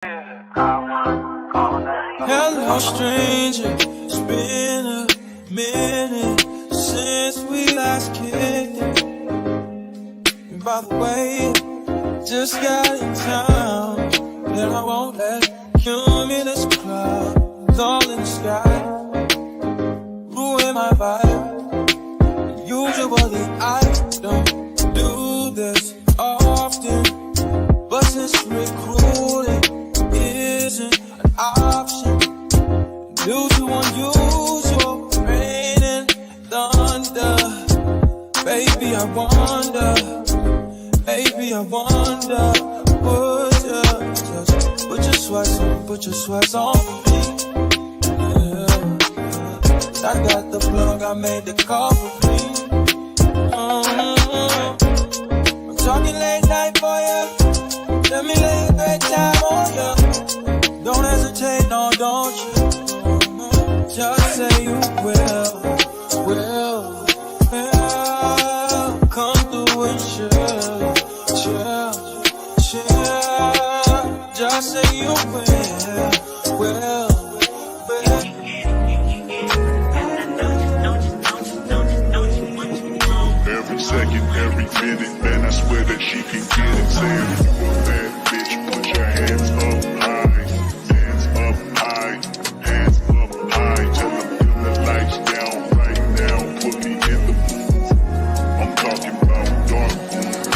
Hello, stranger. It's been a minute since we last kicked it. And by the way, just got in town, and I won't let cumulus clouds all in the sky ruin my vibe. Usually I don't do this often, but since recruiting isn't an option due to unusual rain and thunder, baby, I wonder, put your sweats on for me. Yeah. I got the plug, I made the call for me. I'm talking late night for ya. Let me lay a great time on ya. Don't hesitate, no, don't you? Just say you will. Come through and chill. Just say you will. Every second, every minute, man, I swear that she can get it. Saying you a bad bitch, put your hands up high, hands up high, hands up high. Till I feel the lights down right now, put me in the mood. I'm talking about dark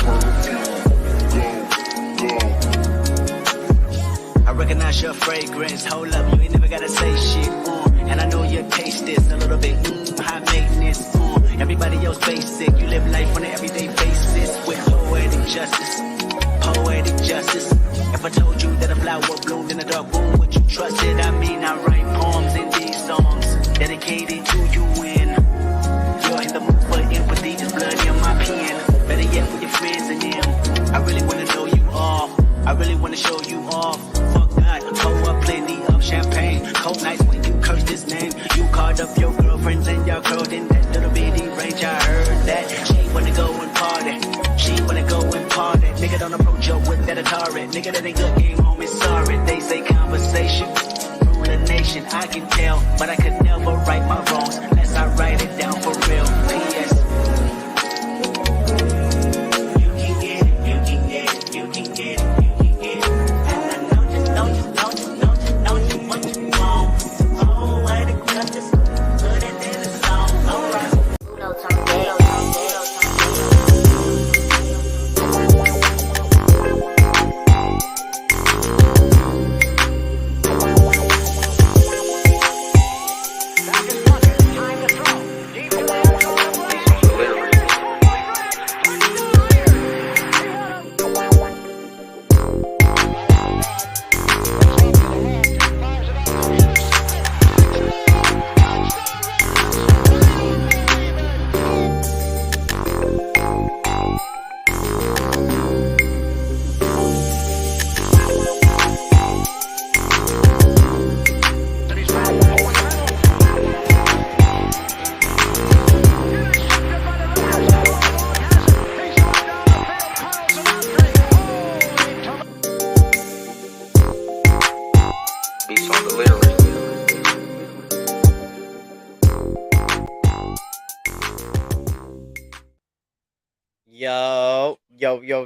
perfume, go. I recognize your fragrance, hold up, you ain't never gotta say shit, and I know your taste is a little bit, high maintenance, everybody else basic, you live life on an everyday basis, with poetic justice. If I told you that a flower bloomed in a dark room, would you trust it? I mean, I write poems in these songs, dedicated to you when you're in the mood for empathy, just blood in my pen, better yet for your friends and them, I really wanna know you all, I really wanna show you off. Pour up plenty of champagne. Cold nights when you curse this name. You called up your girlfriends and y'all curled in that little bitty range. I heard that she wanna go and party. Nigga don't approach her with that Atari. Nigga that ain't good game home is sorry. They say conversation rule the nation. I can tell, but I could never right my wrongs unless I write it down for real. P.S. You can get it.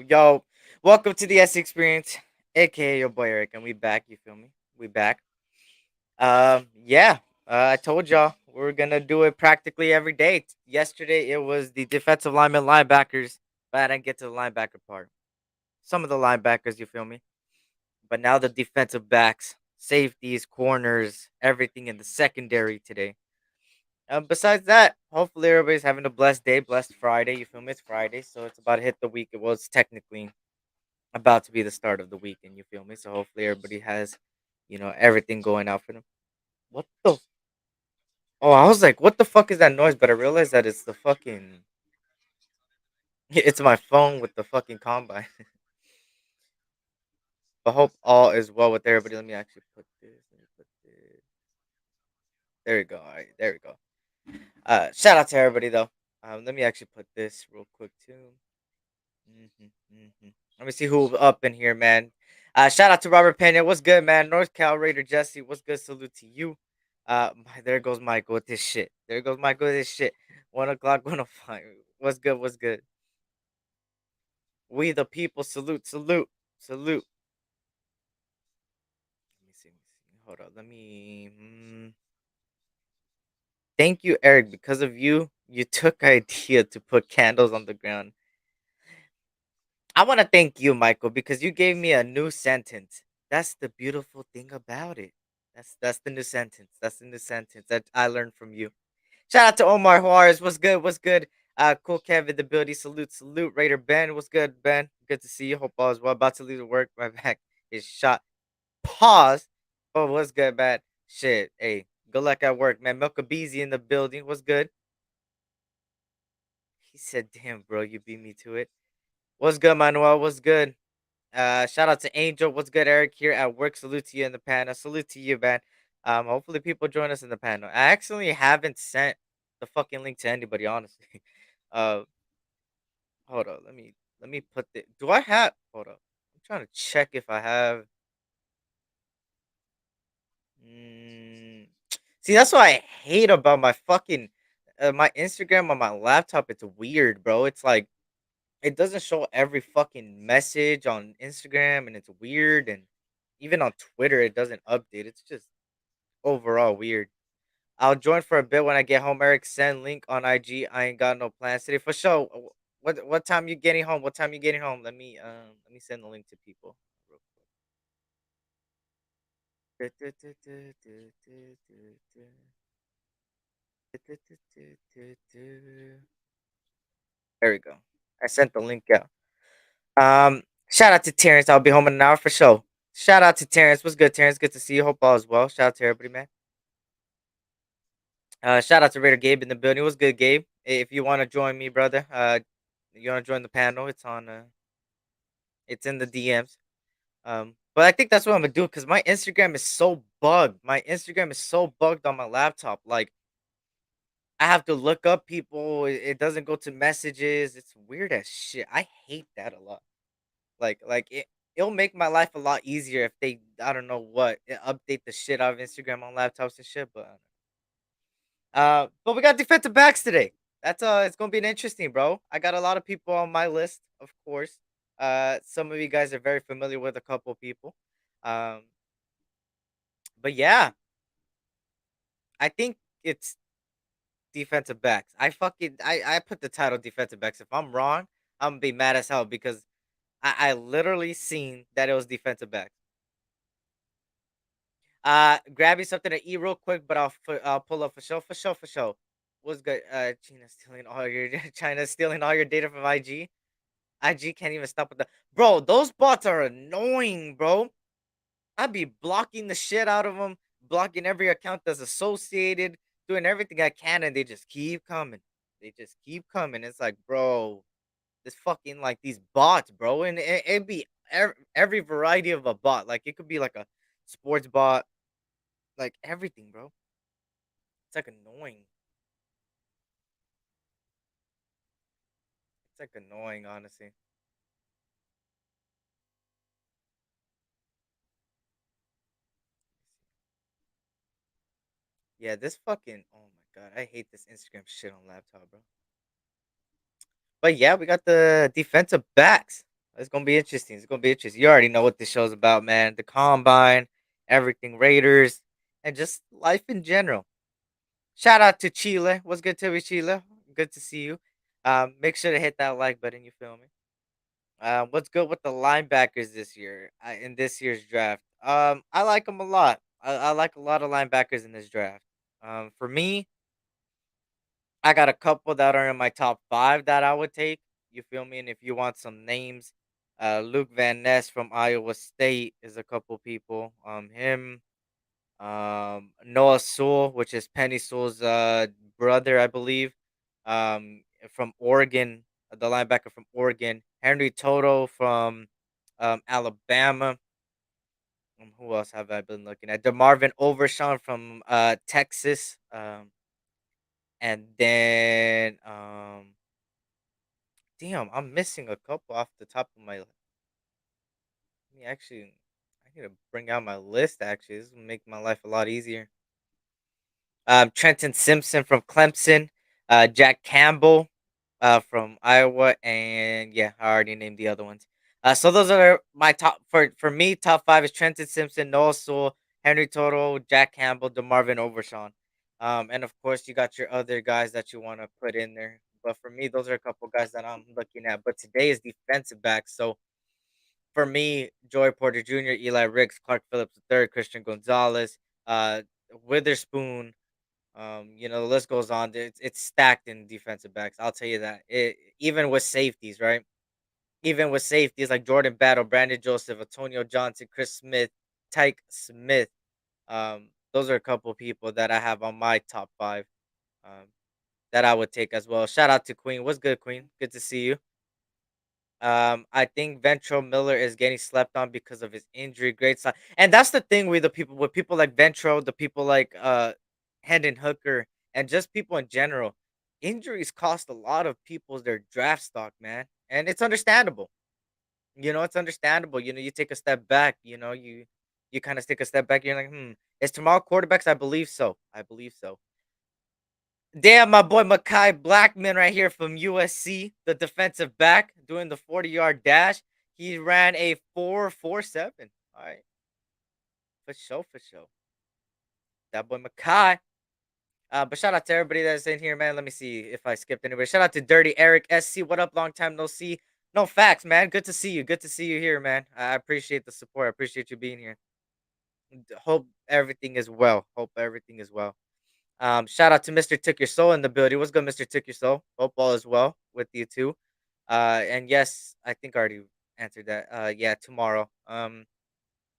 Yo. Welcome to the S Experience, aka your boy Eric, and we back, you feel me? We back. I told y'all we're gonna do it practically every day. Yesterday it was the defensive linemen linebackers, but I didn't get to the linebacker part. Some of the linebackers, you feel me? But now the defensive backs, safeties, corners, everything in the secondary today. Besides that, hopefully everybody's having a blessed day, blessed Friday. You feel me? It's Friday, so it's about to hit the week. Well, it's technically about to be the start of the weekend. You feel me? So hopefully everybody has, everything going out for them. What the? Oh, I was like, what the fuck is that noise? But I realized that it's the fucking. It's my phone with the fucking combine. But hope all is well with everybody. Let me actually put this. Let me put this. There we go. All right, there we go. Shout out to everybody though. Let me actually put this real quick too. Let me see who's up in here, man. Shout out to Robert Pena. What's good, man? North Cal Raider Jesse. What's good? Salute to you. There goes Michael with this shit. There goes Michael with this shit. 1 o'clock, 105. What's good? What's good? We the people. Salute, salute, salute. Let me see. Let me see. Hold up. Let me. Thank you, Eric. Because of you, you took idea to put candles on the ground. I want to thank you, Michael, because you gave me a new sentence. That's the beautiful thing about it. That's the new sentence. That's the new sentence that I learned from you. Shout out to Omar Juarez. What's good? What's good? Cool Kev in the building. Salute, salute. Raider Ben. What's good, Ben? Good to see you. Hope all is well. About to leave to work. My back is shot. Pause. Oh, what's good, man? Shit. Hey, good luck at work, man. Milka Beezy in the building. What's good? He said, damn, bro, you beat me to it. What's good, Manuel? What's good? Shout out to Angel. What's good, Eric? Here at work. Salute to you in the panel. Salute to you, man. Hopefully people join us in the panel. I actually haven't sent the fucking link to anybody, honestly. Uh, hold up. Let me put the. Do I have? Hold up. I'm trying to check if I have. Mm, see, that's what I hate about my fucking my Instagram on my laptop. It's weird, bro. It's like it doesn't show every fucking message on Instagram, and it's weird, and even on Twitter it doesn't update. It's just overall weird. I'll join for a bit when I get home. Eric, send link on IG. I ain't got no plans today for sure. What time you getting home? What time you getting home? Let me send the link to people real quick. There we go. I sent the link out. Shout out to Terrence. I'll be home in an hour for sure. Shout out to Terrence. What's good, Terrence? Good to see you. Hope all is well. Shout out to everybody, man. Shout out to Raider Gabe in the building. What's good, Gabe? If you want to join me, brother, you want to join the panel? It's in the DMs. But I think that's what I'm gonna do because my Instagram is so bugged. My Instagram is so bugged on my laptop. Like I have to look up people. It doesn't go to messages. It's weird as shit. I hate that a lot. It'll make my life a lot easier if they I don't know what update the shit out of Instagram on laptops and shit. But we got defensive backs today. That's it's gonna be an interesting, bro. I got a lot of people on my list, of course. Some of you guys are very familiar with a couple people. Um, but yeah, I think it's defensive backs. I put the title defensive backs. If I'm wrong, I'm gonna be mad as hell because I literally seen that it was defensive backs. Grab you something to eat real quick, but I'll pull up for sure, for sure, for sure. What's good? China stealing all your data from IG. IG can't even stop with the bro. Those bots are annoying, bro. I be blocking the shit out of them, blocking every account that's associated, doing everything I can, and they just keep coming. They just keep coming. It's like, bro, this fucking like these bots, bro, and it be every variety of a bot. Like it could be like a sports bot, like everything, bro. It's like annoying. It's like annoying, honestly. Yeah, this fucking oh my god, I hate this Instagram shit on laptop, bro. But yeah, we got the defensive backs. It's gonna be interesting. It's gonna be interesting. You already know what this show's about, man. The combine, everything Raiders, and just life in general. Shout out to Chile. What's good, Toby Chile? Good to see you. Make sure to hit that like button. You feel me? What's good with the linebackers this year in this year's draft? I like them a lot. I like a lot of linebackers in this draft. For me, I got a couple that are in my top 5 that I would take. You feel me? And if you want some names, Luke Van Ness from Iowa State is a couple people. Him, Noah Sewell, which is Penny Sewell's brother, I believe. From Oregon, the linebacker from Oregon. Henry Toto from Alabama. Who else have I been looking at? DeMarvin Overshawn from Texas. And then damn, I'm missing a couple off the top of my. Let me actually. need to bring out my list. Actually, this will make my life a lot easier. Trenton Simpson from Clemson, Jack Campbell, from Iowa, and yeah, I already named the other ones. So those are my top for me. Top five is Trenton Simpson, Noah Sewell, Henry Toto, Jack Campbell, DeMarvin Overshawn. And of course, you got your other guys that you want to put in there. But for me, those are a couple guys that I'm looking at. But today is defensive back. So for me, Joy Porter Jr., Eli Ricks, Clark Phillips III, Christian Gonzalez, Witherspoon, the list goes on. It's stacked in defensive backs. I'll tell you that. Even with safeties, right? Even with safeties like Jordan Battle, Brandon Joseph, Antonio Johnson, Chris Smith, Tyke Smith. Those are a couple people that I have on my top five. Um, that I would take as well. Shout out to Queen. What's good, Queen? Good to see you. I think Ventrell Miller is getting slept on because of his injury. Great sign, and that's the thing with the people with people like Ventrell, the people like Hendon Hooker, and just people in general. Injuries cost a lot of people their draft stock, man, and it's understandable. It's understandable. You take a step back. You kind of take a step back. You're like, is tomorrow quarterbacks? I believe so. I believe so. Damn, my boy Makai Blackman right here from USC, the defensive back, doing the 40-yard dash. He ran a 4.47. All right, for sure, for sure. That boy Makai. But shout out to everybody that's in here, man. Let me see if I skipped anybody. Shout out to Dirty Eric SC. What up? Long time no see. No facts, man. Good to see you. Good to see you here, man. I appreciate the support. I appreciate you being here. Hope everything is well. Hope everything is well. Shout out to Mr. Took Your Soul in the building. What's good, Mr. Took Your Soul? Hope all is well with you too. And yes, I think I already answered that. Yeah, tomorrow. And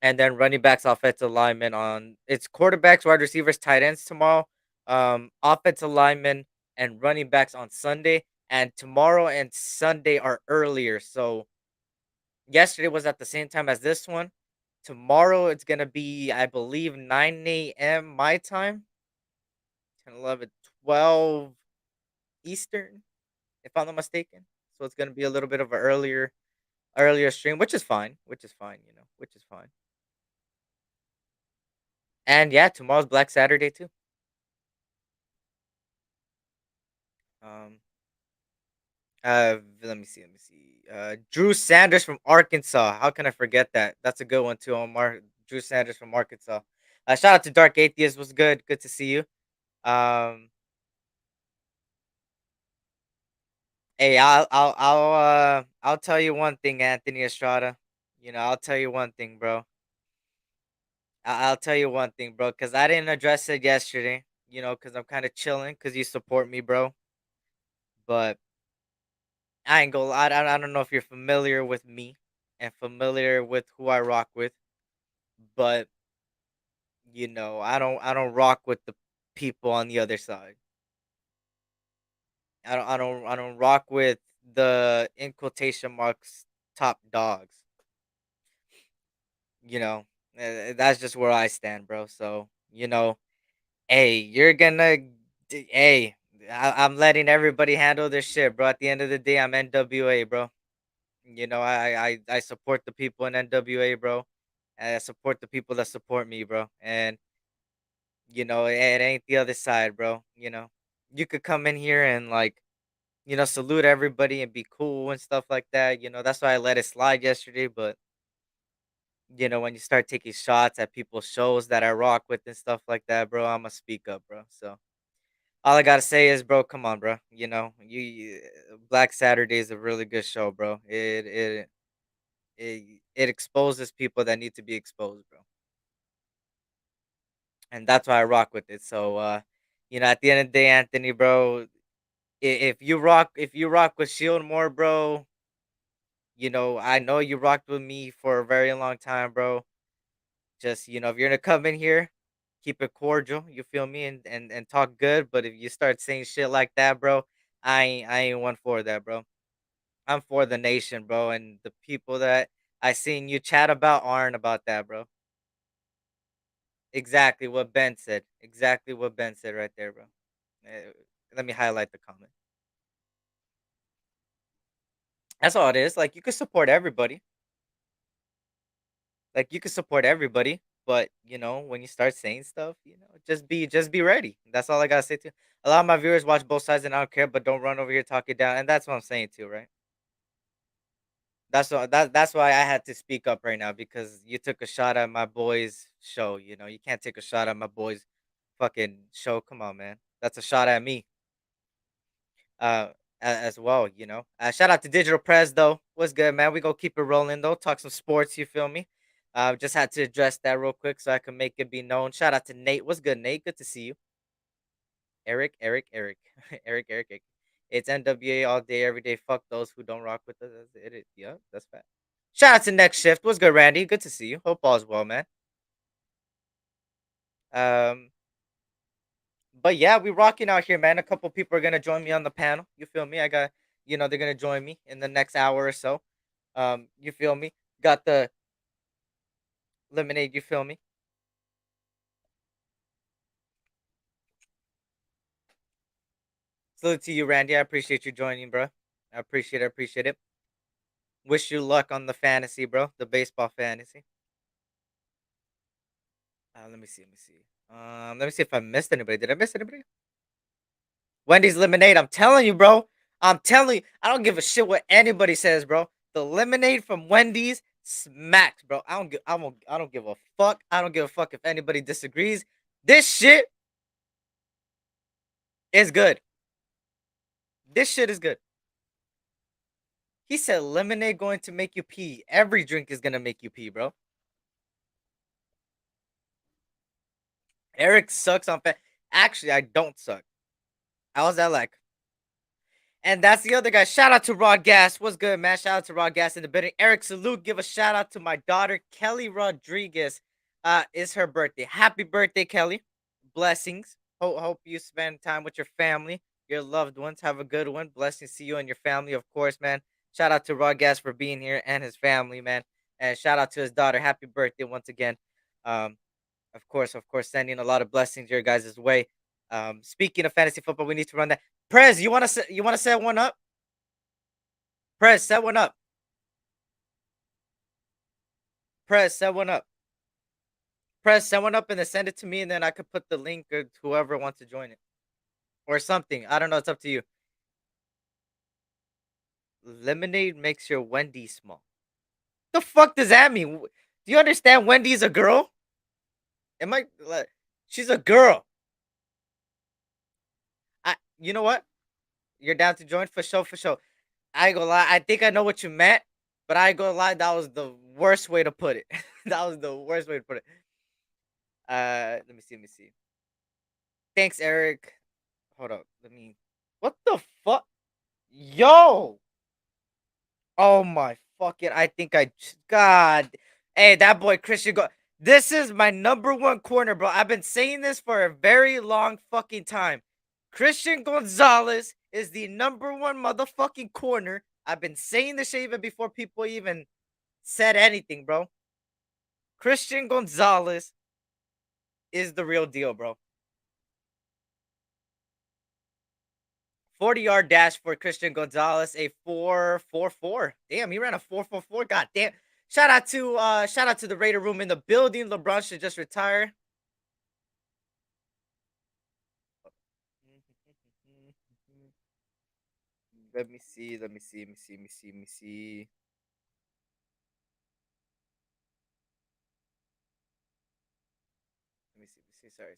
then running backs, offensive linemen on it's quarterbacks, wide receivers, tight ends tomorrow. Offensive linemen and running backs on Sunday. And tomorrow and Sunday are earlier. So yesterday was at the same time as this one. Tomorrow it's gonna be, I believe, 9 a.m. my time. 10, 11, 12 Eastern, if I'm not mistaken. So it's gonna be a little bit of an earlier stream, which is fine. Which is fine, which is fine. And yeah, tomorrow's Black Saturday too. Um, let me see, let me see. Drew Sanders from Arkansas. How can I forget that? That's a good one too. Drew Sanders from Arkansas. Shout out to Dark Atheist. Was good. Good to see you. Um, hey, I'll tell you one thing, Anthony Estrada. I'll tell you one thing, bro. I'll tell you one thing, bro, because I didn't address it yesterday, because I'm kind of chilling because you support me, bro. But I ain't gonna lie, I don't know if you're familiar with me and familiar with who I rock with, but I don't rock with the people on the other side. I don't rock with the in quotation marks top dogs. You know, that's just where I stand, bro. So hey, you're gonna, hey, I'm letting everybody handle their shit, bro. At the end of the day, I'm NWA, bro. I support the people in NWA, bro. And I support the people that support me, bro. And it ain't the other side, bro. You could come in here and like, salute everybody and be cool and stuff like that. That's why I let it slide yesterday. But when you start taking shots at people's shows that I rock with and stuff like that, bro, I'ma speak up, bro. So all I gotta say is, bro, come on, bro. Black Saturday is a really good show, bro. It exposes people that need to be exposed, bro, and that's why I rock with it. So, at the end of the day, Anthony, bro, if you rock with Shield more, bro, I know you rocked with me for a very long time, bro. Just if you're gonna come in here, keep it cordial. You feel me, and talk good. But if you start saying shit like that, bro, I ain't one for that, bro. I'm for the nation, bro, and the people that I seen you chat about aren't about that, bro. Exactly what Ben said. Exactly what Ben said right there, bro. Uh, Let me highlight the comment. That's all it is. Like you can support everybody. Like you can support everybody, but when you start saying stuff, just be ready. That's all I gotta say to you. A lot of my viewers watch both sides and I don't care, but don't run over here talking down. And that's what I'm saying too, right? That's why I had to speak up right now because you took a shot at my boy's show. You can't take a shot at my boy's fucking show. Come on, man. That's a shot at me. As well. Shout out to Digital Press though. What's good, man? We gonna keep it rolling though. Talk some sports. You feel me? Just had to address that real quick so I can make it be known. Shout out to Nate. What's good, Nate? Good to see you. Eric, Eric. It's NWA all day, every day. Fuck those who don't rock with us. Yeah, that's fact. Shout out to Next Shift. What's good, Randy? Good to see you. Hope all's well, man. Um, but yeah, we rocking out here, man. A couple people are gonna join me on the panel. You feel me? I got, they're gonna join me in the next hour or so. You feel me? Got the lemonade. You feel me? Salute to you, Randy. I appreciate you joining, bro. I appreciate it. Wish you luck on the fantasy, bro. The baseball fantasy. Let me see. Let me see if I missed anybody. Did I miss anybody? Wendy's lemonade. I'm telling you, bro. I'm telling you. I don't give a shit what anybody says, bro. The lemonade from Wendy's smacks, bro. I don't give a fuck. I don't give a fuck if anybody disagrees. This shit is good. This shit is good. He said lemonade going to make you pee. Every drink is gonna make you pee, bro. Eric sucks on fat. Actually, I don't suck. How's that like? And that's the other guy. Shout out to Raw Gas. What's good, man? Shout out to Raw Gas in the building. Eric Salute. Give a shout out to my daughter, Kelly Rodriguez. Is her birthday. Happy birthday, Kelly. Blessings. Hope you spend time with your family, your loved ones. Have a good one. Blessings to you and your family, of course, man. Shout out to Raw Gas for being here and his family, man. And shout out to his daughter. Happy birthday once again. Um, of course, sending a lot of blessings your guys' way. Speaking of fantasy football, we need to run that. Prez, you wanna set one up? Prez, set one up. Prez, set one up. Prez, set one up and then send it to me, and then I could put the link or to whoever wants to join it or something. I don't know. It's up to you. Lemonade makes your Wendy small. The fuck does that mean? Do you understand? Wendy's a girl. Am I? She's a girl. You know what? You're down to join for sure, for sure. I ain't gonna lie. I think I know what you meant, but I ain't gonna lie. That was the worst way to put it. That was the worst way to put it. Let me see. Let me see. Thanks, Eric. Hold up. Let me. What the fuck? Yo. Oh my fucking. I think I. God. Hey, that boy Christian. This is my number one corner, bro. I've been saying this for a very long fucking time. Christian Gonzalez is the number one motherfucking corner. I've been saying this shit even before people even said anything, bro. Christian Gonzalez is the real deal, bro. 40-yard dash for Christian Gonzalez, a 4.44. Damn, he ran a 4.44. God damn. Shout out to the Raider room in the building. LeBron should just retire. Let me see. Let me see. Let me see. Let me see. Let me see. Let me see. Let me see. Sorry.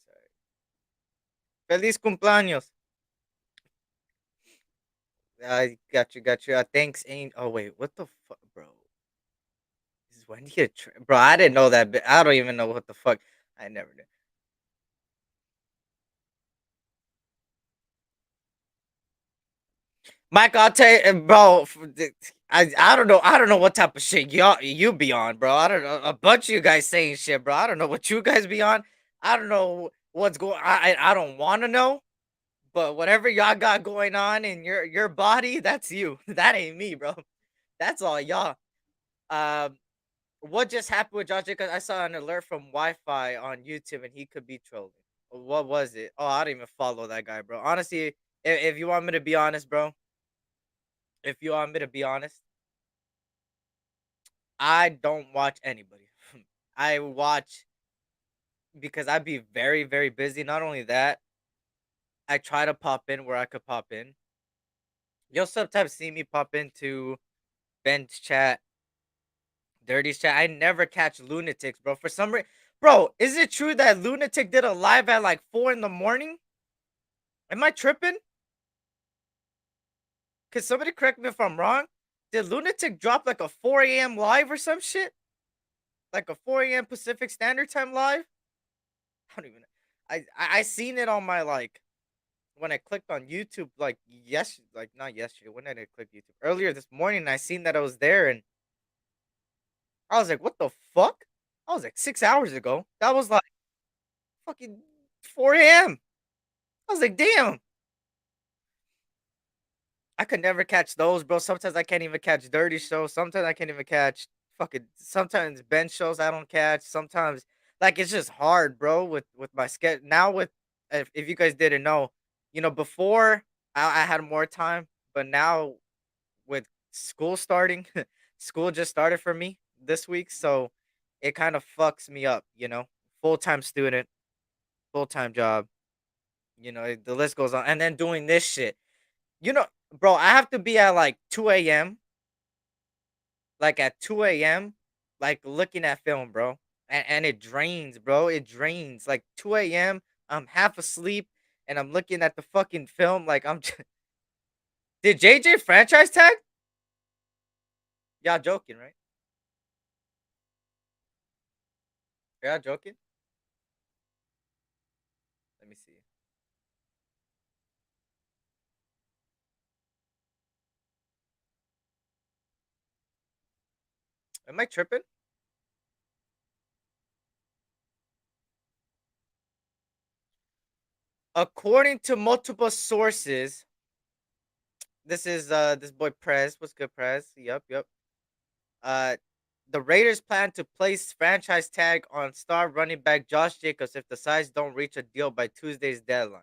Feliz cumpleaños. I got you. Got you. Thanks. Ain't. Oh wait. What the fuck, bro? This is when you get. Bro, I didn't know that. I don't even know what the fuck. I never did. Mike, I'll tell you, bro. I don't know. I don't know what type of shit you be on, bro. I don't know. A bunch of you guys saying shit, bro. I don't know what you guys be on. I don't know what's going. I don't want to know. But whatever y'all got going on in your body, that's you. That ain't me, bro. That's all y'all. Um, what just happened with Josh Jacobs? I saw an alert from Wi-Fi on YouTube, and he could be trolling. What was it? Oh, I don't even follow that guy, bro. Honestly, if you want me to be honest, bro, if you want me to be honest, I don't watch anybody. I watch because I'd be very, very busy. Not only that, I try to pop in where I could pop in. You'll sometimes see me pop into Ben's chat, Dirty's chat. I never catch lunatics, bro. For some reason, bro, is it true that Lunatic did a live at like 4 in the morning? Am I tripping? Could somebody correct me if I'm wrong? Did Lunatic drop like a 4 a.m. live or some shit? Like a 4 a.m. Pacific Standard Time live? I don't even know. I seen it on my like when I clicked on YouTube like like not yesterday. When did I click YouTube? Earlier this morning I seen that I was there and I was like, what the fuck? I was like 6 hours ago. That was like fucking 4 a.m. I was like, damn. I could never catch those, bro. Sometimes I can't even catch dirty shows. Sometimes I can't even catch fucking. Sometimes bench shows I don't catch. Sometimes like it's just hard, bro. With my schedule now. With if you guys didn't know, before I had more time, but now with school starting, school just started for me this week, so it kind of fucks me up. Full time student, full time job. The list goes on, and then doing this shit. You know, bro, I have to be at like 2 a.m. Like at 2 a.m. Like looking at film, bro. And it drains, bro. It drains. Like 2 a.m. I'm half asleep and I'm looking at the fucking film. Like Did JJ franchise tag? Y'all joking, right? Y'all joking? Let me see. Am I tripping? According to multiple sources, this is this boy Prez. What's good, Prez? Yep, yep. Uh, the Raiders plan to place franchise tag on star running back Josh Jacobs if the sides don't reach a deal by Tuesday's deadline.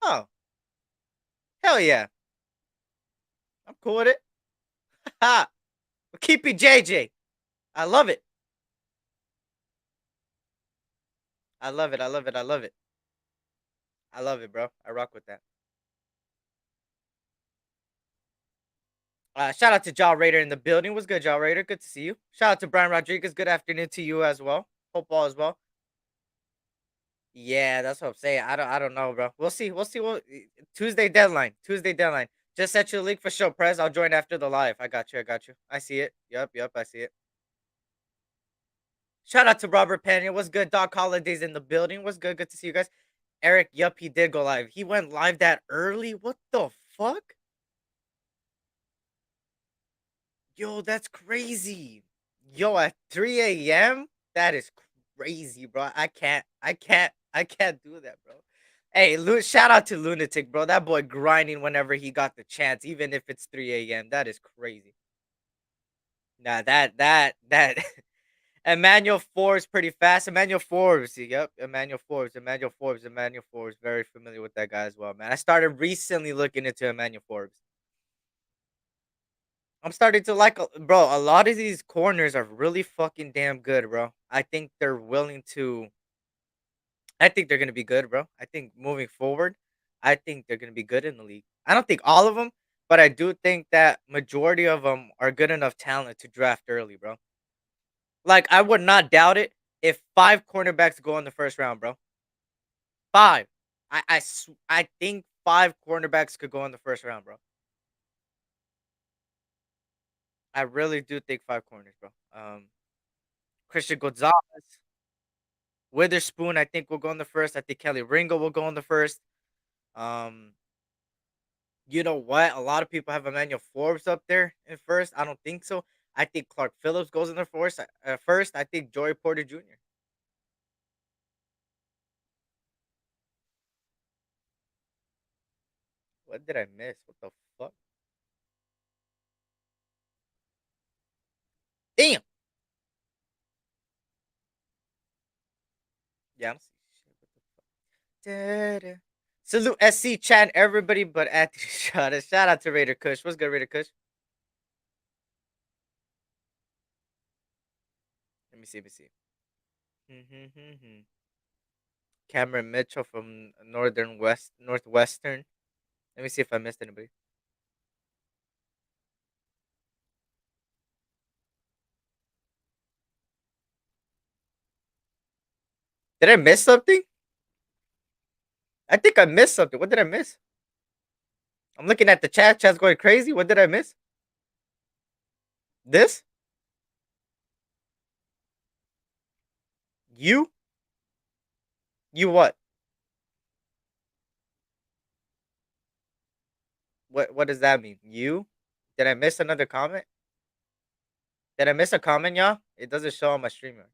Oh, hell yeah. I'm cool with it. Ha! Keep it JJ. I love it. I love it. I love it. I love it. I love it, bro. I rock with that. Shout out to Jaw Raider in the building. What's good, Jaw Raider? Good to see you. Shout out to Brian Rodriguez. Good afternoon to you as well. Hope all as well. Yeah, that's what I'm saying. I don't know, bro. We'll see. We'll see what Tuesday deadline. Tuesday deadline. Just set your link for show, Prez. I'll join after the live. I got you. I got you. I see it. Yep, yep, I see it. Shout out to Robert Pena. What's good? Doc Holidays in the building. What's good? Good to see you guys. Eric, yup, he did go live. He went live that early. What the fuck? Yo, that's crazy. Yo, at 3 a.m. That is crazy, bro. I can't do that, bro. Hey, shout out to Lunatic, bro. That boy grinding whenever he got the chance, even if it's 3 a.m. That is crazy. Nah, that Emmanuel Forbes pretty fast. Emmanuel Forbes, yep. Emmanuel Forbes. Very familiar with that guy as well, man. I started recently looking into Emmanuel Forbes. I'm starting to like, bro. A lot of these corners are really fucking damn good, bro. I think they're willing to. I think they're gonna be good, bro. I think moving forward, I think they're gonna be good in the league. I don't think all of them, but I do think that majority of them are good enough talent to draft early, bro. Like I would not doubt it if 5 cornerbacks go in the first round, bro. 5. I think 5 cornerbacks could go in the first round, bro. I really do think 5 corners, bro. Christian Gonzalez, Witherspoon, I think will go in the first. I think Kelly Ringo will go in the first. Um, you know what? A lot of people have Emmanuel Forbes up there in first. I don't think so. I think Clark Phillips goes in the first. First, I think Joey Porter Jr. What did I miss? What the fuck? Damn. Yeah, I'm shit. What the fuck? Da-da. Salute SC chat everybody, but at the shout out to Raider Kush. What's good, Raider Kush? Let me Let me see. Cameron Mitchell from Northwestern. Let me see if I missed anybody. Did I miss something? I think I missed something. What did I miss? I'm looking at the chat. Chat's going crazy. What did I miss? This? You? You what? What does that mean? You? Did I miss another comment? Did I miss a comment, y'all? It doesn't show on my streamer.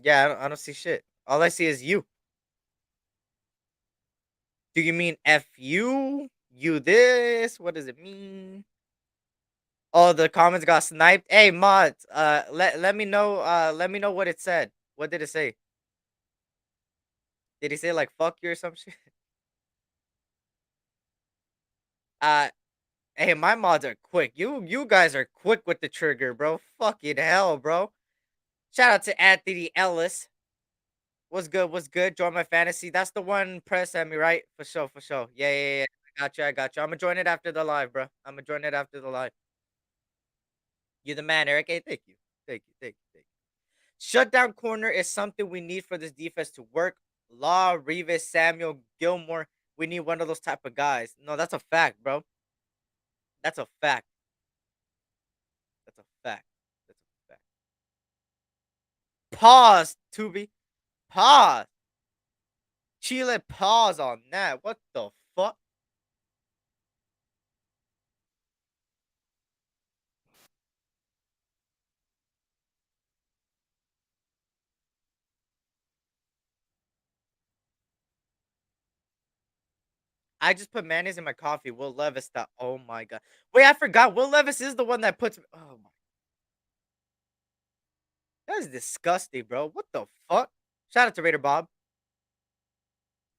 Yeah, I don't see shit. All I see is you. Do you mean F you? You this? What does it mean? Oh, the comments got sniped. Hey mods, let me know what it said. What did it say? Did he say like fuck you or some shit? Uh hey, my mods are quick. You guys are quick with the trigger, bro. Fucking hell, bro. Shout out to Anthony Ellis. What's good? What's good? Join my fantasy. That's the one press at me, right? For sure, for sure. Yeah, yeah, yeah. I got you. I got you. I'm gonna join it after the live, bro. I'm gonna join it after the live. You the man, Eric. Hey, thank you. Thank you. Thank you. Thank you. Shutdown corner is something we need for this defense to work. Law, Revis, Samuel, Gilmore. We need one of those type of guys. No, that's a fact, bro. That's a fact. That's a fact. That's a fact. Pause, Tubi. Pause. Chile, pause on that. What the fuck? I just put mayonnaise in my coffee. Will Levis thought, oh my god. Wait, I forgot. Will Levis is the one that puts. Oh my. That is disgusting, bro. What the fuck? Shout out to Raider Bob.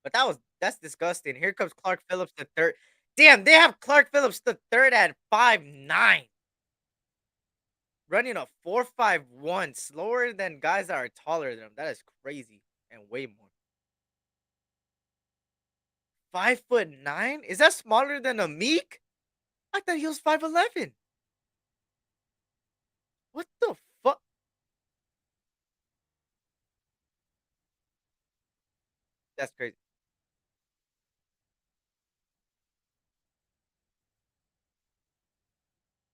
But that's disgusting. Here comes Clark Phillips the third. Damn, they have Clark Phillips the third at 5'9", running a 4.51, slower than guys that are taller than him. That is crazy and way more. 5'9"? Is that smaller than a Meek? I thought he was 5'11". What the fuck? That's crazy.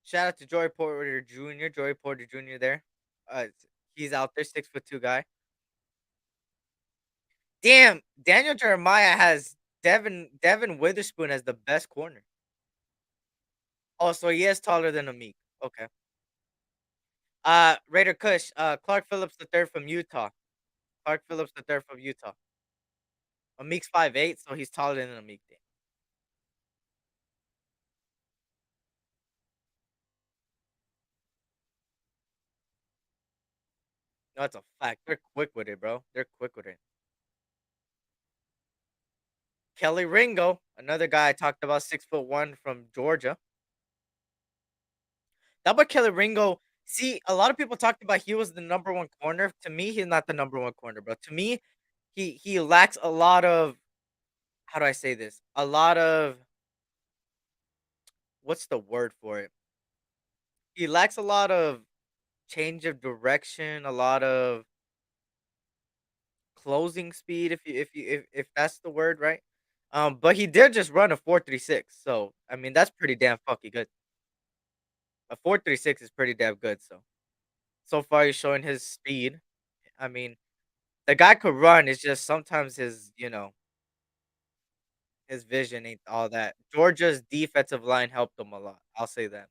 Shout out to Joey Porter Jr. Joey Porter Jr. there. He's out there, 6'2" guy. Damn, Daniel Jeremiah has Devin Witherspoon as the best corner. Oh, so he is taller than Amik. Okay. Raider Kush, Clark Phillips the third from Utah. Clark Phillips the third from Utah. Amik's 5'8", so he's taller than Amik. Then. No, that's a fact. They're quick with it, bro. They're quick with it. Kelly Ringo, another guy I talked about, 6'1" from Georgia. That boy Kelly Ringo. See, a lot of people talked about he was the number one corner. To me, he's not the number one corner, bro. To me, he lacks a lot of, how do I say this? A lot of, what's the word for it? He lacks a lot of change of direction, a lot of closing speed, if that's the word, right? But he did just run a 4.36, so I mean that's pretty damn fucking good. A 4.36 is pretty damn good. So far he's showing his speed. I mean, the guy could run. It's just sometimes his vision ain't all that. Georgia's defensive line helped him a lot. I'll say that.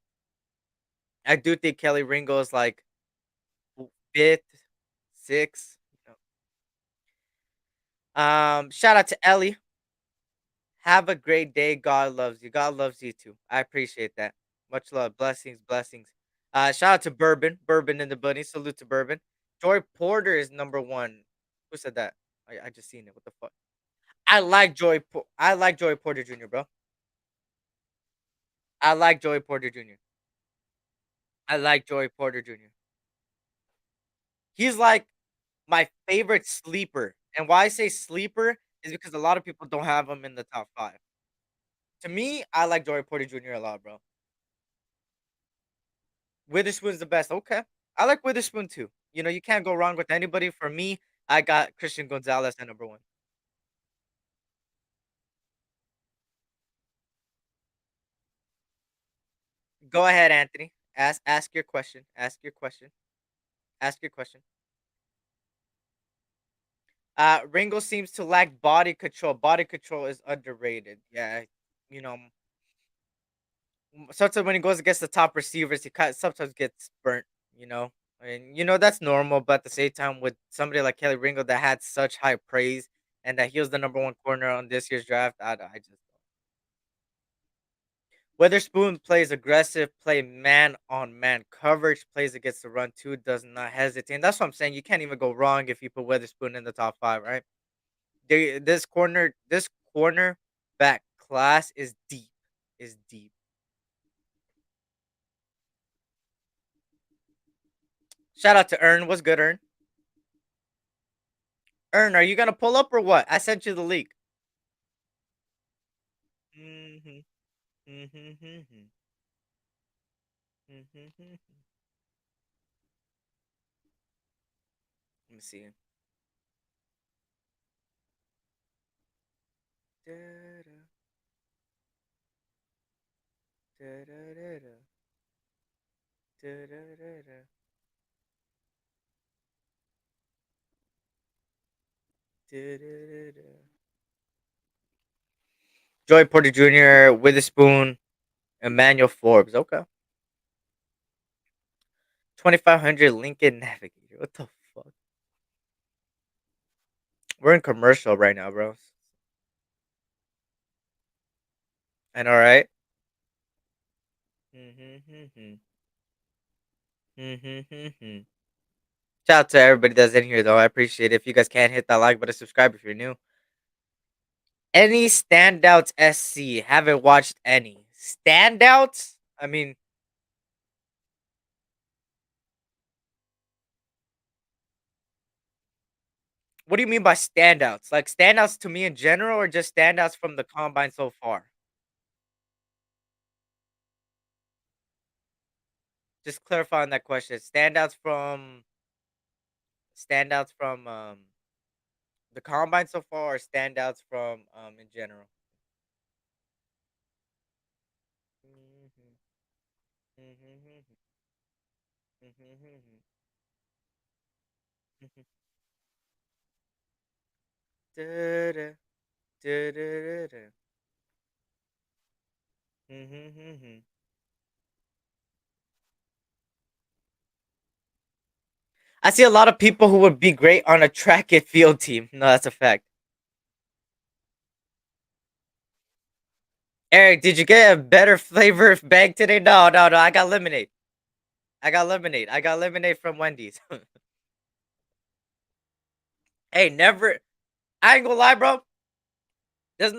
I do think Kelly Ringo is like fifth, sixth. Shout out to Ellie. Have a great day. God loves you. God loves you too. I appreciate that. Much love. Blessings, blessings. Shout out to Bourbon. Bourbon in the bunny. Salute to Bourbon. Joy Porter is number one. Who said that? I just seen it. What the fuck? I like Joy Porter Jr., bro. I like Joey Porter Jr. I like Joey Porter Jr. He's like my favorite sleeper, and why I say sleeper is because a lot of people don't have him in the top 5. To me, I like Joey Porter Jr. a lot, bro. Witherspoon's the best. Okay. I like Witherspoon too. You know, you can't go wrong with anybody. For me, I got Christian Gonzalez at number 1. Go ahead, Anthony. Ask your question. Ask your question. Ask your question. Ringo seems to lack body control. Body control is underrated. Yeah, you know, sometimes when he goes against the top receivers, he sometimes gets burnt. You know, and that's normal. But at the same time, with somebody like Kelly Ringo that had such high praise and that he was the number 1 corner on this year's draft, I just Witherspoon plays aggressive, play man on man coverage, plays against the run too, does not hesitate. And that's what I'm saying. You can't even go wrong if you put Witherspoon in the top 5, right? This corner back class is deep. Is deep. Shout out to Earn. What's good, Earn? Earn, are you gonna pull up or what? I sent you the leak. Mm-hmm. Mm-hmm. Mm-hmm. Let me see. Da-da, da-da-da-da, da-da-da-da, da-da-da-da. Joy Porter Jr., Witherspoon, Emmanuel Forbes. Okay. 2500 Lincoln Navigator. What the fuck? We're in commercial right now, bro. And all right. Mm-hmm. Mm-hmm. Shout out to everybody that's in here, though. I appreciate it. If you guys can hit that like button, subscribe if you're new. Any standouts, SC? Haven't watched any standouts. I mean, what do you mean by standouts? Like standouts to me in general, or just standouts from the combine so far? Just clarifying that question. Standouts from the combine so far, or standouts from in general? Mhm, mhm, mhm, mhm, mhm. Da-da, da-da-da-da. Mhm, mhm. I see a lot of people who would be great on a track and field team. No, that's a fact. Eric, did you get a better flavor bag today? No, no, no. I got lemonade. I got lemonade. I got lemonade from Wendy's. Hey, never. I ain't gonna lie, bro. This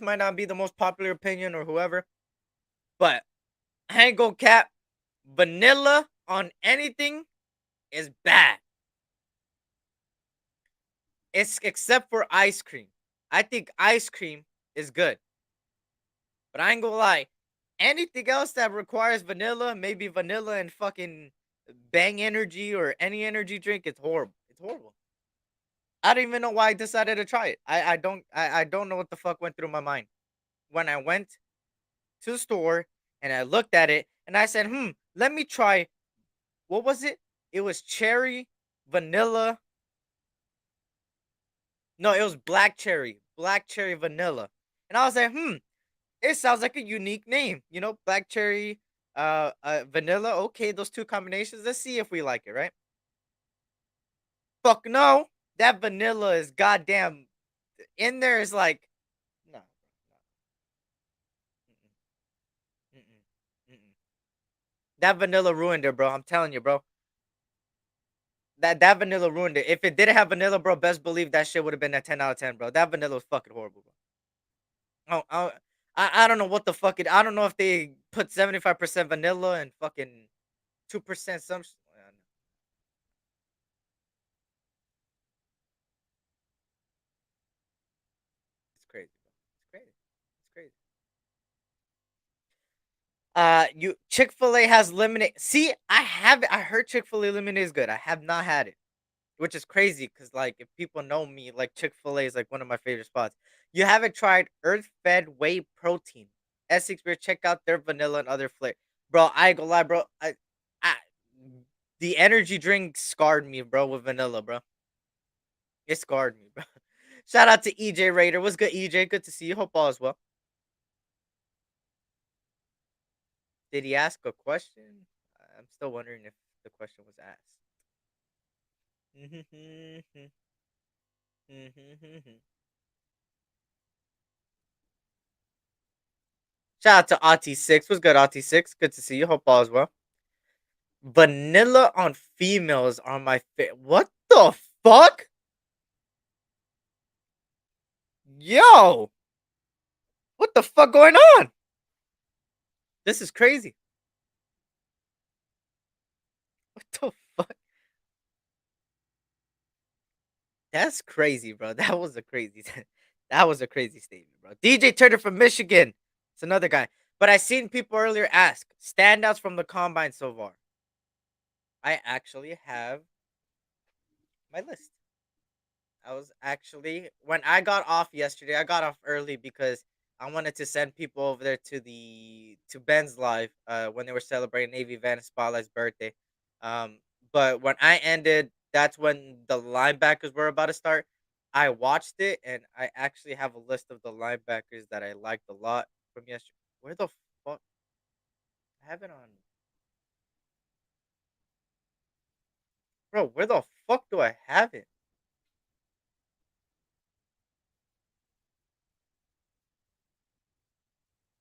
might not be the most popular opinion or whoever, but I ain't gonna cap. Vanilla on anything is bad. It's except for ice cream. I think ice cream is good, but I ain't gonna lie. Anything else that requires vanilla, maybe vanilla and fucking Bang Energy or any energy drink, it's horrible. It's horrible. I don't even know why I decided to try it. I don't know what the fuck went through my mind when I went to the store and I looked at it and I said, let me try. What was it? It was cherry, vanilla. No, it was black cherry vanilla. And I was like, it sounds like a unique name. Black cherry, vanilla. Okay, those two combinations. Let's see if we like it, right? Fuck no. That vanilla is goddamn in there is like no. Mm-mm, mm-mm, mm-mm. That vanilla ruined it, bro. I'm telling you, bro. That vanilla ruined it. If it didn't have vanilla, bro, best believe that shit would have been a 10 out of 10, bro. That vanilla was fucking horrible, bro. Oh, I don't know what the fuck it. I don't know if they put 75% vanilla and fucking 2% some. It's crazy, bro. It's crazy. It's crazy. You Chick Fil A has lemonade. See, I have it. I heard Chick Fil A lemonade is good. I have not had it, which is crazy because like if people know me, like Chick Fil A is like one of my favorite spots. You haven't tried Earth Fed Whey Protein. Essex Beer. Check out their vanilla and other flavor, bro. I ain't gonna lie, bro. I the energy drink scarred me, bro, with vanilla, bro. It scarred me, bro. Shout out to EJ Raider. What's good, EJ? Good to see you. Hope all is well. Did he ask a question? I'm still wondering if the question was asked. Shout out to Ati6. What's good, Ati6? Good to see you. Hope all is well. Vanilla on females are my favorite. What the fuck? Yo! What the fuck going on? This is crazy. What the fuck? That's crazy, bro. That was a crazy that was a crazy statement, bro. DJ Turner from Michigan. It's another guy. But I seen people earlier ask standouts from the combine so far. I actually have my list. I was actually when I got off yesterday, I got off early because I wanted to send people over there to Ben's live when they were celebrating Navy Van Spotlight's birthday. Um but when I ended, that's when the linebackers were about to start. I watched it and I actually have a list of the linebackers that I liked a lot from yesterday. Where the fuck I have it on, bro, where the fuck do I have it?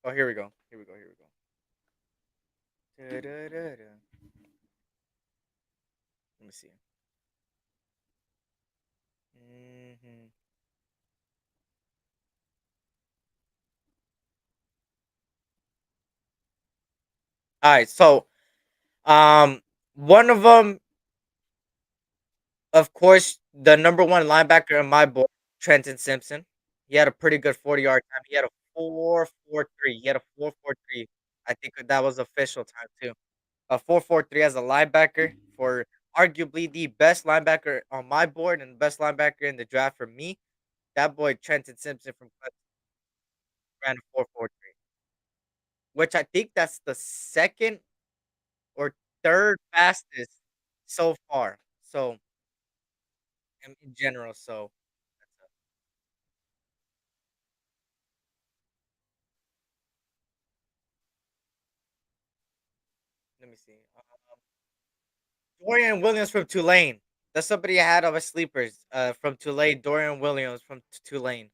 Oh, here we go. Here we go. Here we go. Da-da-da-da. Let me see. Mhm. All right, so um, one of them, of course, the number one linebacker in my board, Trenton Simpson. He had a pretty good 40-yard time. He had a 4.43. He had a 4.43. I think that was official time too. A 4.43 as a linebacker for arguably the best linebacker on my board and the best linebacker in the draft for me. That boy Trenton Simpson from Clemson ran a 4.43, which I think that's the second or third fastest so far. So in general, so let me see. Dorian Williams from Tulane. That's somebody I had on my sleepers. From Tulane, Dorian Williams from Tulane.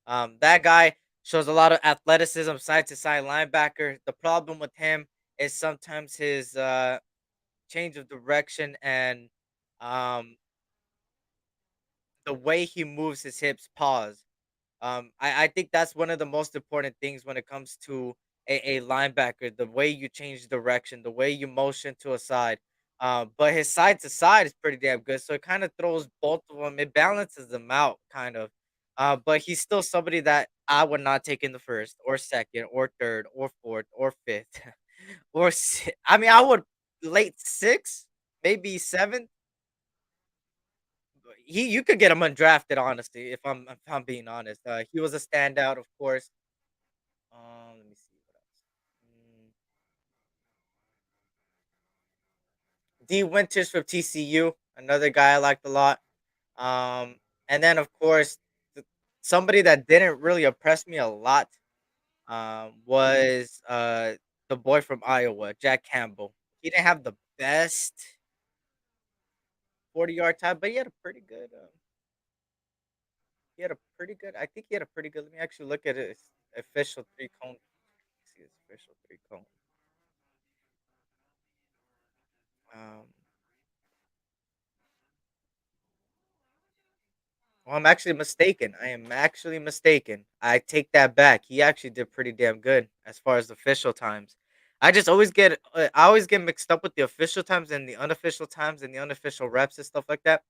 That guy shows a lot of athleticism, side to side linebacker. The problem with him is sometimes his change of direction and um the way he moves his hips. Pause. I think that's one of the most important things when it comes to a linebacker, the way you change direction, the way you motion to a side. But his side to side is pretty damn good. So it kind of throws both of them, it balances them out, kind of. But he's still somebody that I would not take in the first or second or third or fourth or fifth I mean, I would late six, maybe seventh. You could get him undrafted, honestly, if I'm being honest. He was a standout, of course. Let me see what else. D Winters from TCU, another guy I liked a lot. And then of course, somebody that didn't really impress me a lot was the boy from Iowa, Jack Campbell. He didn't have the best 40-yard time, but he had a pretty good. He had a pretty good. I think he had a pretty good. Let me actually look at his official three cone. See his official three cone. Um, Well, I'm actually mistaken. I am actually mistaken. I take that back. He actually did pretty damn good as far as official times. I always get mixed up with the official times and the unofficial times and the unofficial reps and stuff like that.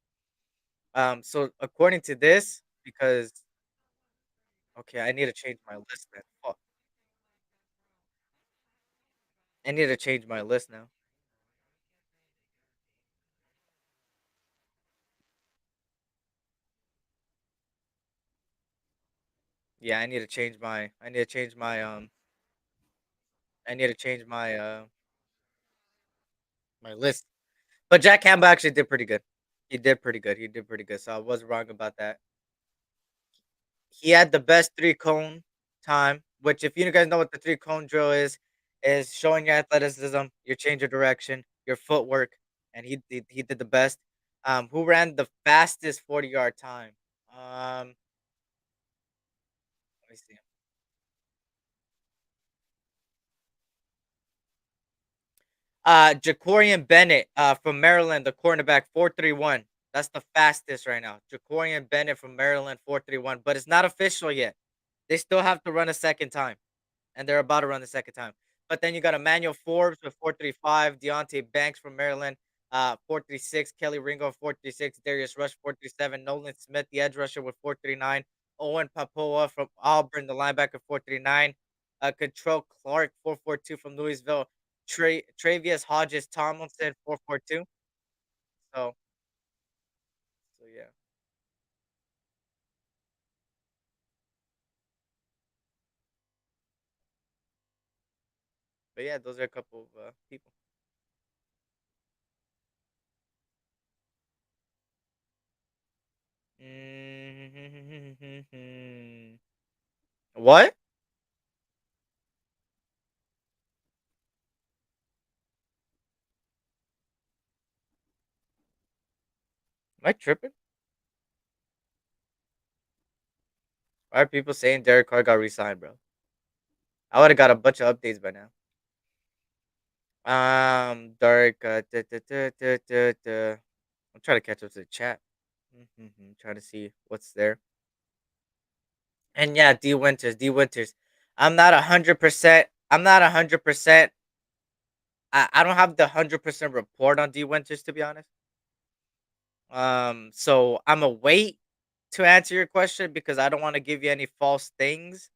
So according to this, because okay, I need to change my list then. Fuck. I need to change my list now. Yeah, I need to change my I need to change my list. But Jack Campbell actually did pretty good. He did pretty good. He did pretty good. So I was wrong about that. He had the best 3 cone time, which if you guys know what the 3 cone drill is showing your athleticism, your change of direction, your footwork, and he did the best. Who ran the fastest 40-yard time? Let me see. Jacorian Bennett, from Maryland, the cornerback, 4.31. That's the fastest right now. Jacorian Bennett from Maryland, 4.31, but it's not official yet. They still have to run a second time, and they're about to run the second time. But then you got Emmanuel Forbes with 4.35, Deontay Banks from Maryland, 4.36, Kelly Ringo, 4.36, Darius Rush, 4.37, Nolan Smith, the edge rusher with 4.39, Owen Papoa from Auburn, the linebacker, 4.39, Control Clark, 4.42 from Louisville, Travius Hodges Tomlinson, 4.42. So, so yeah. But yeah, those are a couple of people. What? Am I tripping? Why are people saying Derek Carr got re-signed, bro? I would have got a bunch of updates by now. Dark. I'm trying to catch up to the chat. Trying to see what's there. And yeah, D Winters. D Winters. I'm not 100%. I'm not 100%. I don't have the 100% report on D Winters, to be honest. So I'm a wait to answer your question because I don't want to give you any false things.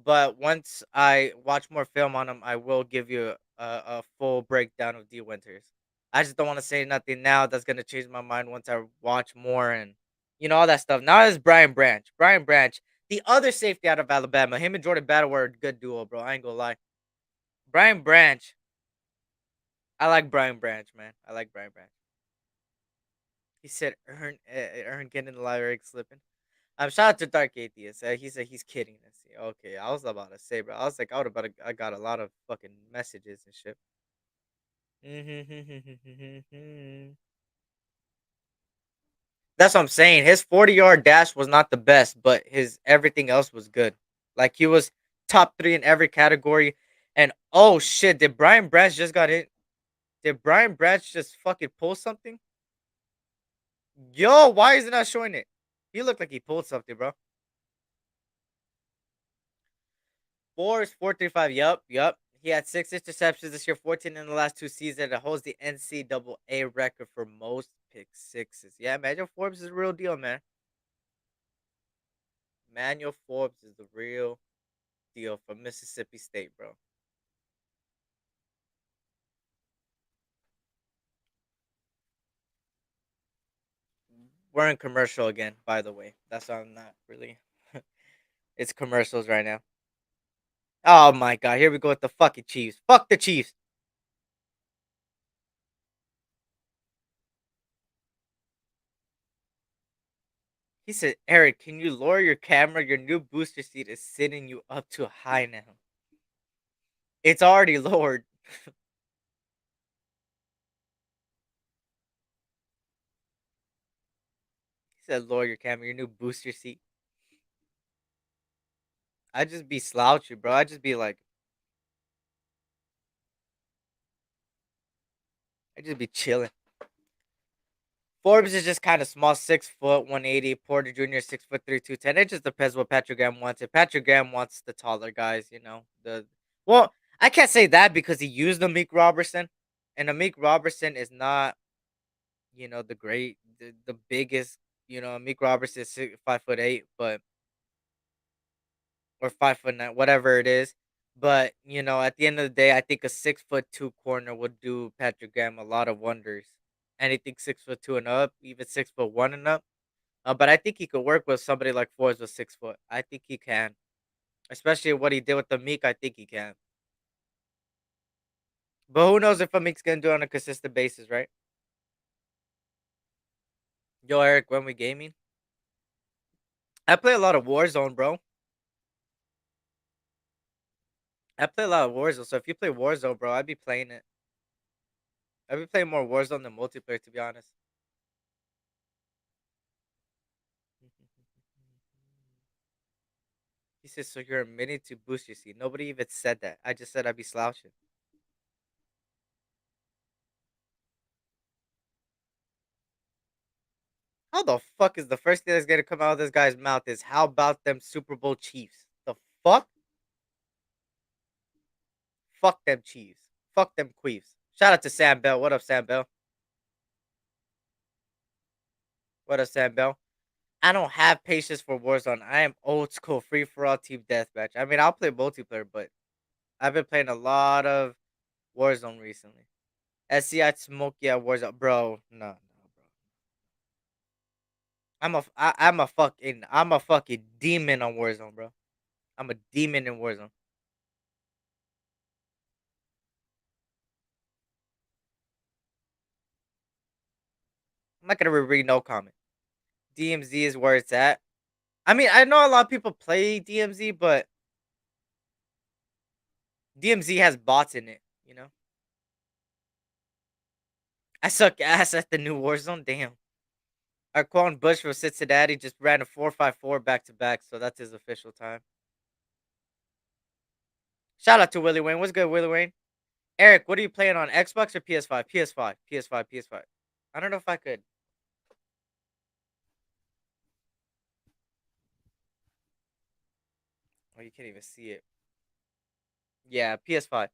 But once I watch more film on him, I will give you a full breakdown of D Winters. I just don't want to say nothing now that's gonna change my mind once I watch more and all that stuff. Now it's Brian Branch. Brian Branch, the other safety out of Alabama. Him and Jordan Battle were a good duo, bro. I ain't gonna lie. Brian Branch. I like Brian Branch, man. I like Brian Branch. He said Earn getting the lyric slipping. Shout out to Dark Atheist. He said he's kidding us. Okay, I was about to say, bro. I was like, I got a lot of fucking messages and shit. That's what I'm saying. His 40-yard dash was not the best, but his everything else was good. Like he was top 3 in every category. And oh shit, did Brian Branch just got hit? Did Brian Branch just fucking pull something? Yo, why is it not showing it? He looked like he pulled something, bro. Four is 435. Yup, yup. He had 6 interceptions this year, 14 in the last 2 seasons. It holds the NCAA record for most pick sixes. Yeah, Manuel Forbes is a real deal, man. Manuel Forbes is the real deal from Mississippi State, bro. We're in commercial again, by the way. That's why I'm not really. It's commercials right now. Oh my god, here we go with the fucking Chiefs. Fuck the Chiefs. He said, Eric, can you lower your camera? Your new booster seat is sitting you up too high now. It's already lowered. He said, lower your camera, your new booster seat. I just be slouchy, bro. I just be like, I just be chilling. Forbes is just kind of small, 6 foot, 180. Porter Jr. 6'3", 210. It just depends what Patrick Graham wants. If Patrick Graham wants the taller guys, well, I can't say that because he used Amik Robertson, and Amik Robertson is not, the biggest. Amik Robertson is 5'8", but or 5'9", whatever it is. But at the end of the day, I think a 6'2" corner would do Patrick Graham a lot of wonders. Anything 6'2" and up, even 6'1" and up. But I think he could work with somebody like Forbes with 6 foot. I think he can, especially what he did with the Meek. I think he can. But who knows if Meek's gonna do it on a consistent basis, right? Yo, Eric, when we gaming, I play a lot of Warzone, bro. I play a lot of Warzone. So if you play Warzone, bro, I'd be playing it. I'd be playing more Warzone than multiplayer, to be honest. He says, so you're a minute to boost your seat. Nobody even said that. I just said I'd be slouching. How the fuck is the first thing that's gonna come out of this guy's mouth is how about them Super Bowl Chiefs? The fuck? Fuck them Chiefs. Fuck them Queefs. Shout out to Sam Bell. What up, Sam Bell? What up, Sam Bell? I don't have patience for Warzone. I am old school free for all team deathmatch. I mean, I'll play multiplayer, but I've been playing a lot of Warzone recently. SCI Smokey at Warzone, bro. No, bro. I'm a fucking demon on Warzone, bro. I'm a demon in Warzone. I'm not gonna read no comment. DMZ is where it's at. I mean, I know a lot of people play DMZ, but DMZ has bots in it. I suck ass at the new Warzone. Damn. Arquan Bush from Cincinnati just ran a 4.54 back to back, so that's his official time. Shout out to Willie Wayne. What's good, Willie Wayne? Eric, what are you playing on Xbox or PS5? PS5, PS5, PS5. I don't know if I could. Oh, you can't even see it. Yeah, PS5.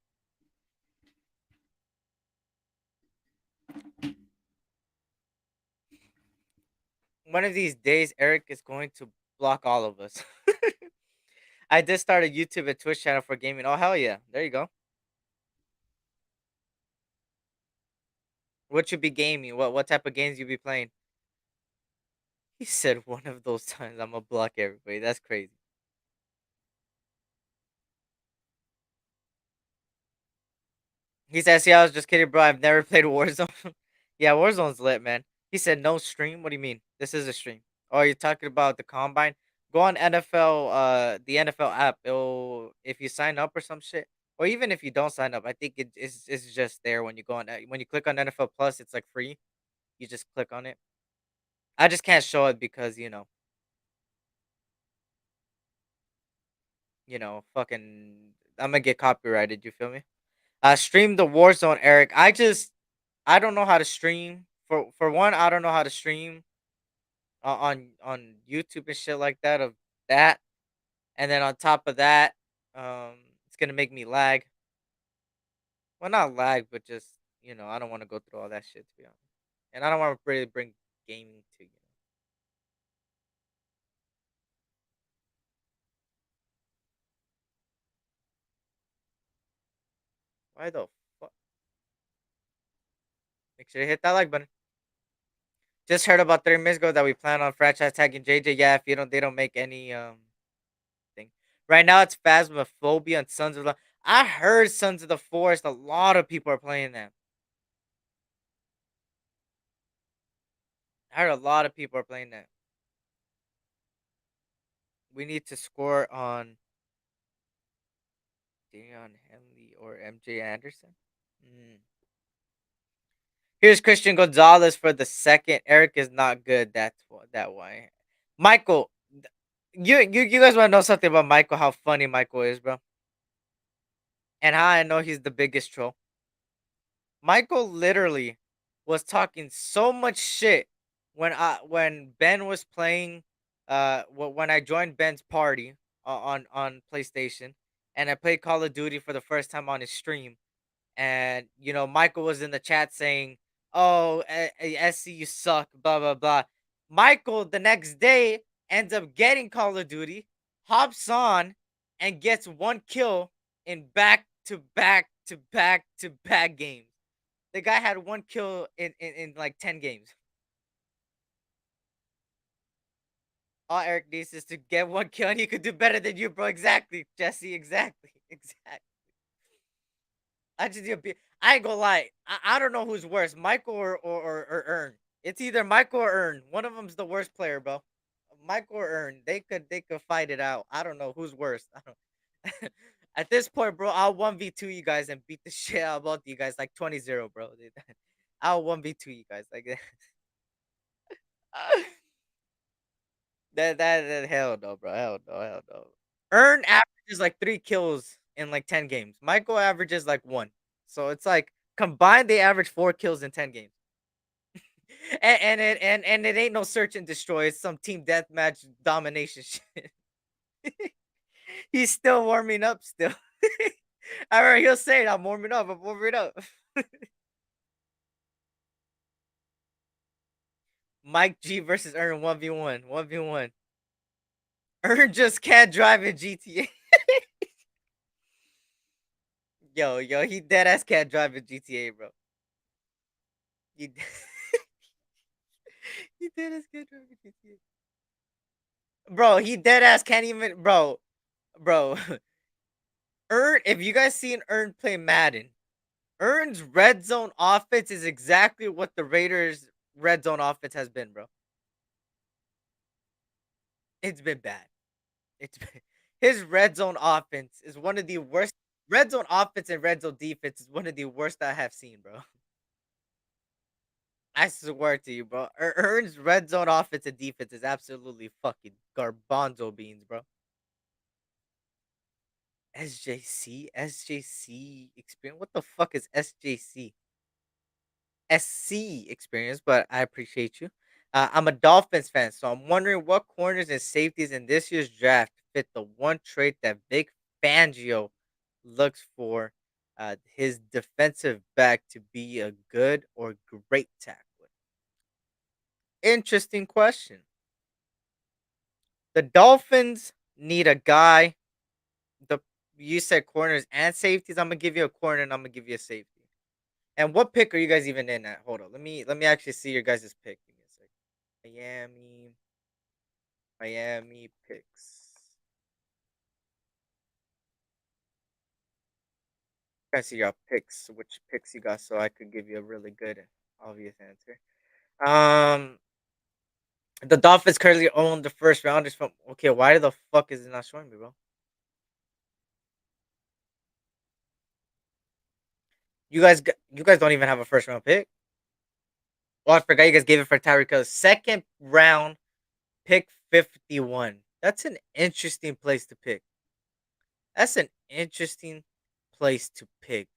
One of these days, Eric is going to block all of us. I did start a YouTube and Twitch channel for gaming. Oh, hell yeah. There you go. What you be gaming? What type of games you be playing? He said one of those times I'm gonna block everybody. That's crazy. He says, "Yeah, I was just kidding, bro. I've never played Warzone." Yeah, Warzone's lit, man. He said, "No stream." What do you mean? This is a stream. Oh, you're talking about the combine? Go on NFL, the NFL app. If you sign up or some shit, or even if you don't sign up, I think it's just there when you go on when you click on NFL Plus. It's like free. You just click on it. I just can't show it because fucking I'm gonna get copyrighted. You feel me? Stream the Warzone, Eric. I don't know how to stream. For one, I don't know how to stream on YouTube and shit like that of that. And then on top of that, it's gonna make me lag. Well, not lag, but just I don't want to go through all that shit to be honest. And I don't want to really bring gaming to Why the fuck? Make sure you hit that like button. Just heard about 3 minutes ago that we plan on franchise tagging JJ. Yeah, if they don't make any thing. Right now it's Phasmophobia and Sons of the. I heard Sons of the Forest. A lot of people are playing that. I heard a lot of people are playing that. We need to score on Deion Henley or MJ Anderson. Mm. Here's Christian Gonzalez for the second. Eric is not good. That why. Michael, you guys want to know something about Michael? How funny Michael is, bro, and how I know he's the biggest troll. Michael literally was talking so much shit when Ben was playing, when I joined Ben's party on PlayStation, and I played Call of Duty for the first time on his stream, and Michael was in the chat saying, "Oh, SC, you suck," blah blah blah. Michael the next day ends up getting Call of Duty, hops on, and gets one kill in back to back to back to back games. The guy had one kill in like 10 games. All Eric needs is to get one kill, and he could do better than you, bro. Exactly, Jesse. Exactly, exactly. I just I ain't gonna lie. I don't know who's worse, Michael or Ern. It's either Michael or Ern. One of them's the worst player, bro. Michael or Ern. They could fight it out. I don't know who's worse. I don't. At this point, bro, I'll 1v2 you guys and beat the shit out of both you guys like 20-0, bro. I'll 1v2 you guys like that. That hell no, bro. Hell no, hell no. Earn averages like 3 kills in like 10 games. Michael averages like one. So it's like combined they average 4 kills in 10 games. And it ain't no search and destroy. It's some team deathmatch domination shit. He's still warming up still. I remember he'll say it, I'm warming up, I'm warming up. Mike G versus Earn 1v1. 1v1. Earn just can't drive in GTA. Yo, he dead ass can't drive in GTA, bro. He, he dead ass can't drive in GTA. Bro, he dead ass can't even, bro. Earn, if you guys seen Earn play Madden, Earn's red zone offense is exactly what the Raiders' red zone offense has been, bro. It's been bad. It's been, his red zone offense is one of the worst. Red zone offense and red zone defense is one of the worst I have seen, bro. I swear to you, bro. Earn's red zone offense and defense is absolutely fucking garbanzo beans, bro. SJC experience. What the fuck is SJC? SC experience, but I appreciate you. I'm a Dolphins fan, so I'm wondering what corners and safeties in this year's draft fit the one trait that Vic Fangio looks for his defensive back to be a good or great tackler. Interesting question. The Dolphins need a guy. The You said corners and safeties. I'm gonna give you a corner and I'm gonna give you a safety. And what pick are you guys even in at? Hold on. Let me actually see your guys' pick. Give me a second. Miami picks. I see your picks, which picks you got, so I could give you a really good, obvious answer. Um, the Dolphins currently own the first rounders from. Okay, why the fuck is it not showing me, bro? You guys don't even have a first round pick. Oh, I forgot you guys gave it for Tyreek Hill. Second round pick 51. That's an interesting place to pick. That's an interesting place to pick.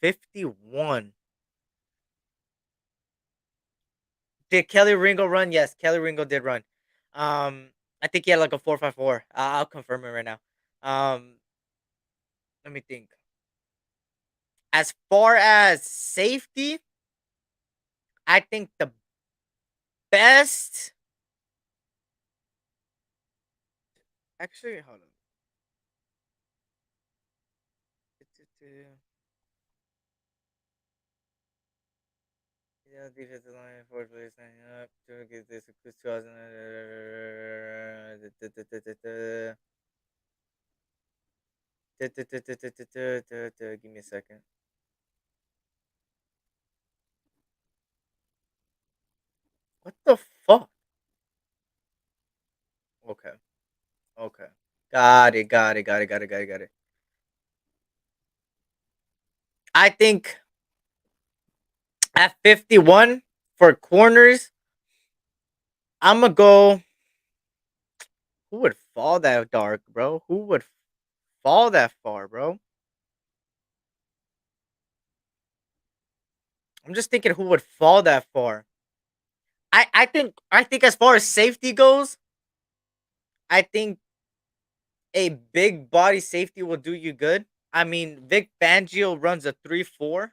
51. Did Kelly Ringo run? Yes, Kelly Ringo did run. I think he had like a 4.54. I'll confirm it right now. Um, Let me think. As far as safety, I think the best. Actually, hold on. Yeah, defensive line, fourth place, signing up to get this 2000. Give me a second. What the fuck? Okay. Okay. Got it. I think at 51 for corners, I'm gonna go. Who would fall that dark, bro? Who would fall that far, bro? I'm just thinking who would fall that far. I think as far as safety goes, I think a big body safety will do you good. I mean, Vic Fangio runs a 3-4.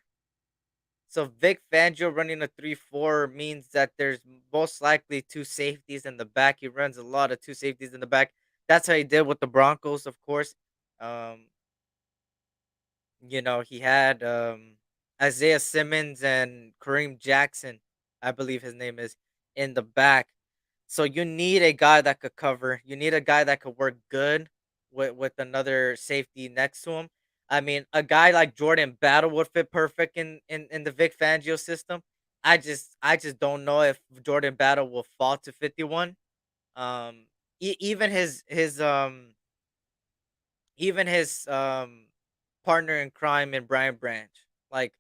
So Vic Fangio running a 3-4 means that there's most likely two safeties in the back. He runs a lot of two safeties in the back. That's how he did with the Broncos, of course. Um, he had Isaiah Simmons and Kareem Jackson, I believe his name is, in the back. So you need a guy that could cover. You need a guy that could work good with another safety next to him. I mean, a guy like Jordan Battle would fit perfect in the Vic Fangio system. I just don't know if Jordan Battle will fall to 51. Um, even his partner in crime in Brian Branch. Like,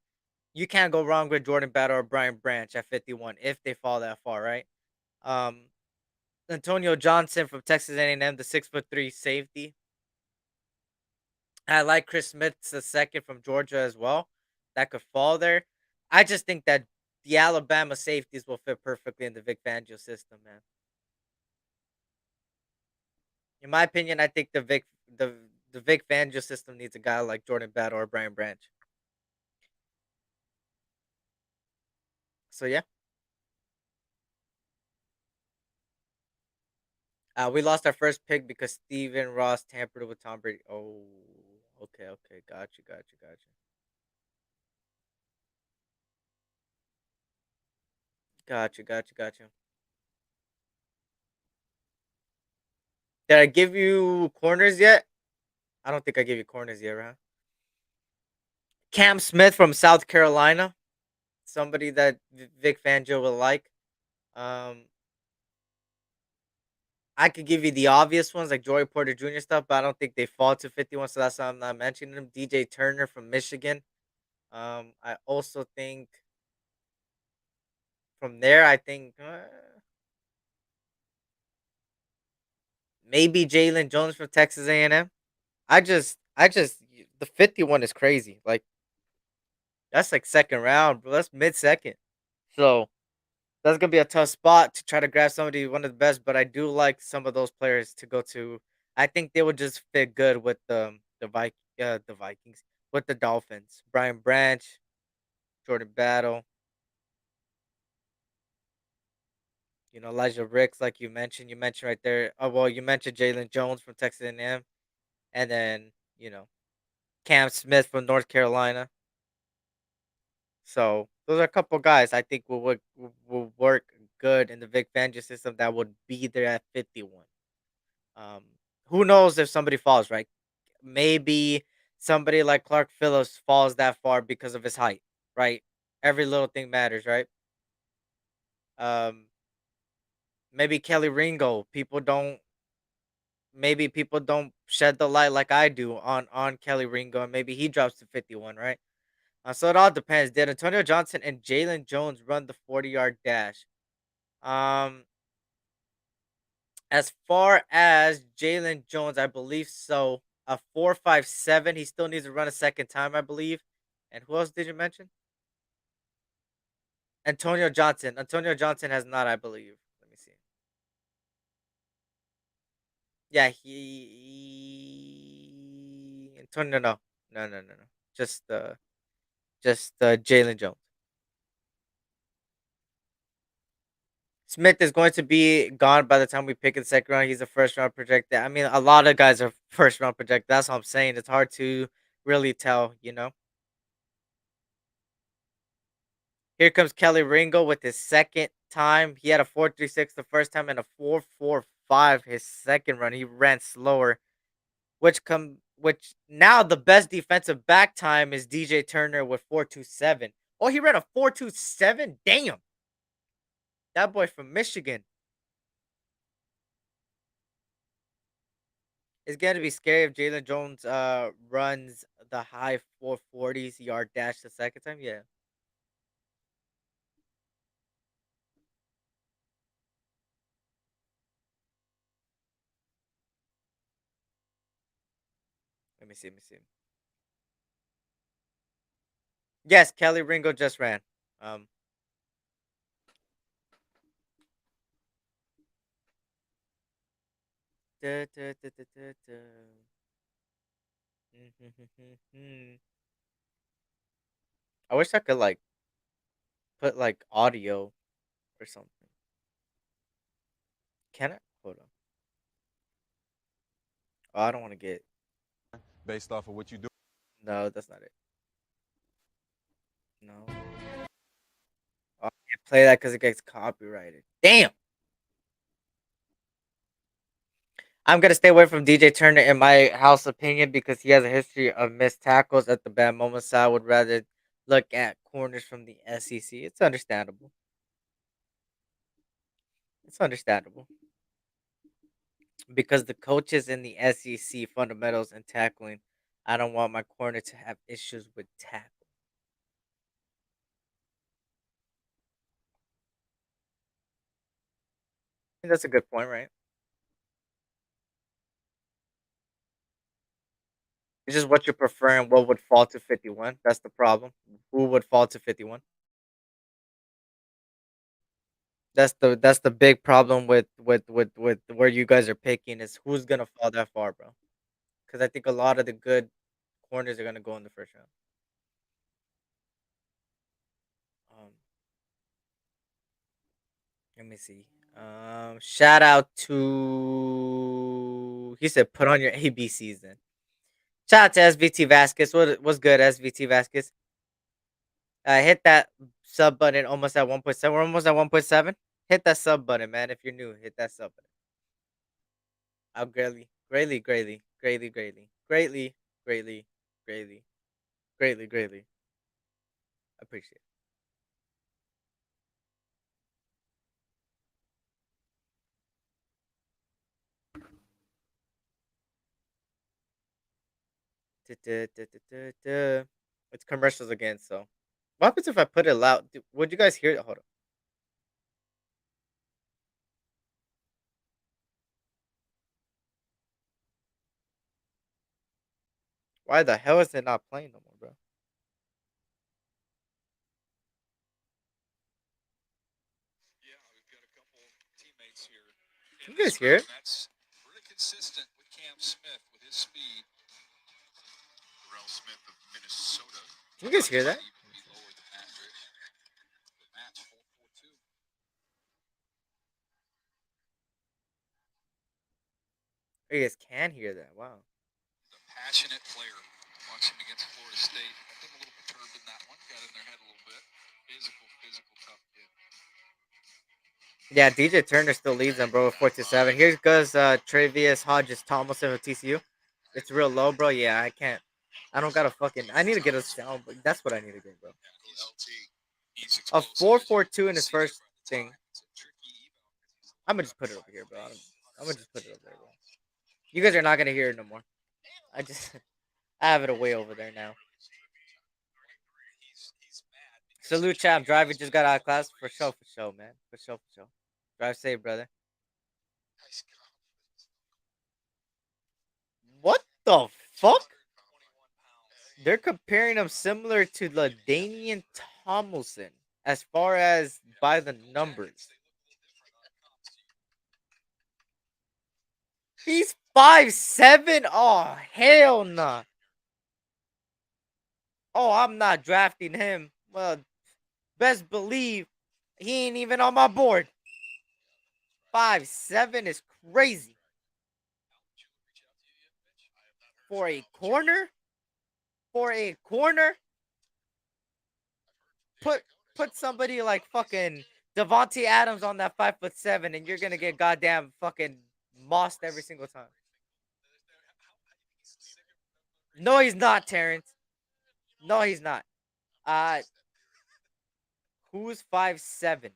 you can't go wrong with Jordan Battle or Brian Branch at 51 if they fall that far, right? Um, Antonio Johnson from Texas A&M, the 6'3" safety. I like Chris Smith's the second from Georgia as well. That could fall there. I just think that the Alabama safeties will fit perfectly in the Vic Fangio system, man. In my opinion, I think the Vic Fangio system needs a guy like Jordan Battle or Brian Branch. So yeah, we lost our first pick because Steven Ross tampered with Tom Brady. Oh, okay, okay, got you. Did I give you corners yet? I don't think I gave you corners yet, right? Cam Smith from South Carolina, somebody that Vic Fangio will like. Um, I could give you the obvious ones like Joey Porter Jr. stuff, but I don't think they fall to 51, so that's why I'm not mentioning them. DJ Turner from Michigan. I also think from there, I think maybe Jalen Jones from Texas A&M. I just the 51 is crazy. Like, that's like second round, bro. That's mid second. So that's gonna be a tough spot to try to grab somebody one of the best. But I do like some of those players to go to. I think they would just fit good with the Vikings, with the Dolphins. Brian Branch, Jordan Battle, Elijah Ricks, like you mentioned. You mentioned right there. Oh well, you mentioned Jalen Jones from Texas A&M, and then Cam Smith from North Carolina. So those are a couple guys I think will work good in the Vic Fangio system that would be there at 51. Um, who knows if somebody falls, right? Maybe somebody like Clark Phillips falls that far because of his height, right? Every little thing matters, right? Um, maybe Kelly Ringo. People don't shed the light like I do on Kelly Ringo, and maybe he drops to 51, right? So it all depends. Did Antonio Johnson and Jalen Jones run the 40-yard dash? Um, as far as Jalen Jones, I believe so. A 4.57. He still needs to run a second time, I believe. And who else did you mention? Antonio Johnson. Antonio Johnson has not, I believe. Let me see. Yeah, Antonio. No, no. Just Jalen Jones. Smith is going to be gone by the time we pick in the second round. He's a first round projected. I mean, a lot of guys are first round projected. That's what I'm saying. It's hard to really tell. Here comes Kelly Ringo with his second time. He had a 4.36 the first time and a 4.45 his second run. He ran slower, which now the best defensive back time is DJ Turner with 4.27. Oh, he ran a 4.27? Damn. That boy from Michigan. It's gonna be scary if Jalen Jones runs the high 440s yard dash the second time. Yeah. Let me see. Yes, Kelly Ringo just ran. Um Da, da, da, da, da, da. Mhm. I wish I could like put like audio or something. Can I? Hold on. Oh, I don't want to get. based off of what you do. No, that's not it. No. Oh, I can't play that because it gets copyrighted. Damn. I'm gonna stay away from DJ Turner in my house opinion because he has a history of missed tackles at the bad moments. So I would rather look at corners from the SEC. It's understandable. It's understandable because the coaches in the SEC fundamentals and tackling. I don't want my corner to have issues with tackle. I think that's a good point, right? It's just what you prefer and what would fall to 51. That's the problem. Who would fall to 51? That's the big problem with where you guys are picking is who's gonna fall that far, bro. Because I think a lot of the good corners are gonna go in the first round. Um, let me see. Shout out to he said put on your ABCs then. Shout out to SVT Vasquez. What's good, SVT Vasquez? Hit that sub button almost at 1.7. We're almost at 1.7. Hit that sub button, man. If you're new, hit that sub button. I'll greatly appreciate it. It's commercials again, so what happens if I put it loud? Would you guys hear it? Hold on. Why the hell is it not playing no more, bro? Can you guys hear it? Can you guys hear that? Oh, you guys can hear that. Wow. Yeah, DJ Turner still leads them, bro, with 4-7. Here goes Travius Hodges Tomlinson with TCU. It's real low, bro. Yeah, I can't. I don't got a fucking. I need to get a sound, but that's what I need to get, bro. A 4.42 in his first thing. I'm gonna just put it over here, bro. I'm gonna just put it over there, bro. You guys are not gonna hear it no more. I just I have it way over there now. Salute, champ. Driver just got out of class for show, man. For show. Drive safe, brother. What the fuck? They're comparing him similar to LaDainian Tomlinson as far as by the numbers. He's 5'7". Oh hell nah. Oh, I'm not drafting him. Well, best believe he ain't even on my board. 5'7" is crazy for a corner. For a corner, put put somebody like fucking Devontae Adams on that 5'7", and you're gonna get goddamn fucking mossed every single time. No, he's not, Terrence. No, he's not. Uh, who's 5'7"?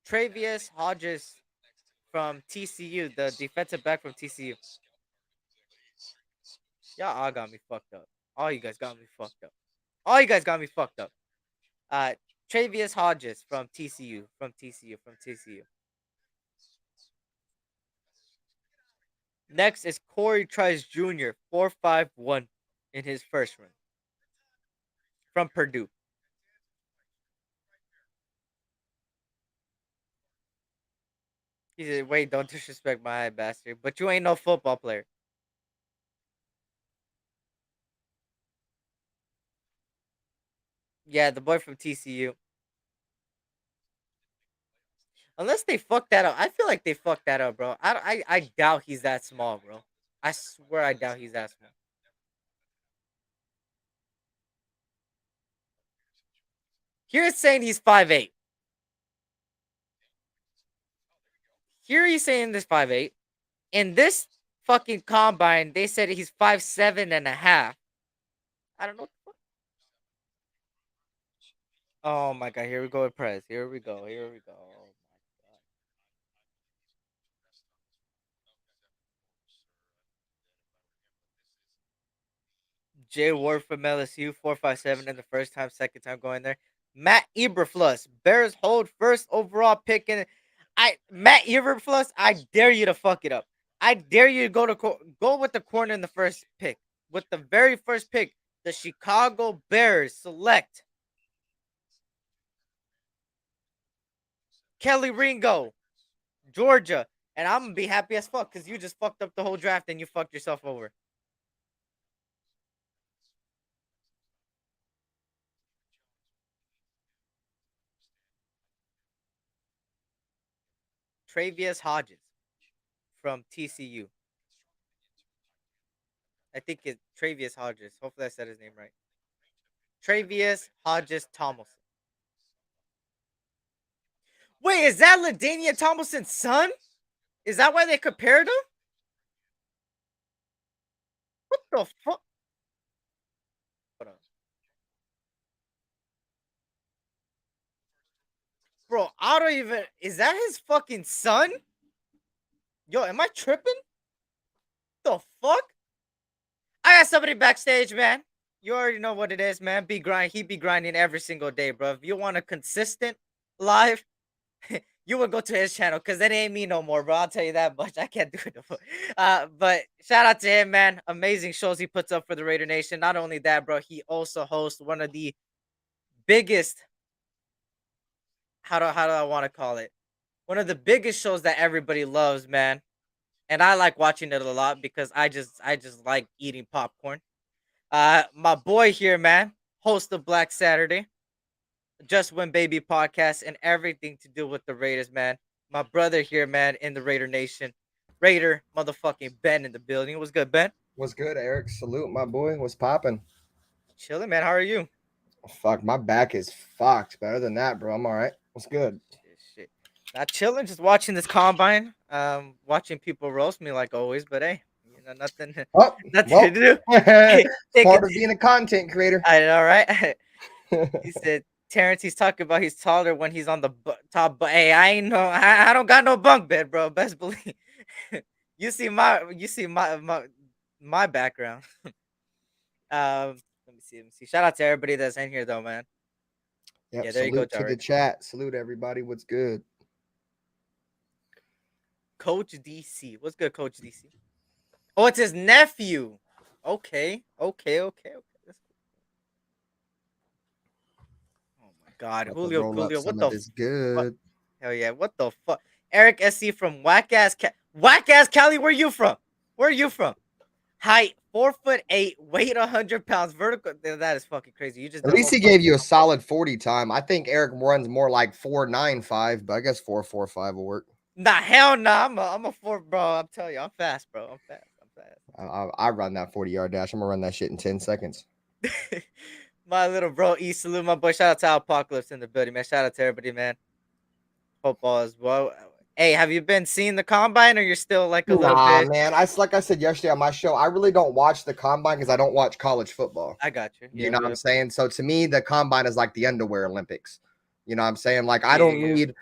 Travius Hodges from TCU, the defensive back from TCU. Y'all all got me fucked up. All you guys got me fucked up. All you guys got me fucked up. Uh, Travius Hodges from TCU, from TCU. Next is Corey Trice Jr., 4.51 in his first run from Purdue. He said, "Wait, don't disrespect my height, bastard." But you ain't no football player. Yeah, the boy from TCU. Unless they fucked that up. I feel like they fucked that up, bro. I doubt he's that small, bro. I swear I doubt he's that small. Here it's saying he's 5'8". Here he's saying this 5'8". In this fucking combine, they said he's 5'7 and a half. I don't know. Oh my god, here we go with Prez. Here we go. Here we go. Jay Ward from LSU, 457 in the first time, second time going there. Matt Eberflus, Bears hold first overall pick in. Matt Eberflus, I dare you to fuck it up. I dare you to go with the corner in the first pick. With the very first pick, the Chicago Bears select Kelly Ringo, Georgia, and I'm gonna be happy as fuck because you just fucked up the whole draft and you fucked yourself over. Travius Hodges from TCU. I think it's Travius Hodges. Hopefully, I said his name right. Travius Hodges Tomlinson. Wait, is that LaDainian Tomlinson's son? Is that why they compared him? What the fuck? Bro, I don't even. Is that his fucking son? Yo, am I tripping? The fuck? I got somebody backstage, man. You already know what it is, man. He be grinding every single day, bro. If you want a consistent live, you would go to his channel because that ain't me no more, bro. I'll tell you that much. I can't do it no more. But shout out to him, man. Amazing shows he puts up for the Raider Nation. Not only that, bro, he also hosts one of the biggest. How do I want to call it? One of the biggest shows that everybody loves, man. And I like watching it a lot because I just like eating popcorn. My boy here, man, host of Black Saturday, Just Win Baby podcast, and everything to do with the Raiders, man. My brother here, man, in the Raider Nation, Raider motherfucking Ben in the building. What's good, Ben? What's good, Eric? Salute, my boy. What's popping? Chilling, man. How are you? Fuck, my back is fucked. But other than that, bro, I'm all right. What's good? Shit. Not chilling, just watching this combine. Watching people roast me like always, but hey, nothing, Oh, nothing well, to do. part of being a content creator. I know, right? He said, Terrence, he's talking about he's taller when he's on the top. But hey, I ain't no, I don't got no bunk bed, bro. Best believe. you see my background. Let me see. Shout out to everybody that's in here, though, man. Yep, Yeah, there you go, salute to the chat. Salute everybody. What's good? Coach DC. What's good, Coach DC? Oh, it's his nephew. Okay. Oh my God, Julio. What the is good. Hell yeah, what the fuck? Eric SC from whack ass Cali. Where you from? Height 4'8", weight 100 pounds, vertical. That is fucking crazy. You just At least he gave you a solid 40 time. I think Eric runs more like 4.95, but I guess 4.45 will work. Nah, hell nah. I'm a 4, bro. I'm telling you, I'm fast, bro. I'm fast. I run that 40-yard dash. I'm gonna run that shit in 10 seconds. My little bro, E, salute my boy. Shout out to Apocalypse in the building, man. Shout out to everybody, man. Football as well. Hey, have you been seeing the combine, or you're still like a little bit? Man. Like I said yesterday on my show, I really don't watch the combine because I don't watch college football. I got you. You know what I'm saying? So to me, the combine is like the underwear Olympics. You know what I'm saying? Like I don't need.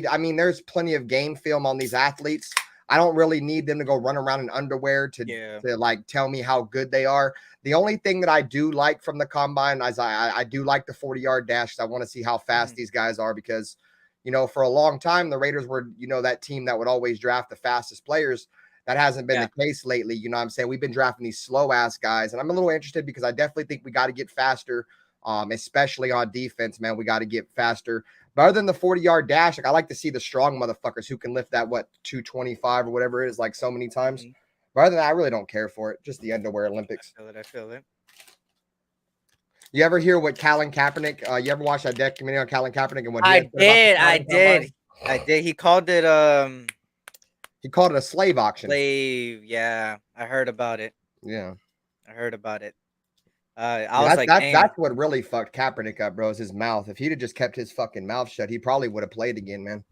I mean, there's plenty of game film on these athletes. I don't really need them to go run around in underwear to like tell me how good they are. The only thing that I do like from the combine is I do like the 40-yard dash. I want to see how fast these guys are because, you know, for a long time, the Raiders were, you know, that team that would always draft the fastest players. That hasn't been the case lately. You know what I'm saying? We've been drafting these slow ass guys, and I'm a little interested because I definitely think we got to get faster especially on defense, man. We got to get faster. But other than the 40-yard dash, like I like to see the strong motherfuckers who can lift that 225 or whatever it is, like so many times. Mhm. But other than that, I really don't care for it. Just the underwear Olympics. I feel it. You ever hear what Colin Kaepernick? You ever watch that documentary on Colin Kaepernick and what he I had said about the did, scouting combine? I did. He called it He called it a slave auction. slave. Yeah, I heard about it. Yeah. I heard about it. I Yeah, was like, dang, that's what really fucked Kaepernick up, bro. Is his mouth. If he'd have just kept his fucking mouth shut, he probably would have played again, man.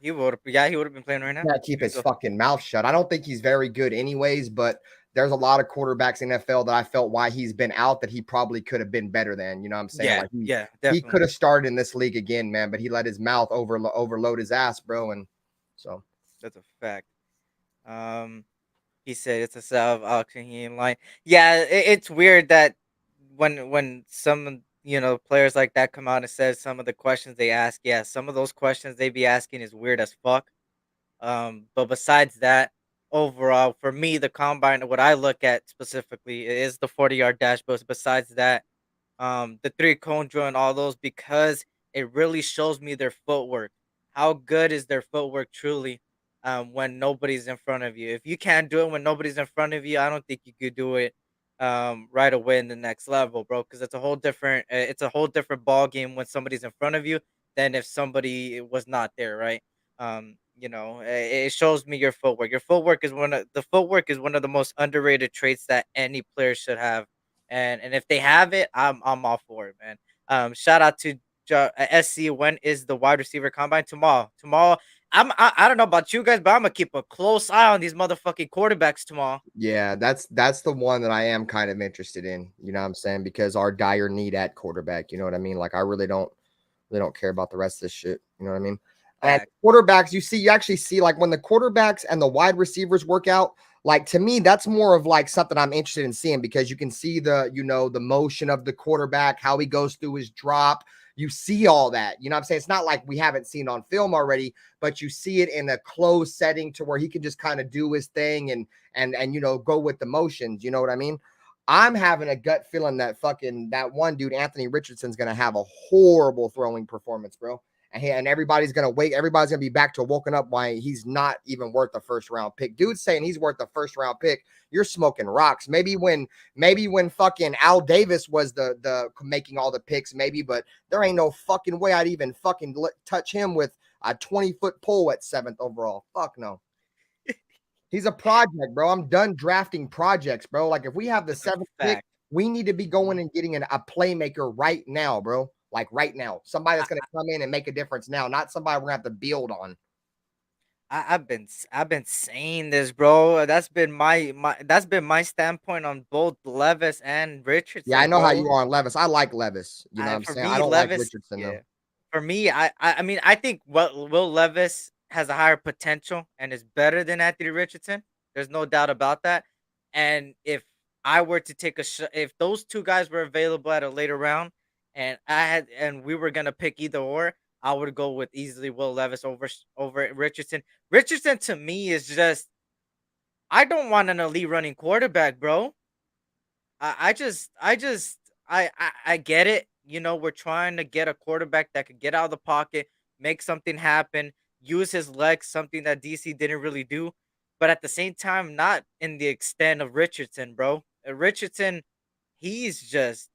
he would have. Yeah, he would have been playing right now. Gotta keep his fucking mouth shut. I don't think he's very good, anyways. But there's a lot of quarterbacks in NFL that I felt why he's been out that he probably could have been better than. You know what I'm saying? Yeah, Like yeah, he definitely. could have started in this league again, man. But he let his mouth overload his ass, bro. And so That's a fact. He said it's a self auction. He ain't lying. Yeah, it's weird that when some players like that come out and says some of the questions they ask, yeah, some of those questions they be asking is weird as fuck. But besides that, overall, for me, the combine, what I look at specifically is the 40-yard dash. But besides that, the three cone drill and all those, because it really shows me their footwork. How good is their footwork truly when nobody's in front of you? If you can't do it when nobody's in front of you, I don't think you could do it right away in the next level, bro. Because it's a whole different ball game when somebody's in front of you than if somebody was not there, right? It shows me your footwork. Your footwork is one of the most underrated traits that any player should have, and if they have it, I'm all for it, man. Shout out to SC. When is the wide receiver combine? Tomorrow. Tomorrow. I don't know about you guys, but I'm gonna keep a close eye on these motherfucking quarterbacks tomorrow. yeah, that's the one that I am kind of interested in. You know what I'm saying? Because our dire need at quarterback. You know what I mean? Like I really don't care about the rest of this shit. You know what I mean? And Fact. quarterbacks, you actually see like when the quarterbacks and the wide receivers work out, like to me, that's more of like something I'm interested in seeing because you can see the motion of the quarterback, how he goes through his drop. You see all that. You know what I'm saying? It's not like we haven't seen on film already, but you see it in a closed setting to where he can just kind of do his thing and go with the motions. You know what I mean? I'm having a gut feeling that that one dude, Anthony Richardson's gonna have a horrible throwing performance, bro. And everybody's gonna wait. Everybody's gonna be back to woken up why he's not even worth the first round pick. Dude's saying he's worth the first round pick. You're smoking rocks. Maybe when fucking Al Davis was the making all the picks, maybe, but there ain't no fucking way I'd even fucking touch him with a 20-foot pole at 7th overall. Fuck no. He's a project, bro. I'm done drafting projects, bro. Like if we have the That's a 7th pick, fact. we need to be going and getting a playmaker right now, bro. Like right now, somebody that's I, going to come in and make a difference now, not somebody we're going to have to build on. I've been saying this, bro. That's been my standpoint on both Levis and Yeah, I Richardson, know how you bro. are on Levis. I like Levis. You know what I'm For saying? I me, don't like Levis, Richardson though. yeah. For me, I mean, I think Will Levis has a higher potential and is better than Anthony Richardson. There's no doubt about that. And if I were to take a shot, if those two guys were available at a later round, and we were gonna pick either or, I would go with easily Will Levis over Richardson. Richardson to me is just I don't want an elite running quarterback, bro. I get it. We're trying to get a quarterback that could get out of the pocket, make something happen, use his legs, something that DC didn't really do. But at the same time, not in the extent of Richardson, bro. Richardson, he's just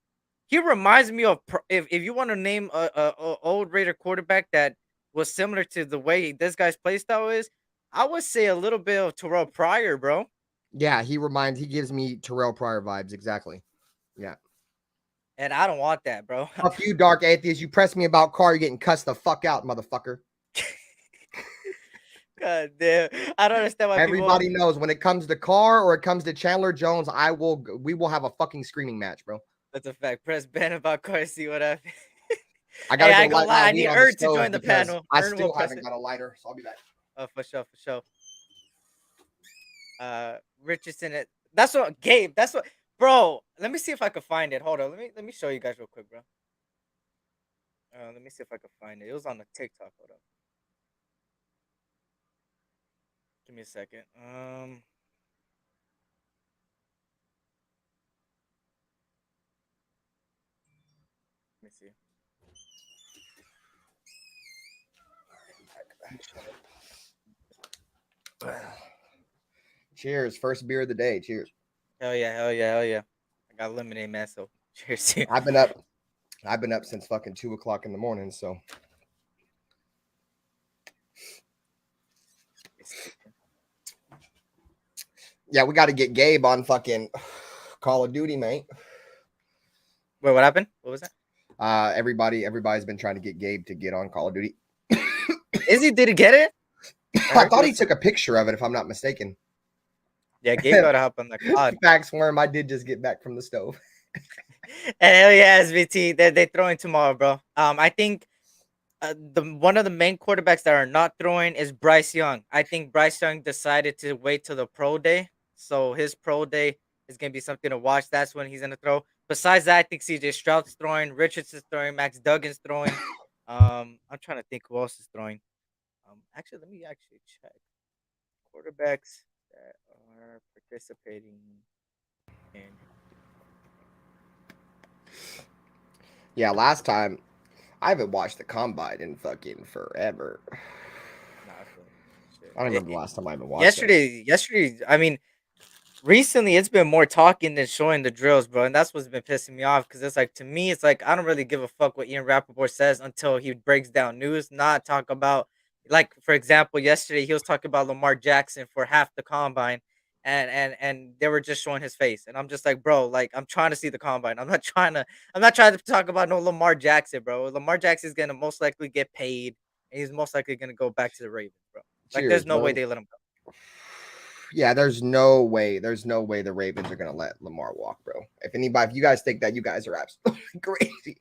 he reminds me of if you want to name a old Raider quarterback that was similar to the way this guy's play style is, I would say a little bit of Terrell Pryor, bro. Yeah, he gives me Terrell Pryor vibes. Exactly. Yeah. And I don't want that, bro. Fuck you, dark atheist. You press me about Carr, you're getting cussed the fuck out, motherfucker. God damn. I don't understand why people. Everybody knows when it comes to Carr or it comes to Chandler Jones, we will have a fucking screaming match, bro. That's a fact. Press ban about car. See what happens. I Hey, gotta I go ain't gonna light my lie. I weed need on the Ern to stove join the because panel. I Ern will still press haven't it. got a lighter, so I'll be back. Oh, for sure, for sure. Richardson. That's what Gabe. That's what, bro. Let me see if I can find it. Hold on. Let me show you guys real quick, bro. Let me see if I can find it. It was on the TikTok. Hold up. Give me a second. me see. Cheers. First beer of the day. Cheers. Hell yeah, hell yeah, hell yeah. I got lemonade, man. So cheers to you. I've been up since fucking 2:00 in the morning. So yeah, we got to get Gabe on fucking Call of Duty, mate. Wait, what happened? What was that? Everybody's been trying to get Gabe to get on Call of Duty. Did he get it? I thought he took a picture of it, if I'm not mistaken. Yeah, Gabe gotta hop on the COD. Facts, Worm. I did just get back from the stove. Hell yeah, SVT. They throwing tomorrow, bro. I think one of the main quarterbacks that are not throwing is Bryce Young. I think Bryce Young decided to wait till the pro day, so his pro day is gonna be something to watch. That's when he's gonna throw. Besides that, I think CJ Stroud's throwing, Richardson's throwing, Max Duggan's throwing. I'm trying to think who else is throwing. Actually, let me actually check quarterbacks that are participating in. Yeah, last time I haven't watched the combine in fucking forever. I don't remember the last time I even watched Yesterday, I mean, recently it's been more talking than showing the drills, bro, and that's what's been pissing me off. Because it's like, to me, it's like I don't really give a fuck what Ian Rappaport says until he breaks down news. Not talk about, like, for example, yesterday he was talking about Lamar Jackson for half the combine, and they were just showing his face, and I'm just like, bro, like, I'm trying to see the combine. I'm not trying to talk about no Lamar Jackson, bro. Lamar Jackson's gonna most likely get paid, and he's most likely gonna go back to the Ravens, bro. Like, Cheers, there's no bro. way they let him go. Yeah, there's no way the Ravens are gonna let Lamar walk, bro. If you guys think that, you guys are absolutely crazy.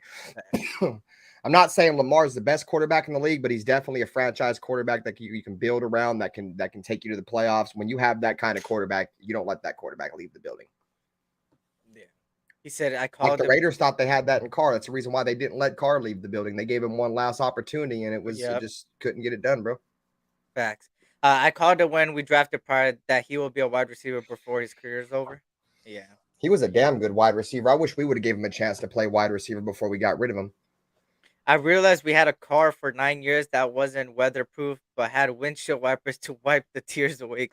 I'm not saying Lamar's the best quarterback in the league, but he's definitely a franchise quarterback that you can build around, that can take you to the playoffs. When you have that kind of quarterback, you don't let that quarterback leave the building. Yeah, he said, I called like the Raiders thought they had that in Carr. That's the reason why they didn't let Carr leave the building. They gave him one last opportunity, and it just couldn't get it done, bro. Facts. I called it when we drafted Pride that he will be a wide receiver before his career is over. Yeah. He was a damn good wide receiver. I wish we would have gave him a chance to play wide receiver before we got rid of him. I realized we had a car for 9 years that wasn't weatherproof, but had windshield wipers to wipe the tears away.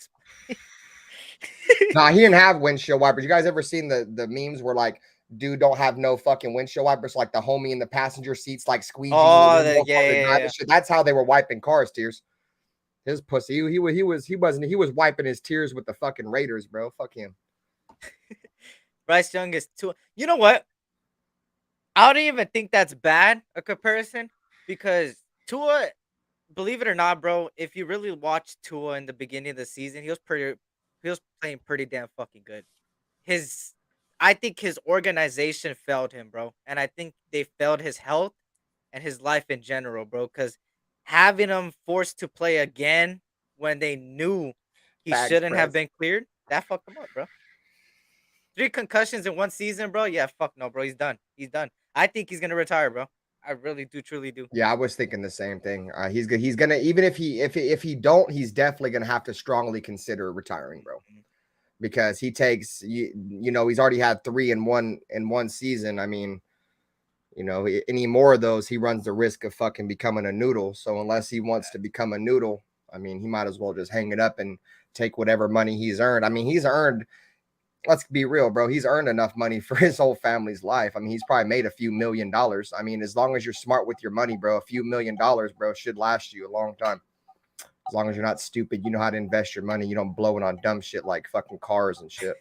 Nah, he didn't have windshield wipers. You guys ever seen the memes where, like, dude don't have no fucking windshield wipers, like the homie in the passenger seats, like squeegee? Oh, yeah. That's how they were wiping cars' tears. His pussy. He was wiping his tears with the fucking Raiders, bro. Fuck him. Bryce Young is too. You know what? I don't even think that's bad a comparison, because Tua, believe it or not, bro, if you really watch Tua in the beginning of the season, he was playing pretty damn fucking good. I think his organization failed him, bro, and I think they failed his health and his life in general, bro, because having him forced to play again when they knew he shouldn't have been cleared, that fucked him up, bro. 3 concussions in one season, bro. Yeah, fuck no, bro. He's done. I think he's gonna retire, bro. I really do, truly do. Yeah, I was thinking the same thing. He's gonna, even if he don't, he's definitely gonna have to strongly consider retiring, bro, because he takes you know, he's already had 3 in one season. I mean, you know, any more of those, he runs the risk of fucking becoming a noodle. So unless he wants to become a noodle, I mean, he might as well just hang it up and take whatever money he's earned. I mean, he's earned. Let's be real, bro. He's earned enough money for his whole family's life. I mean, he's probably made a few $1 million. I mean, as long as you're smart with your money, bro, a few $1 million, bro, should last you a long time. As long as you're not stupid, you know how to invest your money. You don't blow it on dumb shit like fucking cars and shit.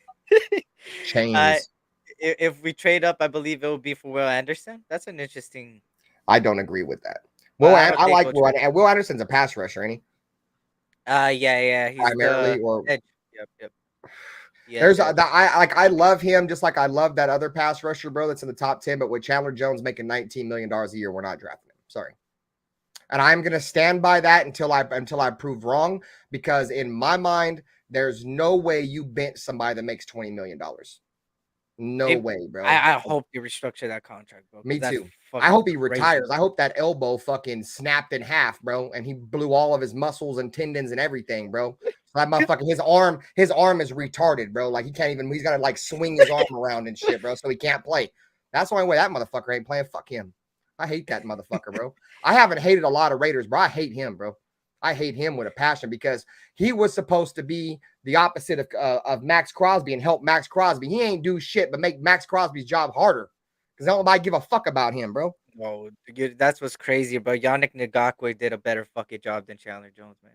Chains. If we trade up, I believe it would be for Will Anderson. That's an interesting. I don't agree with that. I like Will. Will Anderson's a pass rusher, ain't he? Yeah. He's primarily or edge. Yep. Yeah, there's I love him just like I love that other pass rusher, bro, that's in the top 10. But with Chandler Jones making $19 million a year, we're not drafting him. Sorry. And I'm gonna stand by that until I prove wrong, because in my mind, there's no way you bench somebody that makes $20 million. No way, bro. I hope you restructure that contract, bro. Me too. I hope he retires. I hope that elbow fucking snapped in half, bro, and he blew all of his muscles and tendons and everything, bro. That motherfucker, his arm is retarded, bro. Like he's got to like swing his arm around and shit, bro, so he can't play. That's the only way that motherfucker ain't playing. Fuck him. I hate that motherfucker, bro. I haven't hated a lot of Raiders, bro. I hate him, bro. I hate him with a passion because he was supposed to be the opposite of Max Crosby and help Max Crosby. He ain't do shit but make Max Crosby's job harder because nobody give a fuck about him, bro. No, that's what's crazy, bro. Yannick Ngakwe did a better fucking job than Chandler Jones, man.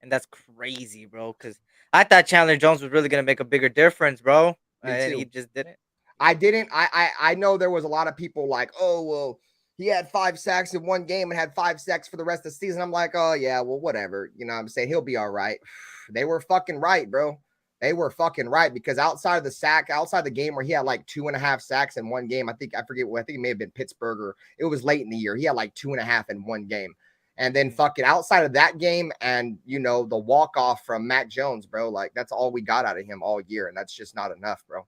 And that's crazy, bro. Because I thought Chandler Jones was really gonna make a bigger difference, bro, Me and he too. just didn't. I didn't. I know there was a lot of people like, oh well, he had 5 sacks in one game and had 5 sacks for the rest of the season. I'm like, oh yeah, well whatever. You know what I'm saying? He'll be all right. They were fucking right, bro. They were fucking right because outside of the sack, outside the game where he had like 2.5 sacks in one game, I forget. I think it may have been Pittsburgh or it was late in the year. He had like 2.5 in one game. And then fucking outside of that game and, you know, the walk-off from Matt Jones, bro, like that's all we got out of him all year. And that's just not enough, bro.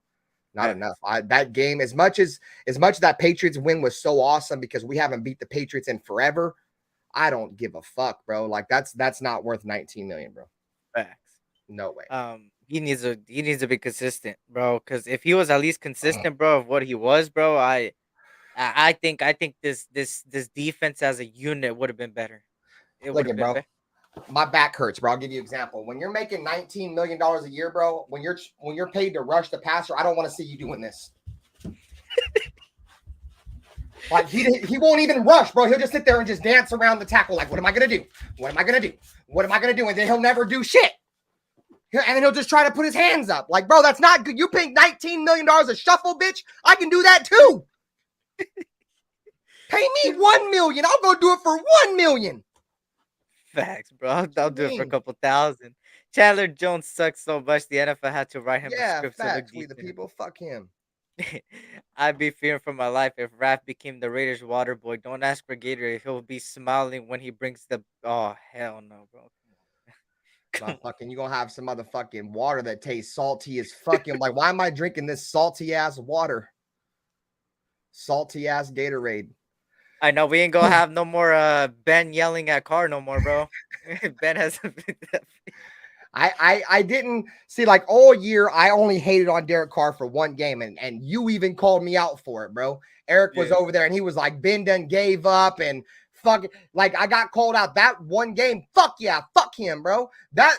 Not enough. That game, as much as that Patriots win was so awesome because we haven't beat the Patriots in forever, I don't give a fuck, bro. Like that's not worth 19 million, bro. Facts. No way. He needs to be consistent, bro. Because if he was at least consistent, bro, of what he was, bro, I think this defense as a unit would have been better. It would Look have at been bro. better. My back hurts, bro. I'll give you an example. When you're making $19 million a year, bro, when you're paid to rush the passer, I don't want to see you doing this. Like he won't even rush, bro. He'll just sit there and just dance around the tackle. Like, what am I gonna do? What am I gonna do? What am I gonna do? And then he'll never do shit. And then he'll just try to put his hands up. Like, bro, that's not good. You paying $19 million a shuffle, bitch. I can do that too. Pay me $1 million. I'll go do it for $1 million. Facts, bro. I'll do it for a couple thousand. Chandler Jones sucks so much the NFL had to write him a script to look Facts. We the decent. people. Fuck him. I'd be fearing for my life if Raph became the Raiders water boy. Don't ask for Gatorade. He'll be smiling when he brings the. Oh hell no, bro. Fucking, you gonna have some motherfucking water that tastes salty as fucking. Like, why am I drinking this salty ass water? Salty ass Gatorade. I know we ain't gonna have no more Ben yelling at Carr no more, bro. Ben has. I didn't see, like, all year I only hated on Derek Carr for one game, and you even called me out for it, bro. Eric was over there and he was like, Ben done gave up and fuck, like I got called out that one game. Fuck yeah, fuck him, bro. That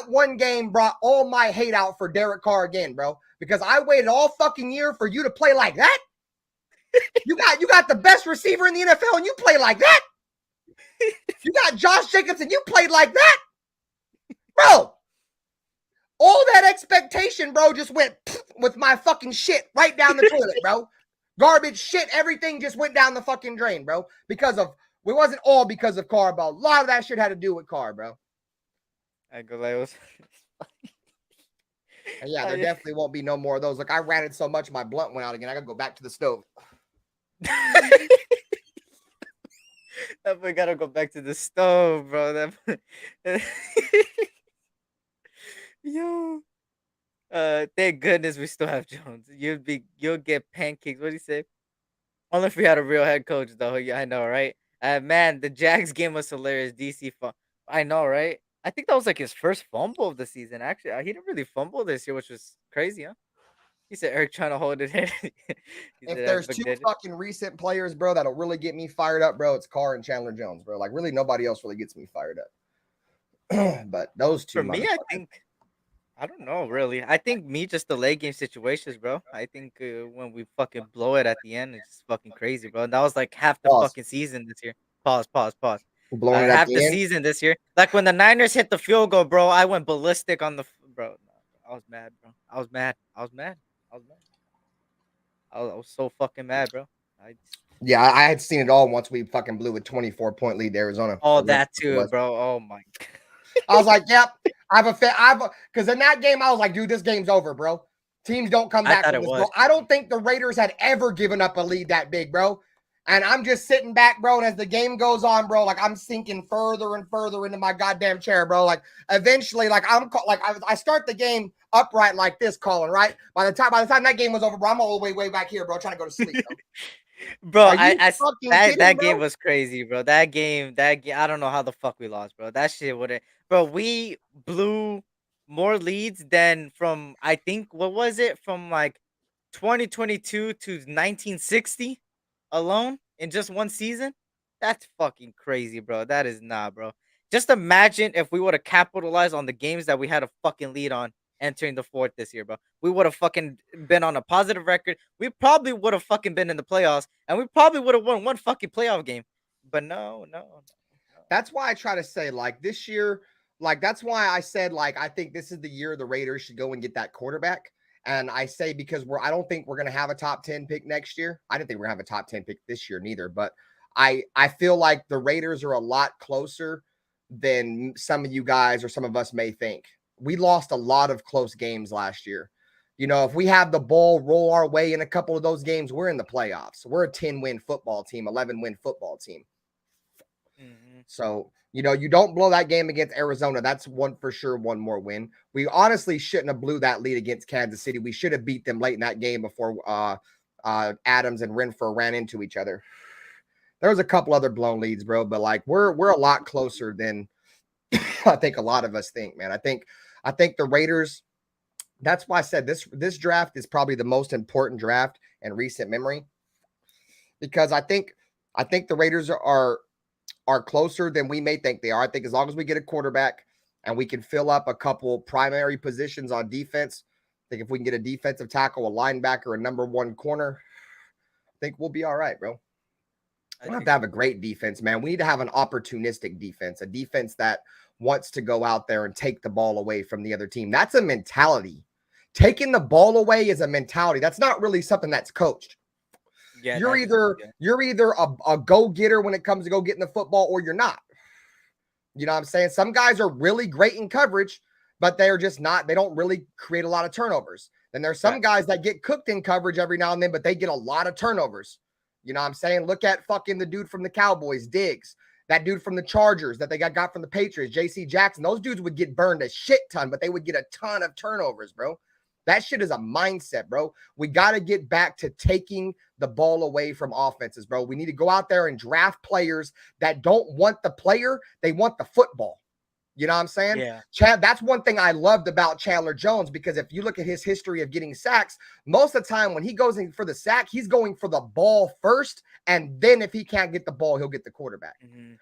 one game brought all my hate out for Derek Carr again, bro. Because I waited all fucking year for you to play like that. You got the best receiver in the NFL and you play like that. You got Josh Jacobs and you played like that. Bro, all that expectation, bro, just went with my fucking shit right down the toilet, bro. Garbage shit, everything just went down the fucking drain, bro. Because of, it wasn't all because of Carr, bro. A lot of that shit had to do with Carr, bro. And yeah, there definitely won't be no more of those. Like, I ranted so much, my blunt went out again. I gotta go back to the stove. We gotta go back to the stove, bro. Yo. Thank goodness we still have Jones. You'll get pancakes. What do you say? Only if we had a real head coach, though. Yeah, I know, right? Man, the Jags game was hilarious. DC fun. I know, right? I think that was like his first fumble of the season. Actually, he didn't really fumble this year, which was crazy, huh? He said Eric trying to hold it in. If there's two fucking recent players, bro, that'll really get me fired up, bro, it's Carr and Chandler Jones, bro. Like, really, nobody else really gets me fired up. But those two. For me, I think. I don't know, really. I think just the late game situations, bro. I think when we fucking blow it at the end, it's just fucking crazy, bro. And that was like half the fucking season this year. Pause. Blowing it half the season this year. Like when the Niners hit the field goal, bro, I went ballistic on the bro. I was mad, bro. I was mad. I was so fucking mad, bro. Yeah, I had seen it all once we fucking blew a 24-point lead to Arizona. Oh, that too, bro. Oh my God. I was like, yep. Because in that game, I was like, dude, this game's over, bro. Teams don't come back from this, bro. I don't think the Raiders had ever given up a lead that big, bro. And I'm just sitting back, bro. And as the game goes on, bro, like I'm sinking further and further into my goddamn chair, bro. Like eventually, like I start the game upright like this, Colin. Right? By the time that game was over, bro, I'm all the way back here, bro, trying to go to sleep. Bro, that game was crazy, bro. That game, I don't know how the fuck we lost, bro. That shit would have, bro. We blew more leads than from, I think, what was it, from like 2022 to 1960 alone. in just one season? That's fucking crazy, bro. That is not, bro. Just imagine if we would have capitalized on the games that we had a fucking lead on entering the fourth this year, bro. We would have fucking been on a positive record. We probably would have fucking been in the playoffs, and we probably would have won one fucking playoff game. But no, no, no. That's why I try to say, like, this year, like, that's why I said, like, I think this is the year the Raiders should go and get that quarterback. And I say because I don't think we're going to have a top 10 pick next year. I didn't think we're going to have a top 10 pick this year neither, but I feel like the Raiders are a lot closer than some of you guys or some of us may think. We lost a lot of close games last year. You know, if we have the ball roll our way in a couple of those games, we're in the playoffs. We're a 10-win football team, 11-win football team. So, you know, you don't blow that game against Arizona. That's one for sure, one more win. We honestly shouldn't have blew that lead against Kansas City. We should have beat them late in that game before Adams and Renfro ran into each other. There was a couple other blown leads, bro, but like we're a lot closer than I think a lot of us think, man. I think the Raiders, that's why I said this draft is probably the most important draft in recent memory, because I think the Raiders are closer than we may think they are. I think as long as we get a quarterback and we can fill up a couple primary positions on defense, I think if we can get a defensive tackle, a linebacker, a number one corner, I think we'll be all right, bro. We don't have to have a great defense, man. We need to have an opportunistic defense, a defense that wants to go out there and take the ball away from the other team. That's a mentality. Taking the ball away is a mentality. That's not really something that's coached. Yeah, you're either a go-getter when it comes to go getting the football, or you're not. You know what I'm saying? Some guys are really great in coverage, but they're just not. They don't really create a lot of turnovers. Then there's some guys that get cooked in coverage every now and then, but they get a lot of turnovers. You know what I'm saying? Look at fucking the dude from the Cowboys, Diggs. That dude from the Chargers that they got from the Patriots, J.C. Jackson. Those dudes would get burned a shit ton, but they would get a ton of turnovers, bro. That shit is a mindset, bro. We got to get back to taking the ball away from offenses, bro. We need to go out there and draft players that don't want the player. They want the football. You know what I'm saying? Yeah. Chad, that's one thing I loved about Chandler Jones, because if you look at his history of getting sacks, most of the time when he goes in for the sack, he's going for the ball first. And then if he can't get the ball, he'll get the quarterback.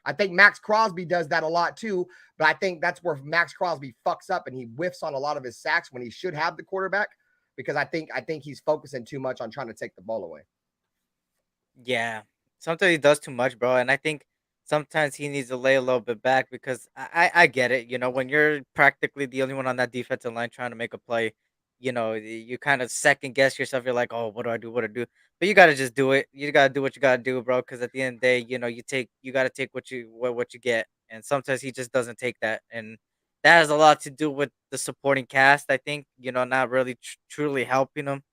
I think Max Crosby does that a lot too. But I think that's where Max Crosby fucks up and he whiffs on a lot of his sacks when he should have the quarterback, because I think he's focusing too much on trying to take the ball away. Yeah. Sometimes he does too much, bro. And I think sometimes he needs to lay a little bit back, because I get it. You know, when you're practically the only one on that defensive line trying to make a play, you know, you kind of second guess yourself. You're like, oh, what do I do? What do I do? But you got to just do it. You got to do what you got to do, bro. Because at the end of the day, you know, you got to take what you get. And sometimes he just doesn't take that. And that has a lot to do with the supporting cast, I think, you know, not really truly helping him.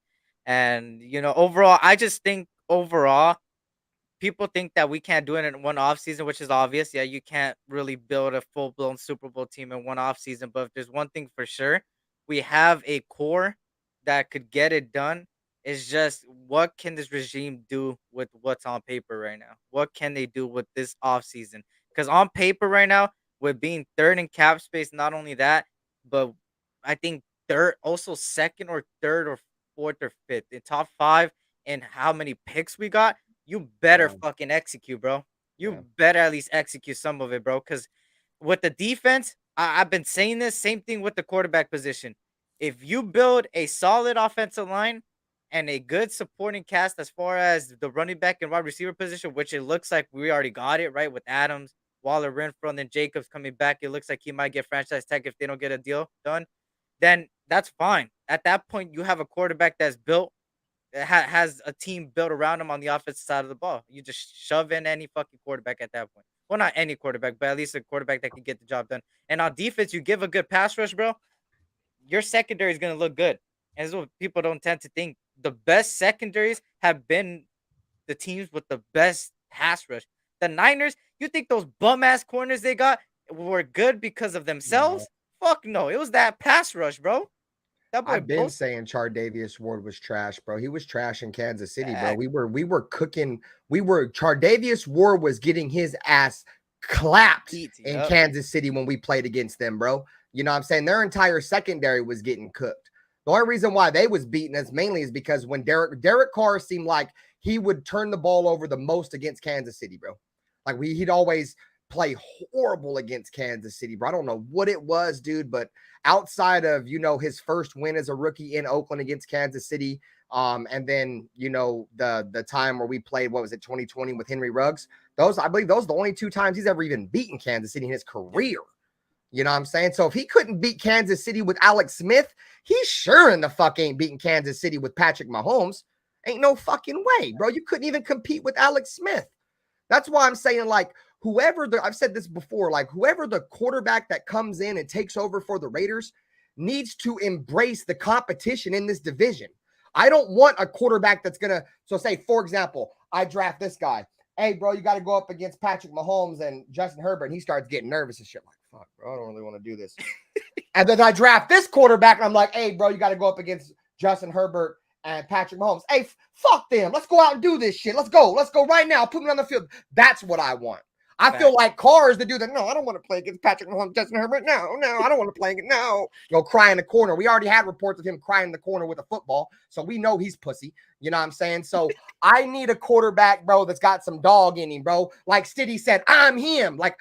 And, you know, overall, I just think overall, people think that we can't do it in one off season, which is obvious. Yeah, you can't really build a full blown Super Bowl team in one off season. But if there's one thing for sure, we have a core that could get it done. It's just, what can this regime do with what's on paper right now? What can they do with this off season? Because on paper right now, with being third in cap space, not only that, but I think third, also second or third or fourth or fifth in top five, and how many picks we got, you better fucking execute, bro. You better at least execute some of it, bro. Because with the defense, I've been saying this same thing with the quarterback position. If you build a solid offensive line and a good supporting cast as far as the running back and wide receiver position, which it looks like we already got it, right? With Adams, Waller, Renfro, and then Jacobs coming back. It looks like he might get franchise tag if they don't get a deal done. Then that's fine. At that point, you have a quarterback that's built, has a team built around him on the offensive side of the ball. You just shove in any fucking quarterback at that point. Well, not any quarterback, but at least a quarterback that can get the job done. And on defense, you give a good pass rush, bro, your secondary is going to look good. And this is what people don't tend to think. The best secondaries have been the teams with the best pass rush. The Niners, you think those bum-ass corners they got were good because of themselves? No. Fuck no. It was that pass rush, bro. I've been saying Chardavius Ward was trash, bro. He was trash in Kansas City, bro. We were cooking. Chardavius Ward was getting his ass clapped in Kansas City when we played against them, bro. You know what I'm saying? Their entire secondary was getting cooked. The only reason why they was beating us mainly is because when Derek Carr seemed like he would turn the ball over the most against Kansas City, bro. Like he'd always play horrible against Kansas City, bro. I don't know what it was, dude, but outside of, his first win as a rookie in Oakland against Kansas City, and then, the time where we played, what was it, 2020 with Henry Ruggs, I believe those are the only 2 times he's ever even beaten Kansas City in his career. You know what I'm saying? So if he couldn't beat Kansas City with Alex Smith, he sure in the fuck ain't beating Kansas City with Patrick Mahomes. Ain't no fucking way, bro. You couldn't even compete with Alex Smith. That's why I'm saying, like, I've said this before, like, whoever the quarterback that comes in and takes over for the Raiders needs to embrace the competition in this division. I don't want a quarterback that's going to, so say, for example, I draft this guy. Hey, bro, you got to go up against Patrick Mahomes and Justin Herbert. And he starts getting nervous and shit. Like, fuck, bro, I don't really want to do this. And then I draft this quarterback and I'm like, hey, bro, you got to go up against Justin Herbert and Patrick Mahomes. Hey, fuck them. Let's go out and do this shit. Let's go. Let's go right now. Put me on the field. That's what I want. I feel like Carr is the dude that, no, I don't want to play against Patrick Mahomes, Justin Herbert. No, I don't want to play against, no. Cry in the corner. We already had reports of him crying in the corner with a football, so we know he's pussy. You know what I'm saying? So I need a quarterback, bro, that's got some dog in him, bro. Like Stiddy said, I'm him. Like,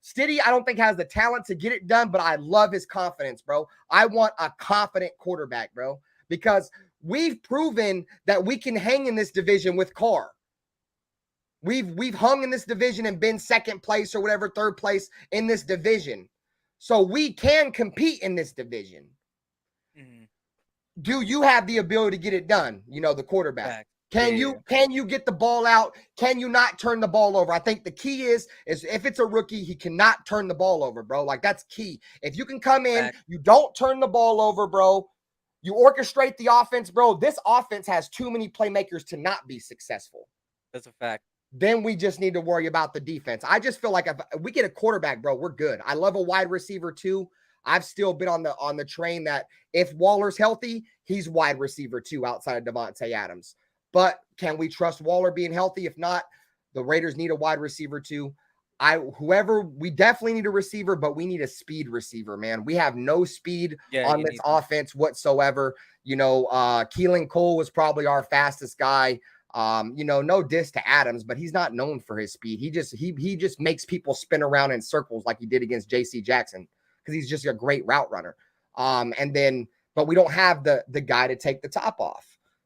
Stiddy, I don't think has the talent to get it done, but I love his confidence, bro. I want a confident quarterback, bro, because we've proven that we can hang in this division with Carr. We've hung in this division and been second place or whatever, third place in this division. So we can compete in this division. Mm-hmm. Do you have the ability to get it done? The quarterback. Can you get the ball out? Can you not turn the ball over? I think the key is if it's a rookie, he cannot turn the ball over, bro. Like, that's key. If you can come in, you don't turn the ball over, bro. You orchestrate the offense, bro. This offense has too many playmakers to not be successful. That's a fact. Then we just need to worry about the defense. I just feel like if we get a quarterback, bro, we're good. I love a wide receiver too. I've still been on the train that if Waller's healthy, he's wide receiver too outside of Devontae Adams. But can we trust Waller being healthy? If not, the Raiders need a wide receiver too. We definitely need a receiver, but we need a speed receiver, man. We have no speed on this offense whatsoever. Keelan Cole was probably our fastest guy. No diss to Adams, but he's not known for his speed. He just makes people spin around in circles like he did against JC Jackson because he's just a great route runner. But we don't have the guy to take the top off.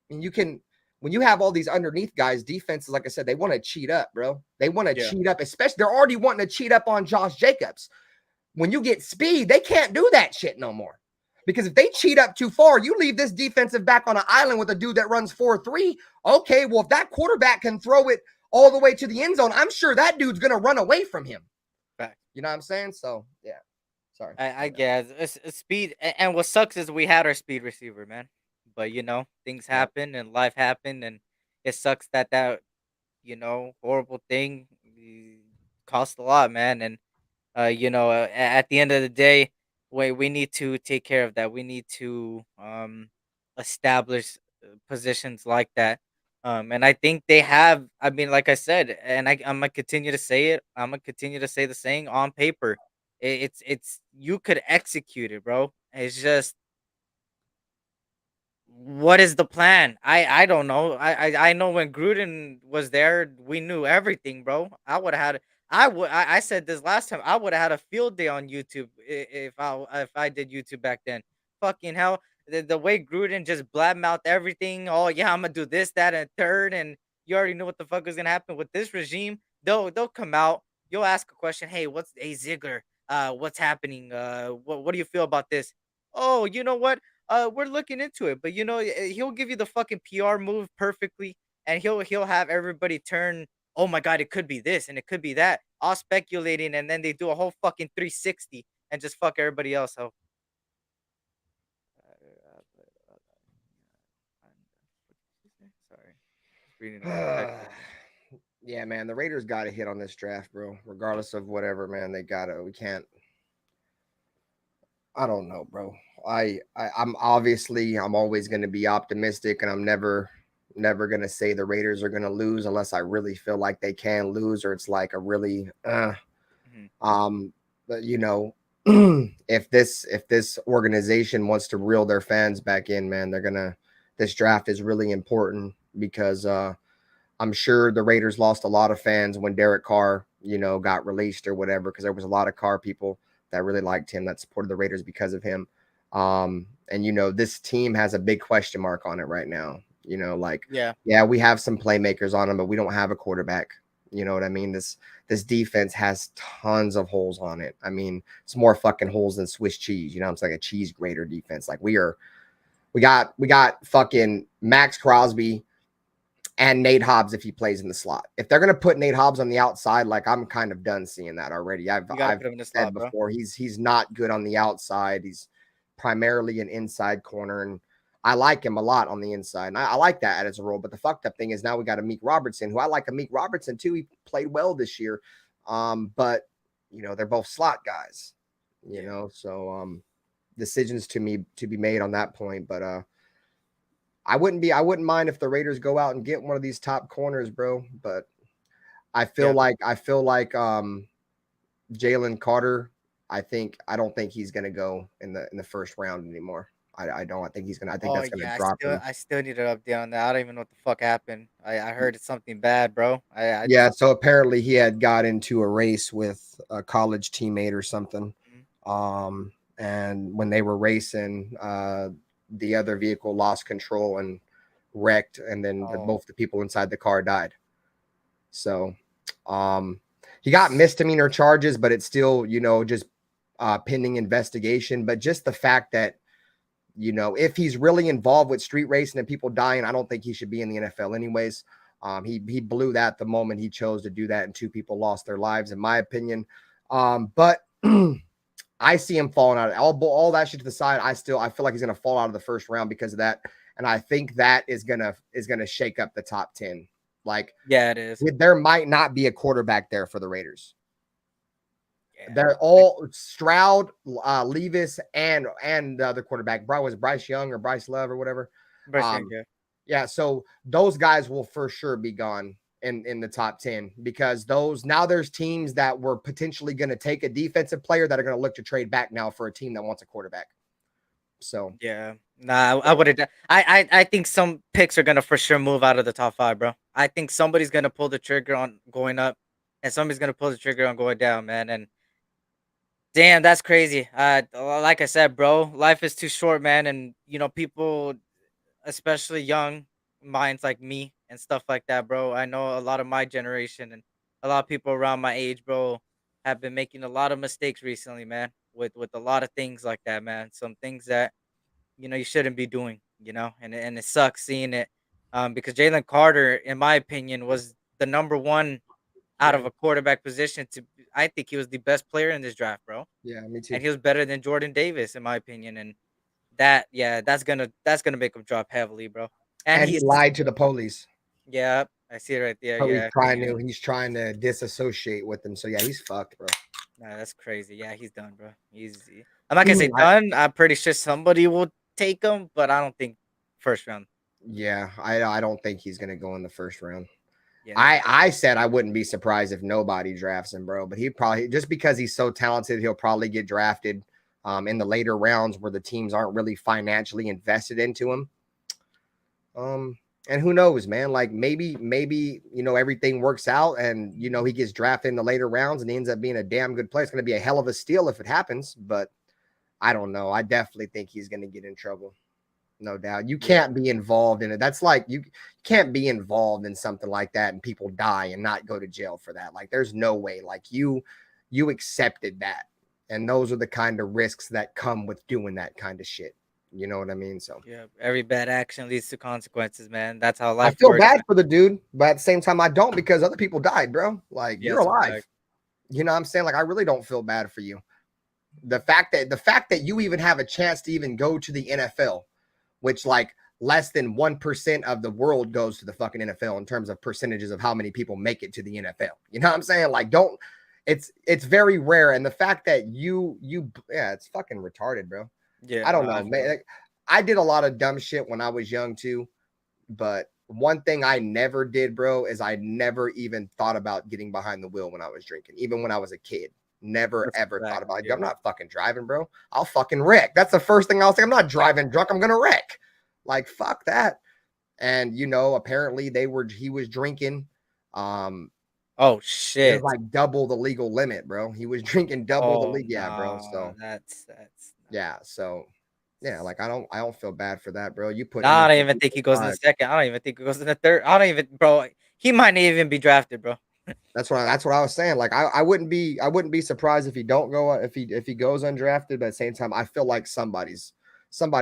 I mean, when you have all these underneath guys, defenses, like I said, they want to cheat up, bro. They want to cheat up, especially they're already wanting to cheat up on Josh Jacobs. When you get speed, they can't do that shit no more. Because if they cheat up too far, you leave this defensive back on an island with a dude that runs 4.3. Okay, well, if that quarterback can throw it all the way to the end zone, I'm sure that dude's going to run away from him. Right. You know what I'm saying? So, yeah. Sorry. I guess. It's speed. And what sucks is we had our speed receiver, man. But, things happen and life happened. And it sucks that horrible thing cost a lot, man. And, at the end of the day, we need to take care of that. We need to establish positions like that. And I think they have. I mean, like I said, and I'm gonna continue to say it. I'm gonna continue to say the saying on paper. It's you could execute it, bro. It's just what is the plan? I don't know. I know when Gruden was there, we knew everything, bro. I said this last time. I would have had a field day on YouTube if I did YouTube back then. Fucking hell, the way Gruden just blab mouthed everything. Oh yeah, I'm gonna do this, that, and third, and you already know what the fuck is gonna happen with this regime. They'll come out. You'll ask a question. Hey, Ziggler? What's happening? What do you feel about this? Oh, you know what? We're looking into it, but he'll give you the fucking PR move perfectly, and he'll have everybody turn. Oh my god, it could be this and it could be that. All speculating, and then they do a whole fucking 360 and just fuck everybody else up. Sorry, reading. Yeah, man, the Raiders got to hit on this draft, bro. Regardless of whatever, man, they gotta. We can't. I don't know, bro. I'm always going to be optimistic, and I'm never going to say the Raiders are going to lose unless I really feel like they can lose, or it's like a really, but if this organization wants to reel their fans back in, man, this draft is really important because, I'm sure the Raiders lost a lot of fans when Derek Carr, you know, got released or whatever, because there was a lot of Carr people that really liked him, that supported the Raiders because of him. And you know, this team has a big question mark on it right now. You know, like, yeah, we have some playmakers on them, but we don't have a quarterback. You know what I mean? This defense has tons of holes on it. I mean, it's more fucking holes than Swiss cheese. You know, it's like a cheese grater defense. Like we got fucking Max Crosby and Nate Hobbs if he plays in the slot. If they're gonna put Nate Hobbs on the outside, like I'm kind of done seeing that already. I've put him in the slot, said before, he's not good on the outside. He's primarily an inside corner, and I like him a lot on the inside. And I like that as a role. But the fucked up thing is now we got Amik Robertson, who I like Amik Robertson too. He played well this year. But you know, they're both slot guys, you know, so decisions to be made on that point. But I wouldn't mind if the Raiders go out and get one of these top corners, bro. But I feel like Jalen Carter, I don't think he's gonna go in the first round anymore. I don't. I think he's gonna. I think that's gonna drop him. I still need an update on that. I don't even know what the fuck happened. I heard it's something bad, bro. Yeah. So apparently he had got into a race with a college teammate or something. And when they were racing, the other vehicle lost control and wrecked, and then both the people inside the car died. So, he got misdemeanor charges, but it's still, you know, just pending investigation. But just the fact that, you know, if he's really involved with street racing and people dying, I don't think he should be in the NFL anyways. He blew that the moment he chose to do that, and 2 people lost their lives, in my opinion. But I see him falling out. All that shit to the side. I feel like he's gonna fall out of the first round because of that, and I think that is gonna shake up the top 10. Like, yeah, it is. There might not be a quarterback there for the Raiders. They're all Stroud, Levis, and the other quarterback. Was Bryce Young or Bryce Love or whatever? Bryce Young, yeah. Yeah, so those guys will for sure be gone in the top 10, because now there's teams that were potentially going to take a defensive player that are going to look to trade back now for a team that wants a quarterback. So yeah, nah, I would have. I think some picks are gonna for sure move out of the top 5, bro. I think somebody's gonna pull the trigger on going up, and somebody's gonna pull the trigger on going down, man. And damn, that's crazy. Like I said, bro, life is too short, man. And you know, people, especially young minds like me and stuff like that, bro. I know a lot of my generation and a lot of people around my age, bro, have been making a lot of mistakes recently, man. With a lot of things like that, man. Some things that, you know, you shouldn't be doing, you know, and it sucks seeing it. Because Jalen Carter, in my opinion, was the number 1 out of a quarterback position. I think he was the best player in this draft, bro. Yeah, me too. And he was better than Jordan Davis, in my opinion. And that's gonna make him drop heavily, bro. And he lied to the police. Yeah, I see it right there. So yeah, he's trying to disassociate with them. So yeah, he's fucked, bro. Nah, that's crazy. Yeah, he's done, bro. I'm not gonna say done. I'm pretty sure somebody will take him, but I don't think first round. Yeah, I don't think he's gonna go in the first round. Yeah, I said I wouldn't be surprised if nobody drafts him, bro. But he probably, just because he's so talented, he'll probably get drafted in the later rounds where the teams aren't really financially invested into him. And who knows, man? Like maybe you know, everything works out, and you know, he gets drafted in the later rounds and he ends up being a damn good player. It's going to be a hell of a steal if it happens, but I don't know. I definitely think he's going to get in trouble. No doubt. You can't be involved in it. That's like, you can't be involved in something like that and people die and not go to jail for that. Like, there's no way. Like, you accepted that, and those are the kind of risks that come with doing that kind of shit. You know what I mean? So yeah, every bad action leads to consequences, man. That's how life works. I feel bad for the dude, but at the same time, I don't, because other people died, bro. Like, you're alive. You know what I'm saying? Like, I really don't feel bad for you. The fact that you even have a chance to even go to the NFL, which like less than 1% of the world goes to the fucking NFL in terms of percentages of how many people make it to the NFL. You know what I'm saying? Like, it's very rare. And the fact that it's fucking retarded, bro. Yeah, I don't know, man. Like, I did a lot of dumb shit when I was young too, but one thing I never did, bro, is I never even thought about getting behind the wheel when I was drinking, even when I was a kid. Never ever thought about it. I'm not fucking driving, bro. I'll fucking wreck. That's the first thing I'll say. I'm not driving drunk. I'm gonna wreck. Like, fuck that. and apparently he was drinking. Oh It was shit. like double the legal limit, bro. He was drinking double the Oh league, yeah, bro. no, So that's yeah, so yeah, like I don't feel bad for that, bro. You put no, I don't innocent even think people he goes in the aside. second. I don't even think he goes in the third. I don't even, bro. He might not even be drafted, bro. That's what I was saying. Like I wouldn't be surprised if he don't go if he goes undrafted, but at the same time, I feel like somebody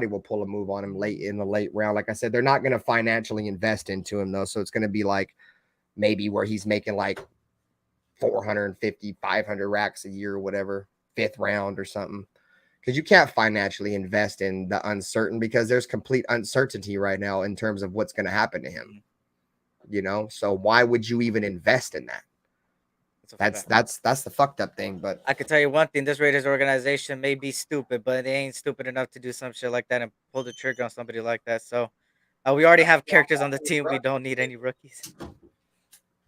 will pull a move on him late in the late round. Like I said, they're not going to financially invest into him though, so it's going to be like maybe where he's making like 450, 500 racks a year or whatever, fifth round or something. Because you can't financially invest in the uncertain because there's complete uncertainty right now in terms of what's going to happen to him. So why would you even invest in that? It's a That's fact. that's the fucked up thing. But I could tell you one thing: this Raiders organization may be stupid, but they ain't stupid enough to do some shit like that and pull the trigger on somebody like that. So, we already have characters on the team. We don't need any rookies.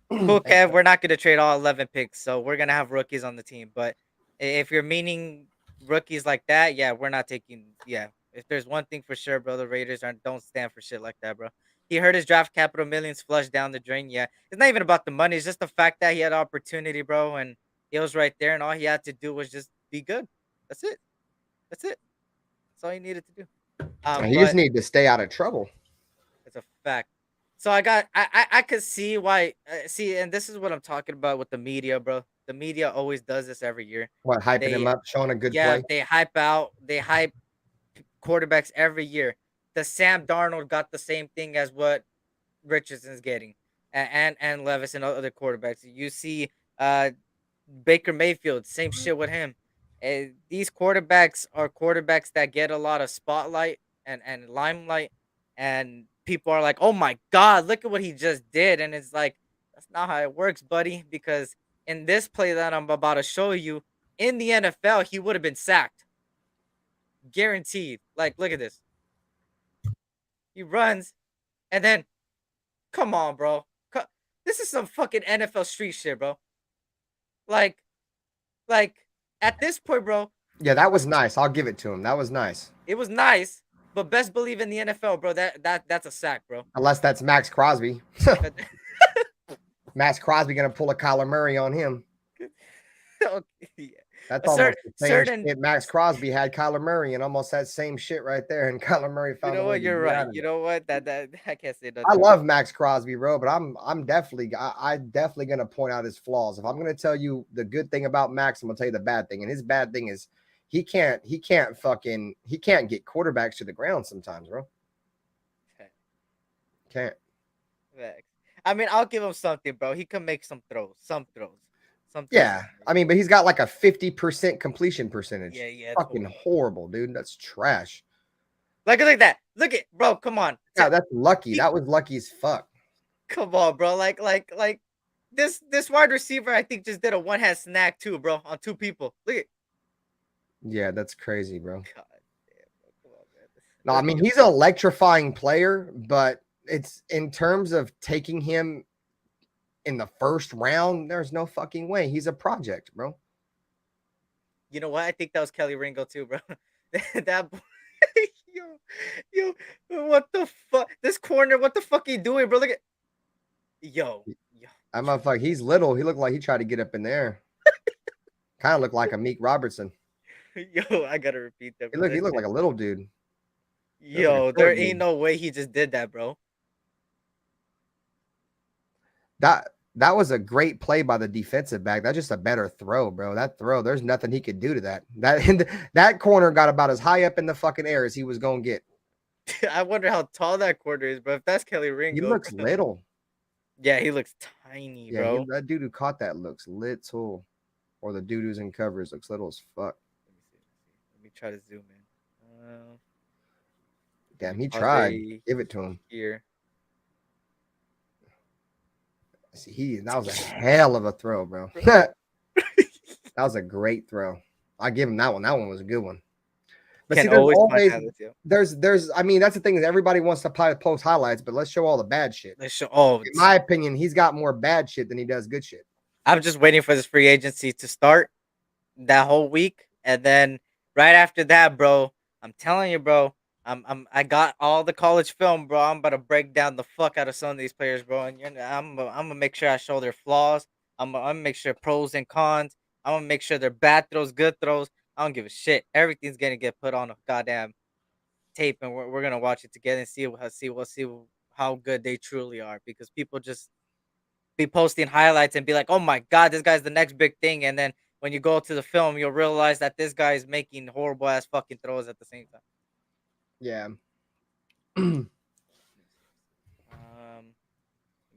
Cool, Kev. We're not gonna trade all 11 picks, so we're gonna have rookies on the team. But if you're meaning rookies like that, yeah, we're not taking. Yeah, if there's one thing for sure, bro, the Raiders don't stand for shit like that, bro. He heard his draft capital millions flushed down the drain. Yeah, it's not even about the money. It's just the fact that he had opportunity, bro, and it was right there, and all he had to do was just be good. That's it. That's it. That's all he needed to do. he just But need to stay out of trouble. it's a fact. So I could see why see, and this is what I'm talking about with the media, bro. The media always does this every year. What, hyping him They up, showing a good yeah, play? they hype quarterbacks every year. The Sam Darnold got the same thing as what Richardson's getting, and Levis and other quarterbacks. You see, uh, Baker Mayfield, same shit with him. These quarterbacks are quarterbacks that get a lot of spotlight and limelight, and people are like, "Oh my god, look at what he just did!" And it's like, that's not how it works, buddy. Because in this play that I'm about to show you, in the NFL, he would have been sacked, guaranteed. Like, look at this. He runs, and then, come on, bro. This is some fucking NFL street shit, bro. Like, like at this point, bro, Yeah, that was nice. I'll give it to him. That was nice. it was nice, but best believe in the NFL, bro. That's a sack, bro. Unless that's Max Crosby. But- Max Crosby gonna pull a Kyler Murray on him. okay, yeah. That's A almost the same certain, shit Max Crosby had Kyler Murray and almost that same shit right there. And Kyler Murray you found a know way what? to You're get right. out of You it. know what? That I can't say I nothing. love Max Crosby, bro, but I'm definitely I definitely gonna point out his flaws. If I'm gonna tell you the good thing about Max, I'm gonna tell you the bad thing. And his bad thing is he can't get quarterbacks to the ground sometimes, bro. Can't. Facts. I mean, I'll give him something, bro. He can make some throws, some throws. Yeah, I mean, but he's got like a 50% completion percentage. Yeah, yeah. Fucking Totally. horrible, dude. That's trash. Look at that. Look at, bro. Come on. Yeah, that's lucky. That was lucky as fuck. Come on, bro. Like this wide receiver, I think, just did a one hand snack too, bro, on two people. Look at. Yeah, that's crazy, bro. God damn, bro. Come on, man. No, I mean, he's an electrifying player, but it's in terms of taking him in the first round, there's no fucking way. He's a project, bro. You know what? I think that was Kelly Ringo too, bro. That boy, yo, what the fuck? This corner, what the fuck he doing, bro? Look at, yo. That motherfucker, he's little. He looked like he tried to get up in there. Kind of looked like a Meek Robertson. Yo, I gotta repeat that. Bro. He looked like a little dude. Yo, like there short ain't dude. no way he just did that, bro. That was a great play by the defensive back. That's just a better throw, bro. That throw, there's nothing he could do to that. That corner got about as high up in the fucking air as he was gonna get. I wonder how tall that corner is, bro. If that's Kelly He Ringo, looks bro. little. Yeah, he looks tiny, Yeah, bro. that dude who caught that looks little. Or the dude who's in covers looks little as fuck. Let me see. Let me try to zoom in. Damn, he Pause tried. there Give it to him. here. See, that was a hell of a throw, bro. That was a great throw. I give him that one. That one was a good one. But Can see, there's always find always highlights, yo. there's I mean, that's the thing is everybody wants to post highlights, but let's show all the bad shit. Let's show. Oh, In my opinion, he's got more bad shit than he does good shit. I'm just waiting for this free agency to start that whole week, and then right after that, bro, I'm telling you, bro, I got all the college film, bro. I'm about to break down the fuck out of some of these players, bro. And I'm gonna make sure I show their flaws. I'm gonna make sure pros and cons. I'm gonna make sure they're bad throws, good throws. I don't give a shit. Everything's gonna get put on a goddamn tape, and we're gonna watch it together and see how good they truly are. Because people just be posting highlights and be like, "Oh my god, this guy's the next big thing," and then when you go to the film, you'll realize that this guy is making horrible ass fucking throws at the same time. Yeah. Let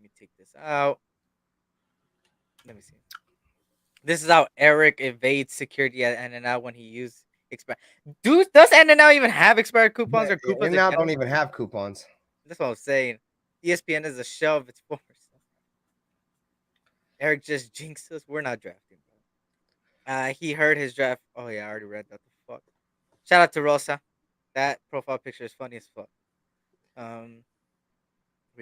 me take this out. Let me see. This is how Eric evades security at NNL when he used expired. Dude, does NNL even have expired coupons or coupons And in now general? don't even have coupons. That's what I'm saying. ESPN is a shell of its former self. Eric just jinxed us. We're not drafting, bro. He heard his draft. Oh yeah, I already read that. The fuck. Shout out to Rosa. That profile picture is funny as fuck. Um,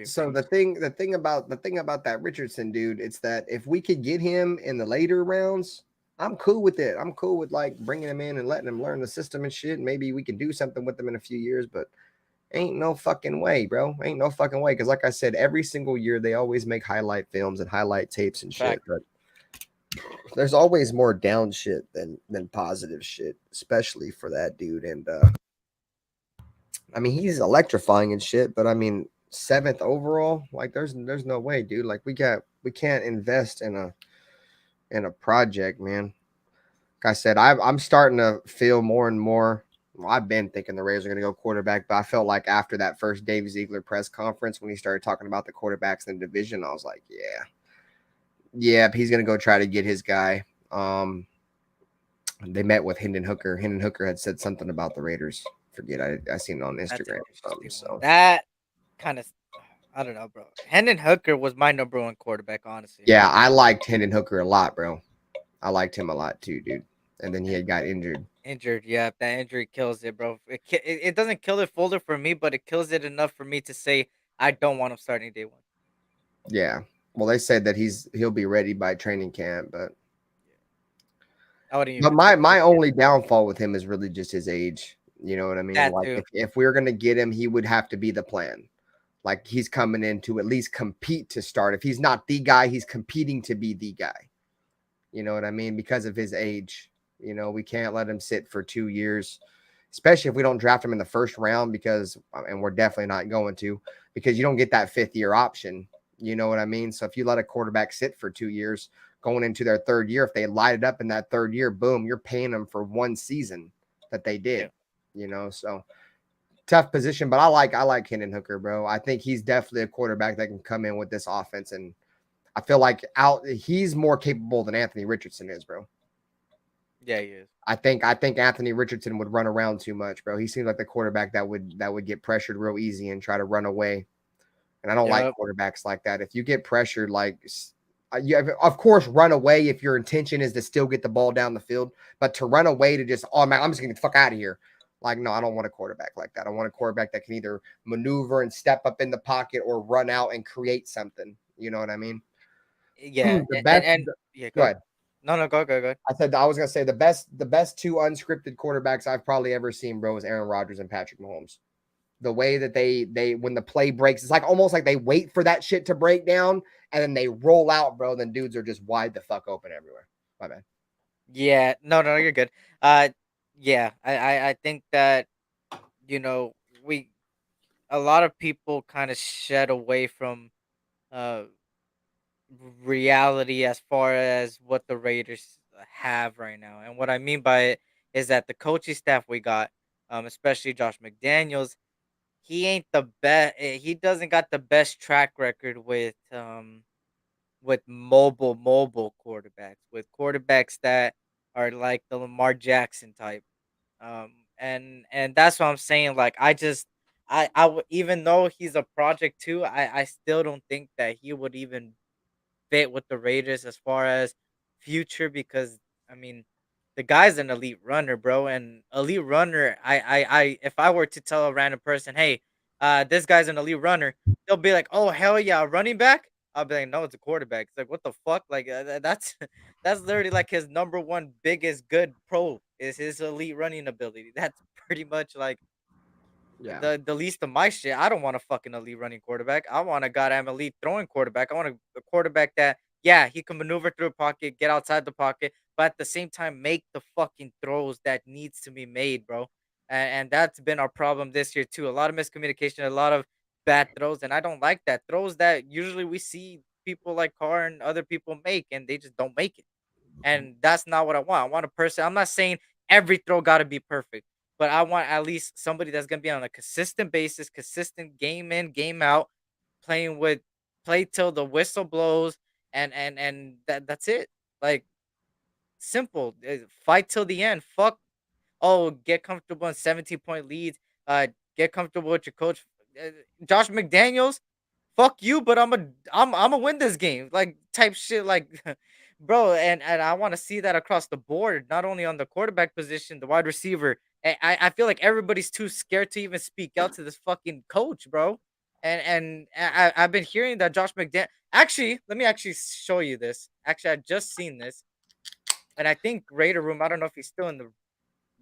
So the thing about that Richardson dude, it's that if we could get him in the later rounds, I'm cool with it. I'm cool with like bringing him in and letting him learn the system and shit. Maybe we can do something with him in a few years, but ain't no fucking way, bro. Ain't no fucking way. Because like I said, every single year they always make highlight films and highlight tapes and shit. fact. But there's always more down shit than positive shit, especially for that dude. And I mean, he's electrifying and shit, but I mean, seventh overall, like there's no way, dude. Like we can't invest in a project, man. Like I said, I'm starting to feel more and more. Well, I've been thinking the Raiders are going to go quarterback, but I felt like after that first Dave Ziegler press conference when he started talking about the quarterbacks in the division, I was like, yeah, he's going to go try to get his guy. They met with Hendon Hooker. Hendon Hooker had said something about the Raiders. Forget, I seen it on That's an Instagram. interesting one. So That kind of, I don't know, bro. Hendon Hooker was my number one quarterback, honestly. yeah, I liked Hendon Hooker a lot, bro. I liked him a lot too, dude. And then he had got injured. Injured, yeah. That injury kills it, bro. It doesn't kill it fully for me, but it kills it enough for me to say I don't want him starting day one. Yeah. Well, they said that he'll be ready by training camp, but I wouldn't but even my only downfall with him is really just his age. You know what I mean? that Like too. if we were gonna get him, he would have to be the plan. Like he's coming in to at least compete to start. If he's not the guy, he's competing to be the guy. You know what I mean? Because of his age. You know, we can't let him sit for 2 years, especially if we don't draft him in the first round and we're definitely not going to, because you don't get that 5th-year option. You know what I mean? So if you let a quarterback sit for 2 years, going into their third year, if they light it up in that third year, boom, you're paying them for one season that they Yeah. did. You know, so tough position, but I like Hendon Hooker, bro. I think he's definitely a quarterback that can come in with this offense, and I feel like he's more capable than Anthony Richardson is, bro. Yeah, he is. I think Anthony Richardson would run around too much, bro. He seems like the quarterback that would get pressured real easy and try to run away. And I don't like Yep. quarterbacks like that. If you get pressured, like you have, of course, run away if your intention is to still get the ball down the field. But to run away to just, oh man, I'm just gonna get the fuck out of here. Like, no, I don't want a quarterback like that. I want a quarterback that can either maneuver and step up in the pocket or run out and create something. You know what I mean? Yeah, The best. and yeah, Go go. ahead. No, go. I was gonna say the best two unscripted quarterbacks I've probably ever seen, bro, is Aaron Rodgers and Patrick Mahomes. The way that they when the play breaks, it's like almost like they wait for that shit to break down and then they roll out, bro. Then dudes are just wide the fuck open everywhere. My bad. Yeah, no, you're good. Uh, yeah, I think that you know we a lot of people kind of shed away from uh reality as far as what the Raiders have right now. And what I mean by it is that the coaching staff we got, especially Josh McDaniels, he ain't the best. He doesn't got the best track record with mobile quarterbacks, with quarterbacks that are like the Lamar Jackson type. And that's what I'm saying. Like even though he's a project too, I still don't think that he would even fit with the Raiders as far as future because I mean the guy's an elite runner, bro, and elite runner. If I were to tell a random person, hey, this guy's an elite runner, they'll be like, oh hell yeah, a running back. I'll be like, no, it's a quarterback. It's like, what the fuck? Like that's that's literally like his number one biggest good pro is his elite running ability. That's pretty much like Yeah. the least of my shit. I don't want a fucking elite running quarterback. I want a goddamn elite throwing quarterback. I want a quarterback that, yeah, he can maneuver through a pocket, get outside the pocket, but at the same time make the fucking throws that needs to be made, bro. And that's been our problem this year too. A lot of miscommunication, a lot of bad throws, and I don't like that. Throws that usually we see people like Carr and other people make, and they just don't make it. And that's not what I want. I want a person. I'm not saying every throw got to be perfect, but I want at least somebody that's going to be on a consistent basis, consistent game in, game out, playing with play till the whistle blows, and that's it. Like simple. Fight till the end. Fuck. Oh, get comfortable in 17-point leads. Get comfortable with your coach. Uh, Josh McDaniels, fuck you, but I'm a win this game. Like type shit, like bro, and I want to see that across the board, not only on the quarterback position, the wide receiver. I feel like everybody's too scared to even speak out to this fucking coach, bro. I've been hearing that Josh McDaniel. Actually, let me actually show you this. Actually, I just seen this, and I think Raider Room. I don't know if he's still in the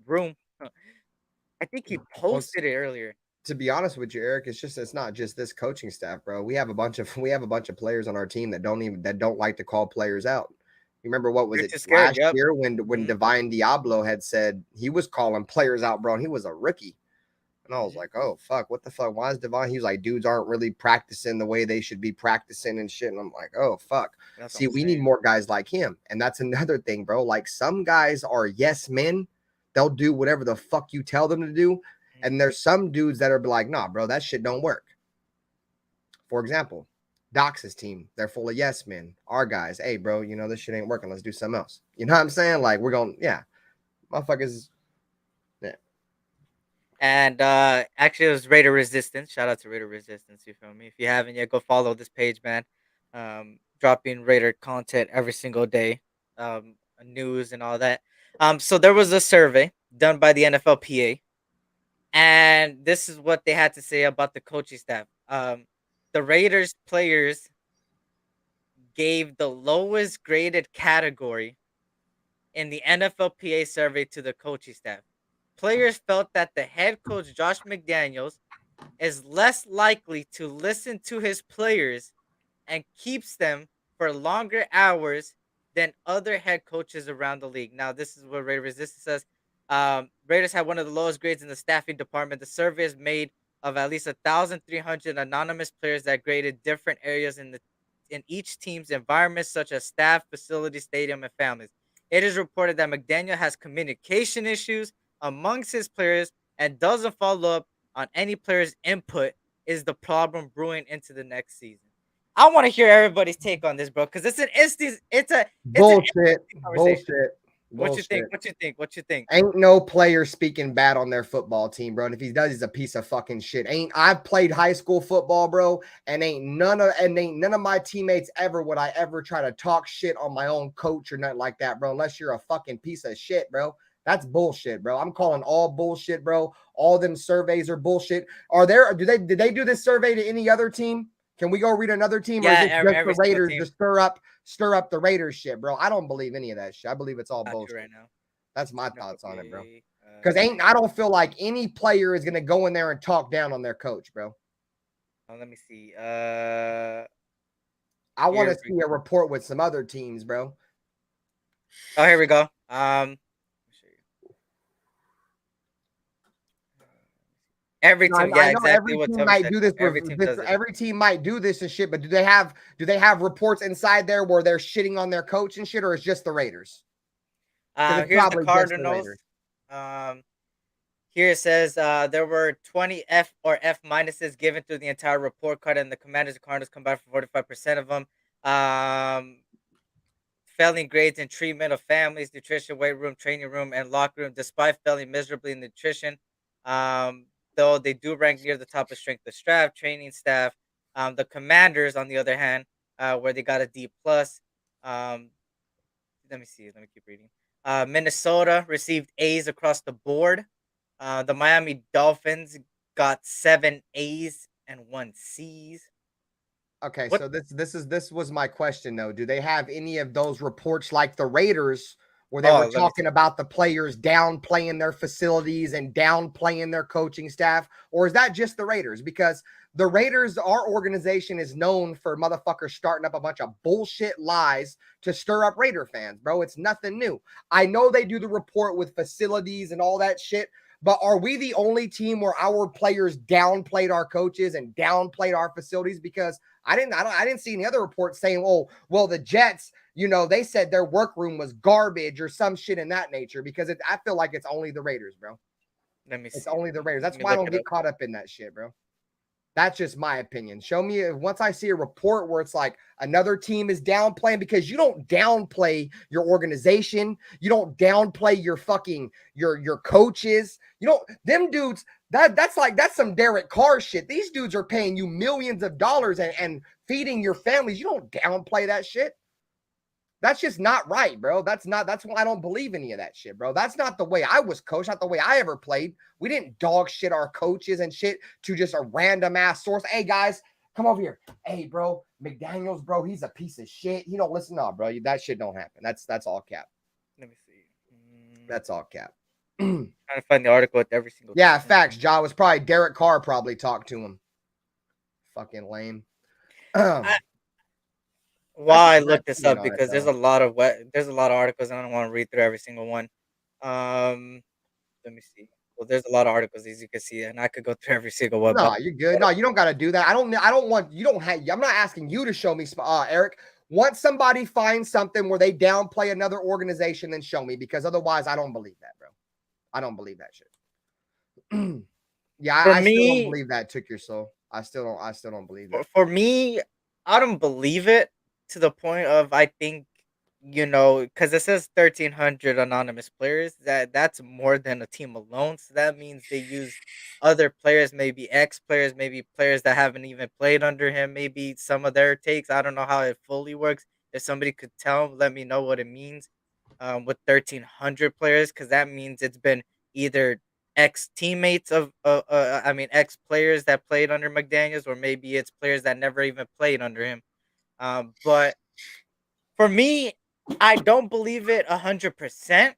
room. I think he Well, posted it earlier. to be honest with you, Eric, it's not just this coaching staff, bro. We have a bunch of players on our team that don't like to call players out. You remember what was They're it too scared. last Yep. year when Mhm, Divine Diablo had said he was calling players out, bro, and he was a rookie. And I was mhm. like, oh fuck, what the fuck? Why is Divine? He was like, dudes aren't really practicing the way they should be practicing and shit. And I'm like, oh fuck. That's what See, I'm we need saying. more guys like him. And that's another thing, bro. Like some guys are yes men. They'll do whatever the fuck you tell them to do. Mhm. And there's some dudes that are like, nah, bro, that shit don't work. For example, Doc's team, they're full of yes men. Our guys, hey, bro, this shit ain't working. Let's do something else. You know what I'm saying? Like, we're going, yeah, motherfuckers. Yeah. And actually, it was Raider Resistance. Shout out to Raider Resistance. You feel me? If you haven't yet, go follow this page, man. Dropping Raider content every single day, news and all that. So there was a survey done by the NFLPA, and this is what they had to say about the coaching staff. The Raiders players gave the lowest graded category in the NFLPA survey to the coaching staff. Players felt that the head coach Josh McDaniels is less likely to listen to his players and keeps them for longer hours than other head coaches around the league. Now, this is what Raider Resistance says. Raiders had one of the lowest grades in the staffing department. The survey is made of at least 1,300 anonymous players that graded different areas in each team's environments, such as staff, facility, stadium, and families. It is reported that McDaniel has communication issues amongst his players and doesn't follow up on any player's input. Is the problem brewing into the next season? I want to hear everybody's take on this, bro, because it's an Bullshit. interesting conversation. Bullshit. What you think? Bullshit. What you think? What you think? Ain't no player speaking bad on their football team, bro. And if he does, he's a piece of fucking shit. I've played high school football, bro, and ain't none of my teammates ever would I ever try to talk shit on my own coach or nothing like that, bro. Unless you're a fucking piece of shit, bro. That's bullshit, bro. I'm calling all bullshit, bro. All them surveys are bullshit. Did they do this survey to any other team? Can we go read another team, or is Yeah, it just every the single Raiders team. to stir up the Raiders shit, bro? I don't believe any of that shit. I believe it's all Got you bullshit. right now. That's my thoughts on it, bro. Okay. Because I don't feel like any player is gonna go in there and talk down on their coach, bro. Let me see. I want Here to we see a report with some other teams, bro. Oh, here we go. Every No, team, I yeah, know exactly every what team Toby might said. do this. Every team does it. Every team might do this and shit. But do they have reports inside there where they're shitting on their coach and shit, or it's just the Raiders? It's Here's the probably just the Cardinals. Raiders. Here it says there were 20 F or F minuses given through the entire report card, and the Commanders and Cardinals combined for 45% of them. Failing grades in treatment of families, nutrition, weight room, training room, and locker room, despite failing miserably in nutrition. Though they do rank near the top of strength of staff, training staff. The Commanders, on the other hand, where they got a D plus. Let me see. Let me keep reading. Minnesota received A's across the board. The Miami Dolphins got 7 A's and 1 C's. Okay, What? so this was my question though. Do they have any of those reports like the Raiders where they were let me talking see. about the players downplaying their facilities and downplaying their coaching staff? Or is that just the Raiders? Because the Raiders, our organization, is known for motherfuckers starting up a bunch of bullshit lies to stir up Raider fans, bro. It's nothing new. I know they do the report with facilities and all that shit, but are we the only team where our players downplayed our coaches and downplayed our facilities? Because I didn't see any other reports saying, oh, well, the Jets, they said their workroom was garbage or some shit in that nature. Because I feel like it's only the Raiders, bro. Let me see. It's only the Raiders. That's Let me why I look don't it get up. caught up in that shit, bro. That's just my opinion. Show me once I see a report where it's like another team is downplaying, because you don't downplay your organization. You don't downplay your fucking your coaches. Them dudes, that's some Derek Carr shit. These dudes are paying you millions of dollars and feeding your families. You don't downplay that shit. That's just not right, bro. That's why I don't believe any of that shit, bro. That's not the way I was coached, not the way I ever played. We didn't dog shit our coaches and shit to just a random ass source. Hey, guys, come over here. Hey, bro, McDaniels, bro, he's a piece of shit. He don't listen. No, bro, that shit don't happen. That's all cap. Let me see. That's all cap. Trying to find the article with every single. Yeah, facts. Ja was probably Derek Carr probably talked to him. Fucking lame. Why I looked this up, because there's a lot of articles, and I don't want to read through every single one. Let me see. Well, there's a lot of articles, as you can see, and I could go through every single one. No, you're good. No, you don't got to do that. I don't want you don't have. I'm not asking you to show me, Eric. Once somebody finds something where they downplay another organization, then show me, because otherwise, I don't believe that, bro. I don't believe that shit. Yeah, I still don't believe that took your soul. I still don't believe that. For me, I don't believe it, to the point of, I think, because it says 1,300 anonymous players. That's more than a team alone. So that means they use other players, maybe ex-players, maybe players that haven't even played under him, maybe some of their takes. I don't know how it fully works. If somebody could let me know what it means with 1,300 players, because that means it's been either ex-teammates of, ex-players that played under McDaniels, or maybe it's players that never even played under him. But for me, I don't believe it 100%,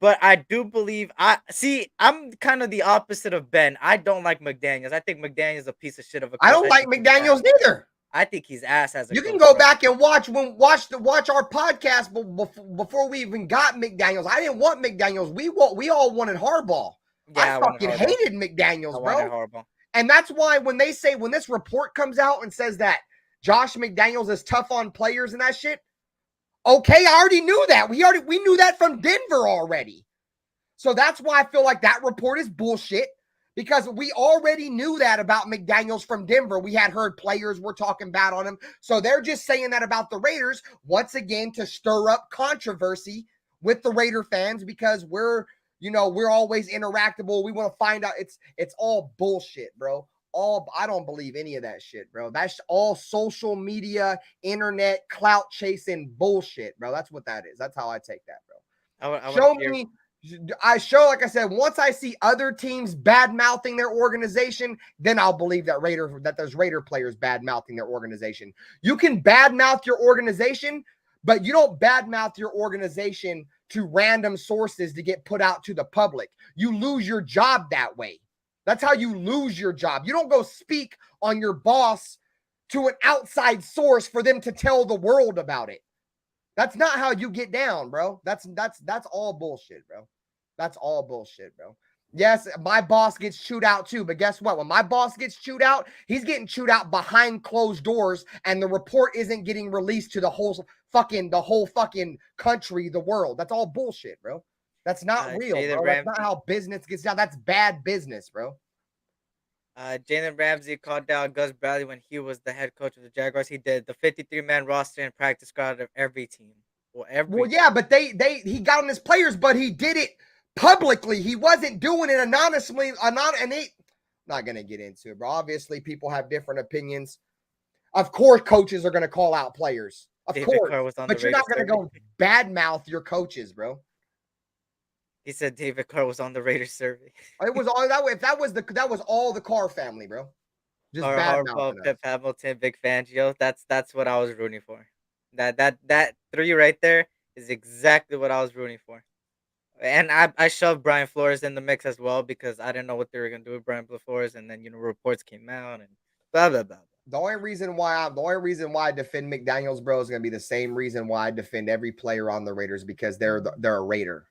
but I do believe I'm kind of the opposite of Ben. I don't like McDaniels. I think McDaniels is a piece of shit of a coach. I don't like McDaniels neither. I think he's ass as a You coach, can go bro. back and watch our podcast before we even got McDaniels. I didn't want McDaniels. We all wanted Harbaugh. Yeah, I fucking hated McDaniels, bro. Harbaugh. And that's why when this report comes out and says that Josh McDaniels is tough on players and that shit, okay, I already knew that. We knew that from Denver already. So that's why I feel like that report is bullshit, because we already knew that about McDaniels from Denver. We had heard players were talking bad on him. So they're just saying that about the Raiders once again to stir up controversy with the Raider fans, because we're always interactable. We want to find out. It's all bullshit, bro. I don't believe any of that shit, bro. That's all social media, internet, clout chasing bullshit, bro. That's what that is. That's how I take that, bro. Like I said, once I see other teams bad mouthing their organization, then I'll believe that there's Raider players bad mouthing their organization. You can bad mouth your organization, but you don't bad mouth your organization to random sources to get put out to the public. You lose your job that way. That's how you lose your job. You don't go speak on your boss to an outside source for them to tell the world about it. That's not how you get down, bro. That's all bullshit, bro. That's all bullshit, bro. Yes, my boss gets chewed out too, but guess what? When my boss gets chewed out, he's getting chewed out behind closed doors, and the report isn't getting released to the whole fucking country, the world. That's all bullshit, bro. That's not real, bro. That's not how business gets down. That's bad business, bro. Jalen Ramsey called down Gus Bradley when he was the head coach of the Jaguars. He did the 53-man roster and practice squad of every team. Yeah, but he got on his players, but he did it publicly. He wasn't doing it anonymously. Not gonna get into it, bro. Obviously, people have different opinions. Of course, coaches are gonna call out players. Of course, but you're not gonna go badmouth your coaches, bro. He said David Carr was on the Raiders survey. It was all that way. If that was all the Carr family, bro. Just Harbaugh, Pep Hamilton, Vic Fangio. That's what I was rooting for. That 3 right there. is exactly what I was rooting for. And I shoved Brian Flores in the mix as well because I didn't know what they were gonna do with Brian Flores, and then reports came out and blah blah blah. The only reason why I defend McDaniels, bro, is gonna be the same reason why I defend every player on the Raiders, because they're a Raider.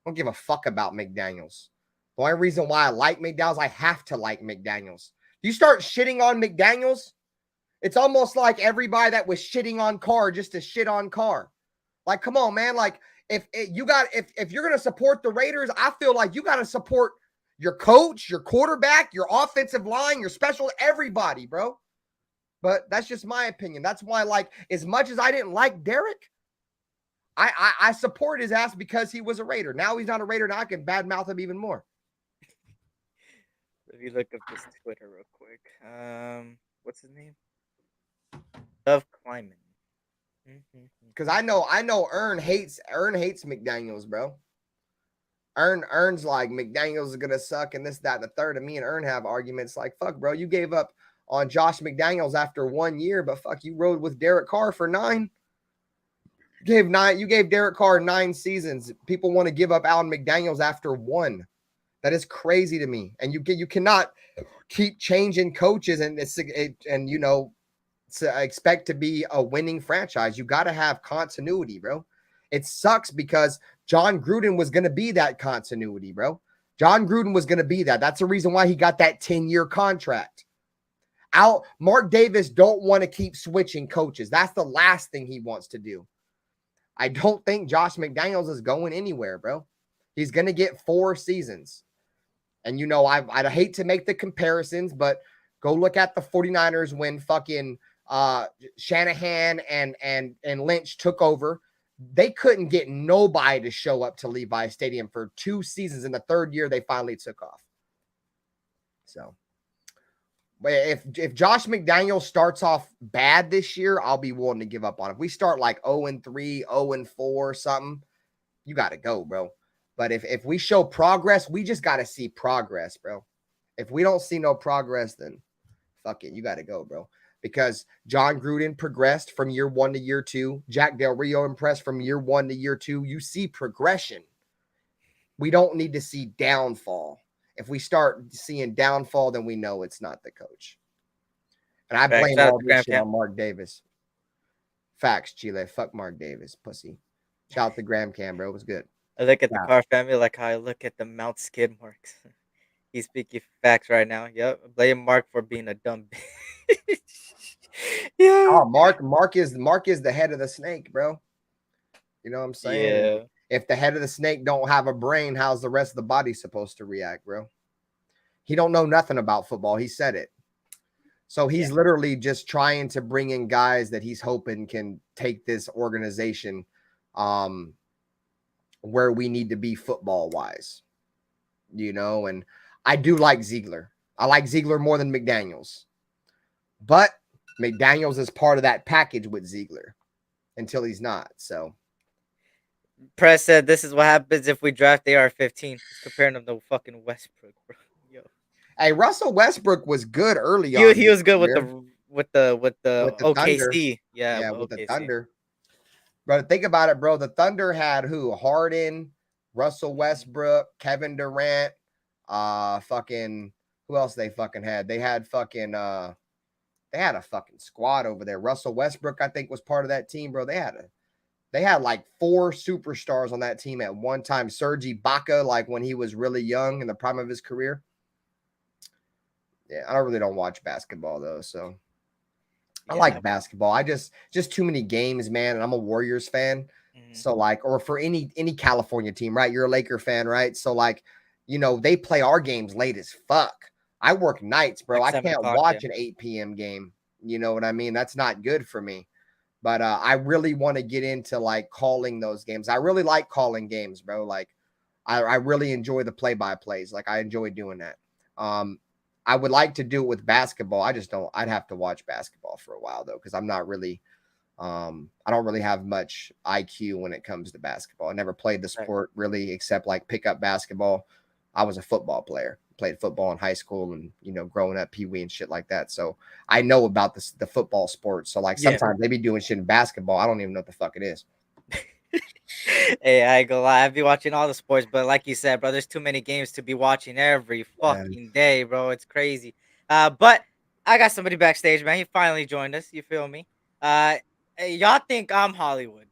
I don't give a fuck about McDaniels. The only reason why I like McDaniels, I have to like McDaniels. You start shitting on McDaniels, it's almost like everybody that was shitting on Carr just to shit on Carr. Like, come on, man. Like, if you're gonna support the Raiders, I feel like you gotta support your coach, your quarterback, your offensive line, your special, everybody, bro. But that's just my opinion. That's why, like, as much as I didn't like Derek, I support his ass because he was a Raider. Now he's not a Raider. Now I can badmouth him even more. Let me look up this Twitter real quick. What's his name? Dove Kleiman. Because I know Ern hates McDaniels, bro. Ern's like, McDaniels is gonna suck and this, that, and the third. And me and Ern have arguments like, fuck, bro, you gave up on Josh McDaniels after 1 year, but fuck, you rode with Derek Carr for 9. You gave Derek Carr 9 seasons. People want to give up Alan McDaniels after 1. That is crazy to me. And you cannot keep changing coaches and expect to be a winning franchise. You got to have continuity, bro. It sucks because John Gruden was going to be that continuity, bro. John Gruden was going to be that. That's the reason why he got that 10-year contract. Mark Davis don't want to keep switching coaches. That's the last thing he wants to do. I don't think Josh McDaniels is going anywhere, bro. He's going to get 4 seasons. And, I'd hate to make the comparisons, but go look at the 49ers when fucking Shanahan and Lynch took over. They couldn't get nobody to show up to Levi Stadium for 2 seasons. In the 3rd year, they finally took off. So, if Josh McDaniels starts off bad this year, I'll be willing to give up on it. If we start like 0-3, 0-4, something, you got to go, bro. But if we show progress, we just got to see progress, bro. If we don't see no progress, then fuck it. You got to go, bro. Because John Gruden progressed from year 1 to year 2. Jack Del Rio impressed from year 1 to year 2. You see progression. We don't need to see downfall. If we start seeing downfall, then we know it's not the coach. And I blame all this shit on Mark Davis. Facts, Chile. Fuck Mark Davis, pussy. Shout out to Graham Cam, bro. It was good. I look at the Carr family like how I look at the Mount skid marks. He's speaking facts right now. Yep. Blame Mark for being a dumb bitch. Yeah. Oh, Mark is the head of the snake, bro. You know what I'm saying? Yeah. If the head of the snake don't have a brain, how's the rest of the body supposed to react, bro? He don't know nothing about football. He said it. So he's literally just trying to bring in guys that he's hoping can take this organization where we need to be football-wise. And I do like Ziegler. I like Ziegler more than McDaniels. But McDaniels is part of that package with Ziegler until he's not, so. Press said this is what happens if we draft AR-15. He's comparing him to fucking Westbrook, bro. Yo. Hey, Russell Westbrook was good early on. He was good with the OKC. Thunder. Yeah, with the Thunder. But think about it, bro. The Thunder had who? Harden, Russell Westbrook, Kevin Durant, fucking who else they fucking had? They had fucking they had a fucking squad over there. Russell Westbrook, I think, was part of that team, bro. They had like 4 superstars on that team at one time. Serge Ibaka, like when he was really young in the prime of his career. Yeah, I don't watch basketball though, so I like basketball. I just too many games, man, and I'm a Warriors fan. Mm-hmm. So like, or for any California team, right? You're a Laker fan, right? So like, they play our games late as fuck. I work nights, bro. Like I can't watch an 8 p.m. game. You know what I mean? That's not good for me. But I really want to get into like calling those games. I really like calling games, bro. Like I really enjoy the play-by-plays. Like I enjoy doing that. I would like to do it with basketball. I just don't. I'd have to watch basketball for a while though, because I'm not really. I don't really have much IQ when it comes to basketball. I never played the sport really, except like pick up basketball. I was a football player. Played football in high school and growing up, Pee Wee and shit like that. So I know about the football sport. So like sometimes they be doing shit in basketball. I don't even know what the fuck it is. Hey, I ain't gonna lie. I've been watching all the sports, but like you said, bro, there's too many games to be watching every And fucking day, bro. It's crazy. But I got somebody backstage, man. He finally joined us. You feel me? Hey, y'all think I'm Hollywood?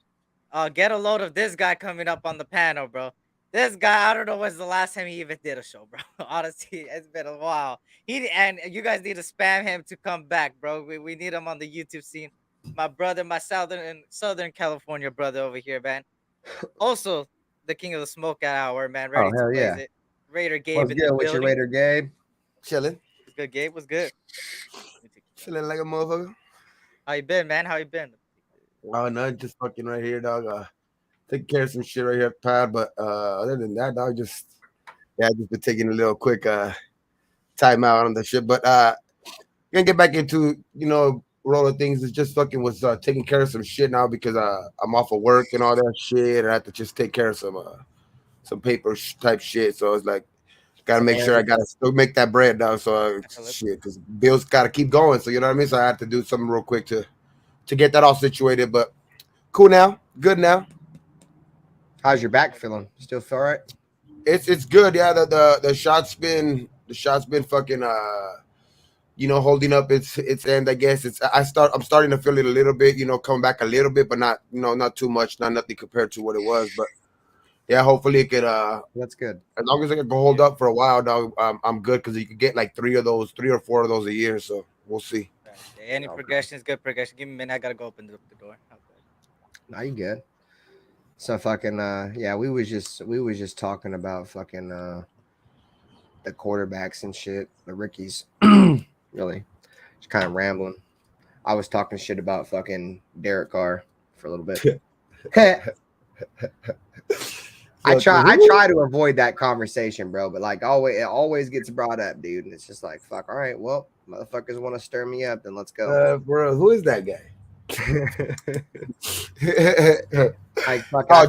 Get a load of this guy coming up on the panel, bro. This guy, I don't know when's the last time he even did a show, bro. Honestly, it's been a while. And you guys need to spam him to come back, bro. We need him on the YouTube scene. My brother, my Southern California brother over here, man. Also, the king of the smoke hour, man. oh Ready to hell blaze yeah. it. Raider Gabe What's in the good with your building. Raider Gabe? Chilling, What's good, Gabe? What's good? Let me take you down. chilling like a motherfucker. How you been, man? How you been? Oh no, just fucking right here, dog. Taking care of some shit right here at the pad, but other than that, dog, just just been taking a little quick time out on the shit. But gonna get back into roll of things. It's just fucking was taking care of some shit now because I'm off of work and all that shit, and I have to just take care of some paper type shit. So it's like gotta make sure I gotta still make that bread, dog. So shit, because bills gotta keep going. So you know what I mean. So I have to do something real quick to get that all situated. But cool now, good now. How's your back feeling? Still feel all right? It's good. Yeah, the shot's been fucking holding up its end. I guess I'm starting to feel it a little bit, coming back a little bit, but not not too much, not nothing compared to what it was. But yeah, hopefully it could That's good. as long as it can hold up for a while, dog, I'm good because you could get like 3 or 4 of those a year. So we'll see. Any progression is good progression. Give me a minute. I gotta go open the door. Okay. Now you good. So fucking yeah, we was just talking about fucking the quarterbacks and shit, the rookies. Really. Just kind of rambling. I was talking shit about fucking Derek Carr for a little bit. I try to avoid that conversation, bro, but like it always gets brought up, dude. And it's just like, fuck, all right, well, motherfuckers want to stir me up, then let's go. Bro, who is that guy?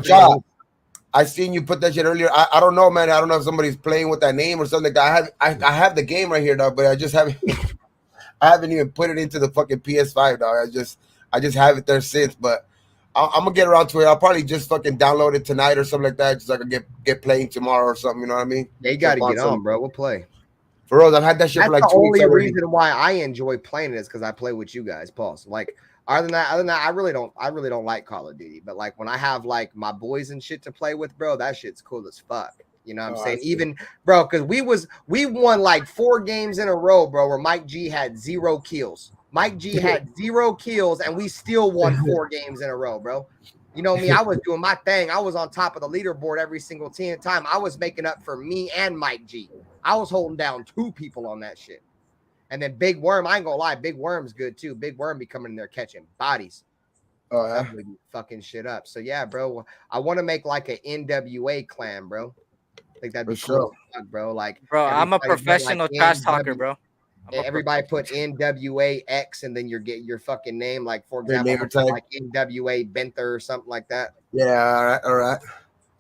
John, I seen you put that shit earlier. I don't know, man. I don't know if somebody's playing with that name or something. I have the game right here, dog, but I just haven't I haven't even put it into the fucking PS5, dog. I just have it there since, but I'm gonna get around to it. I'll probably just fucking download it tonight or something like that, just so I can get playing tomorrow or something. You know what I mean? Yeah, you got to get on, bro. We'll play. For real, I've had that shit for like 2 weeks already. The only already. reason why I enjoy playing it is because I play with you guys. Pause. Like other than that, I really don't like Call of Duty. But like when I have like my boys and shit to play with, bro, that shit's cool as fuck. You know what I'm saying? Even bro, because we won like 4 games in a row, bro, where Mike G had 0 kills. Mike G had 0 kills, and we still won 4 games in a row, bro. You know me, I was doing my thing. I was on top of the leaderboard every single time. I was making up for me and Mike G. I was holding down 2 people on that shit. And then Big Worm, I ain't gonna lie, Big Worm's good too. Big Worm be coming in there catching bodies. Oh yeah, that would be fucking shit up. So yeah, bro, I want to make like an NWA clan, bro. I think that'd be cool, bro. Like, bro, I'm a professional trash talker, bro. Everybody put NWAX and then your fucking name, like for example, like NWA Banter or something like that. Yeah, all right.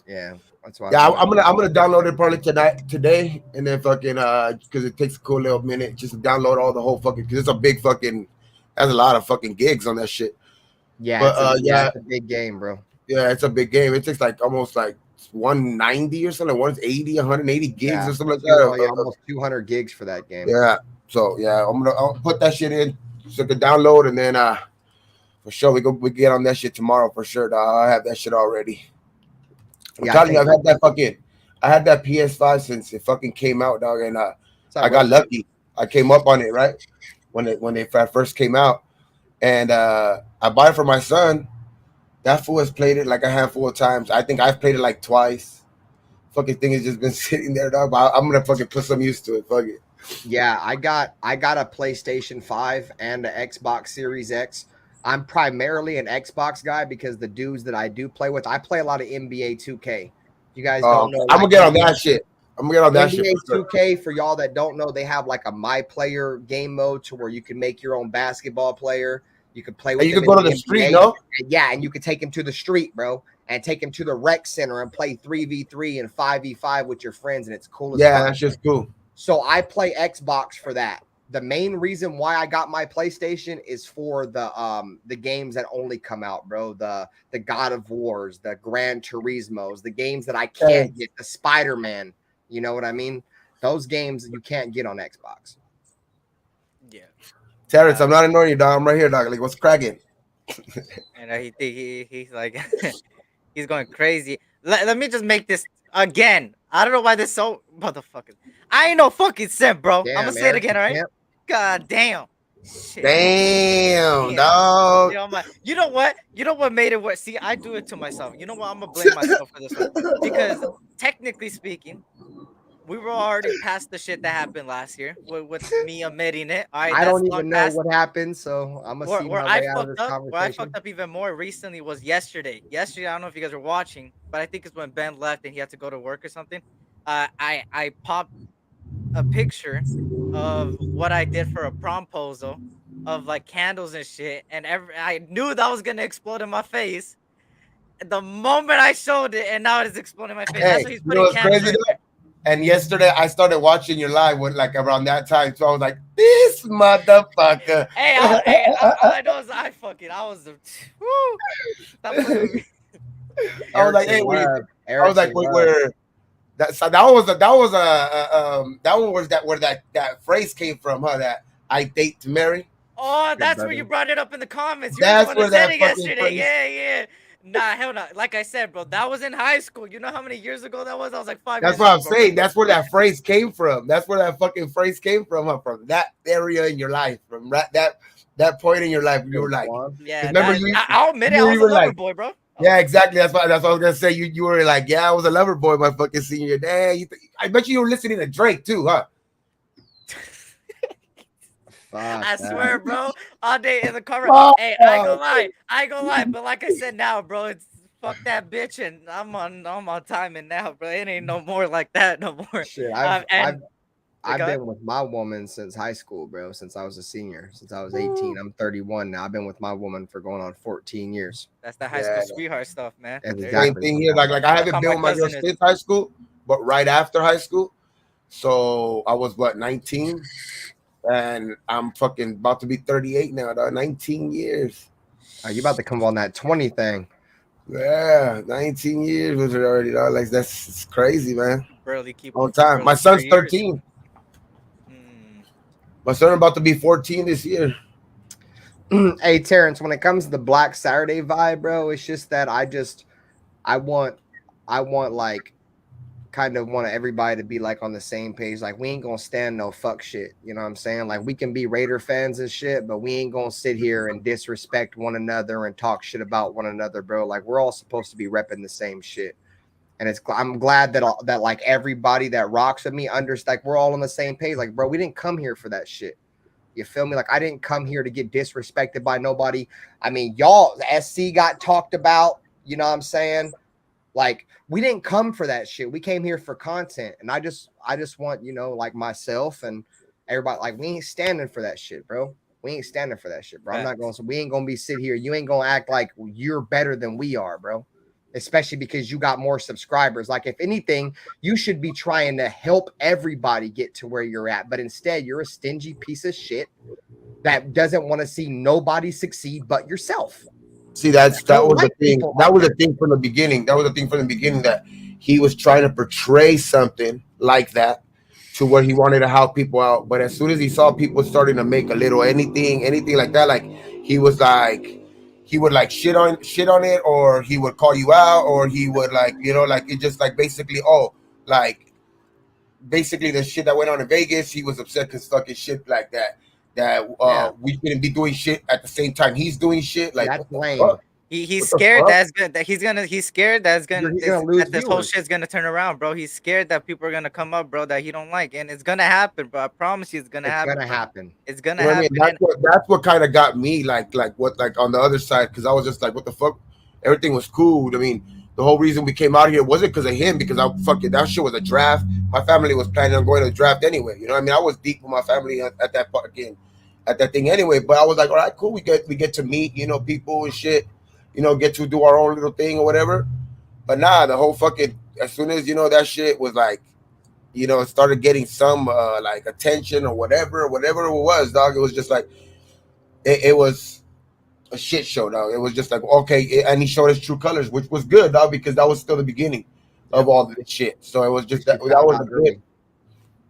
Yeah, that's why. Yeah, I'm gonna download it probably today, and then fucking because it takes a cool little minute just to download all the whole fucking because it's a big fucking has a lot of fucking gigs on that shit. Yeah, but it's a big game, bro. Yeah, it's a big game. It takes like almost like 190 or something, 180, 180 gigs or something like that. Almost 200 gigs for that game. Yeah. So yeah, I'll put that shit in so I can download, and then for sure we get on that shit tomorrow for sure. Dog. I have that shit already. I'm telling you, I had that PS5 since it fucking came out, dog, and I got lucky. I came up on it right when they first came out, and I bought it for my son. That fool has played it like a handful of times. I think I've played it like twice. Fucking thing has just been sitting there, dog. But I'm gonna fucking put some use to it. Fuck it. Yeah, I got a PlayStation 5 and an Xbox Series X. I'm primarily an Xbox guy because the dudes that I do play with, I play a lot of NBA 2K. You guys don't know. I'm gonna get on that shit. I'm gonna get on that shit. NBA 2K, for y'all that don't know, they have like a My Player game mode to where you can make your own basketball player. You can play with. You can go to the street, no? Yeah, and you can take him to the street, bro, and take him to the rec center and play 3v3 and 5v5 with your friends, and it's cool as fuck. That's just cool. So I play Xbox for that. the main reason why I got my PlayStation is for the games that only come out, bro. The God of Wars, the Gran Turismos, the games that I can't get, the Spider-Man. You know what I mean? Those games you can't get on Xbox. Yeah. Terrence, I'm not ignoring you, dog. I'm right here, dog. Like, what's cracking? And he's like he's going crazy. Let me just make this again. I don't know why this so motherfuckers. I ain't no fucking simp, bro. I'm gonna say it again, all right? God damn. Shit. Damn, dog. You know what? You know what made it worse? See, I do it to myself. You know what? I'm gonna blame myself for this one. Because technically speaking, we were already past the shit that happened last year with me admitting it. All right, I don't even know what happened, so I'm gonna see my way out of this conversation. Where I fucked up even more recently was yesterday. Yesterday, I don't know if you guys were watching, but I think it's when Ben left and he had to go to work or something. I popped a picture of what I did for a promposal of like candles and shit, and I knew that was gonna explode in my face. The moment I showed it, and now it is exploding in my face. That's what he's putting candles in. And yesterday I started watching your live with like around that time, so I was like, "This motherfucker." Hey, I know I was the. I was like, "Hey, I was like, where?" That was where that phrase came from, huh? That I date to marry. Oh, that's where you brought it up in the comments. You That's were the where one that said that it fucking yesterday. phrase- Yeah. Nah, hell no. Like I said, bro, that was in high school. You know how many years ago that was? I was like 5 That's years what I'm old, bro. saying. That's where that phrase came from. That's where that fucking phrase came from, huh? From that area in your life, from that point in your life, you were like, yeah. Remember I'll admit it. I was a lover boy, bro. Yeah, exactly. That's what I was gonna say. You were like, yeah, I was a lover boy my fucking senior day. I bet you were listening to Drake too, huh? I swear, bro. All day in the car. Hey, I ain't gonna lie. But like I said, now, bro, it's fuck that bitch, and I'm on timing now, bro. It ain't no more like that no more. Shit, I've been with my woman since high school, bro. Since I was a senior, since I was 18. I'm 31 now. I've been with my woman for going on 14 years. That's the high school sweetheart stuff, man. Same thing here. Like I haven't been with my girl since high school, but right after high school. So I was 19, and I'm fucking about to be 38 now. Dog. 19 years. Are you about to come on that 20 thing? Yeah, 19 years was it already. Dog. Like that's crazy, man. Barely keep on time. My son's 13. My son about to be 14 this year. Hey, Terrence, when it comes to the Black Saturday vibe, bro, it's just that I want like kind of want everybody to be like on the same page. Like we ain't gonna stand no fuck shit. You know what I'm saying? Like we can be Raider fans and shit, but we ain't gonna sit here and disrespect one another and talk shit about one another, bro. Like we're all supposed to be repping the same shit. And I'm glad that like everybody that rocks with me like we're all on the same page. Like, bro, we didn't come here for that shit. You feel me? Like I didn't come here to get disrespected by nobody. I mean, y'all, SC got talked about. You know what I'm saying? Like we didn't come for that shit. We came here for content. And I just want, you know, like myself and everybody, like we ain't standing for that shit, bro. We ain't standing for that shit, bro. I'm not going to. We ain't gonna be sit here. You ain't gonna act like you're better than we are, bro. Especially because you got more subscribers. Like, if anything, you should be trying to help everybody get to where you're at. But instead, you're a stingy piece of shit that doesn't want to see nobody succeed but yourself. See, that was the thing. That was the thing from the beginning. That was the thing from the beginning, that he was trying to portray something like that to where he wanted to help people out. But as soon as he saw people starting to make a little anything like that, like he was like, he would like shit on it, or he would call you out, or he would like, you know, like it just like basically the shit that went on in Vegas, he was upset because fucking shit like that we shouldn't be doing shit at the same time he's doing shit. Like that's lame. He's scared he's scared that this whole shit's gonna turn around, bro. He's scared that people are gonna come up, bro, that he don't like, and it's gonna happen, bro. I promise you, it's gonna happen. It's gonna happen. I mean? That's what kind of got me like on the other side, because I was just like, what the fuck? Everything was cool. I mean, the whole reason we came out here wasn't because of him, because that shit was a draft. My family was planning on going to the draft anyway. You know what I mean? I was deep with my family at that fucking at that thing anyway. But I was like, all right, cool. We get to meet, you know, people and shit. You know, get to do our own little thing or whatever. But nah, the whole fucking, as soon as, you know, that shit was like, started getting some like attention or whatever it was, dog. It was just like it was a shit show, dog. It was just like okay, and he showed his true colors, which was good, dog, because that was still the beginning of Yep. all this shit. So it was At just least you that found was out a good. early.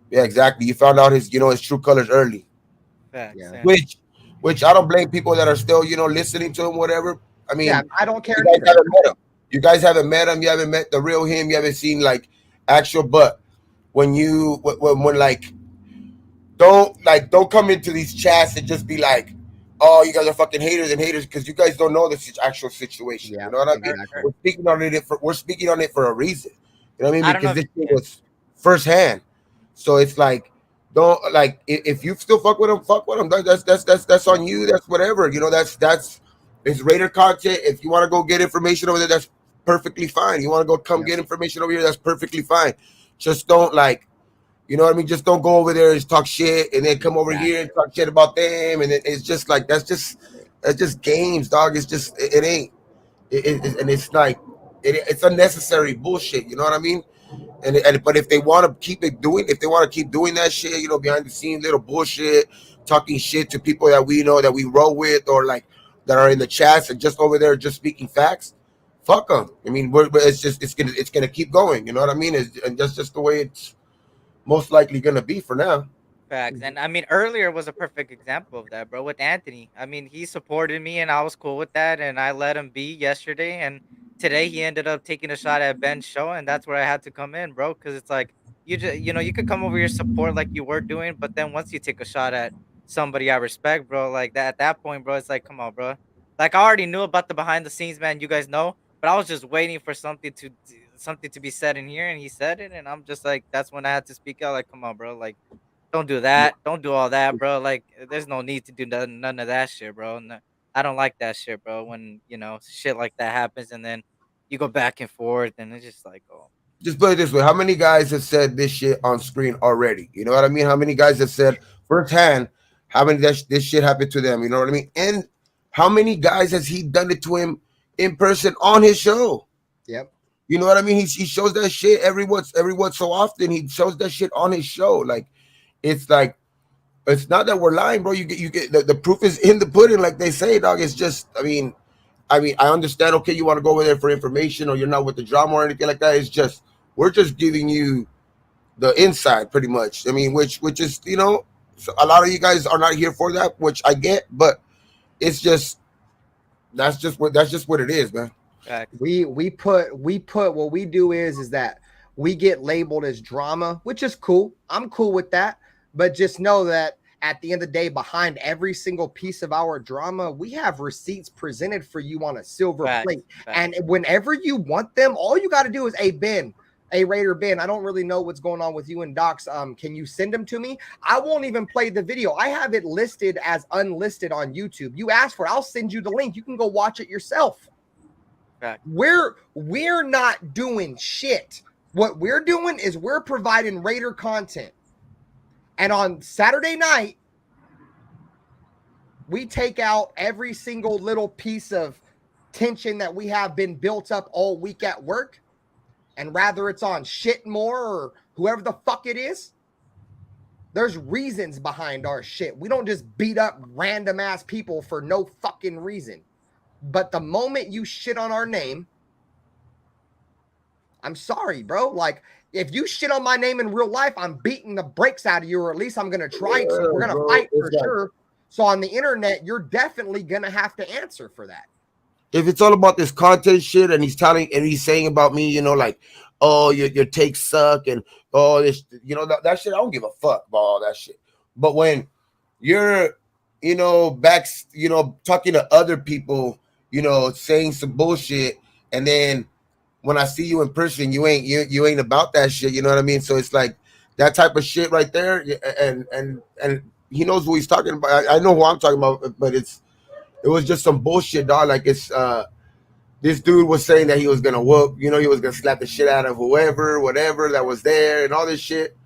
Yeah, exactly. You found out his true colors early, Facts. Yeah. And which I don't blame people that are still listening to him, whatever. I Yeah, mean, I don't you care guys neither. haven't met him. You guys haven't met him. You haven't met the real him. You haven't seen like actual. But when like don't come into these chats and just be like, oh, you guys are fucking haters because you guys don't know the actual situation. You Yeah, know what I mean? exactly. We're speaking on it for a reason. You know what I mean? I don't know Because if this shit yeah, was firsthand. So it's like, don't like if you still fuck with him, fuck with him. That's on you. That's whatever. That's it's Raider content. If you want to go get information over there, that's perfectly fine. You want to go come Yep. get information over here, that's perfectly fine. Just don't like, you know what I mean? Just don't go over there and talk shit, and then come over here and talk shit about them, and it's just like that's just games, dog. It's just it ain't, and it's like it's unnecessary bullshit. You know what I mean? And but if they want to keep if they want to keep doing that shit, behind the scenes, little bullshit, talking shit to people that we know that we roll with, or like that are in the chats and just over there just speaking facts. Fuck them. I mean, it's gonna keep going. You know what I mean? And that's just the way it's most likely gonna be for now. facts. And I mean, earlier was a perfect example of that, bro. With Anthony, I mean, he supported me, and I was cool with that, and I let him be yesterday. And today, he ended up taking a shot at Ben's show, and that's where I had to come in, bro. Because it's like you could come over your support like you were doing, but then once you take a shot at somebody I respect, bro, like that at that point, bro, it's like, come on, bro. Like I already knew about the behind the scenes, man. You guys know, but I was just waiting for something to be said in here, and he said it, and I'm just like, that's when I had to speak out. Like, come on, bro, like. Don't do that. Don't do all that, bro. Like, there's no need to do none of that shit, bro. No, I don't like that shit, bro. When shit like that happens, and then you go back and forth, and it's just like, oh, Just put it this way: how many guys have said this shit on screen already? You know what I mean? How many guys have said firsthand how many this shit happened to them? You know what I mean? And how many guys has he done it to him in person on his show? Yep. You know what I mean? He shows that shit every once so often. He shows that shit on his show. Like it's not that we're lying, bro. You get the proof is in the pudding, like they say, dog. It's just I understand. Okay, you want to go over there for information, or you're not with the drama or anything like that. It's just we're just giving you the inside, pretty much. I mean, which is so a lot of you guys are not here for that, which I get, but it's just that's just what it is, man. facts, We put what we do is that we get labeled as drama, which is cool. I'm cool with that. But just know that at the end of the day, behind every single piece of our drama, we have receipts presented for you on a silver facts, plate. facts. And whenever you want them, all you got to do is, hey, Ben, hey, Raider Ben, I don't really know what's going on with you and Docs. Can you send them to me? I won't even play the video. I have it listed as unlisted on YouTube. You ask for it, I'll send you the link. You can go watch it yourself. Facts. We're not doing shit. What we're doing is we're providing Raider content. And on Saturday night, we take out every single little piece of tension that we have been built up all week at work. And rather it's on shit more or whoever the fuck it is, there's reasons behind our shit. We don't just beat up random ass people for no fucking reason. But the moment you shit on our name, I'm sorry, bro. Like, if you shit on my name in real life, I'm beating the brakes out of you, or at least I'm going to try to. We're going to fight for sure. So on the internet, you're definitely going to have to answer for that. If it's all about this content shit and he's saying about me, like, oh, your takes suck and oh, this, that shit, I don't give a fuck about all that shit. But when you're, back, talking to other people, saying some bullshit, and then when I see you in person, you ain't about that shit. You know what I mean? So it's like that type of shit right there. And he knows who he's talking about. I know who I'm talking about, but it was just some bullshit, dog. Like it's this dude was saying that he was gonna whoop, he was gonna slap the shit out of whatever that was there, and all this shit,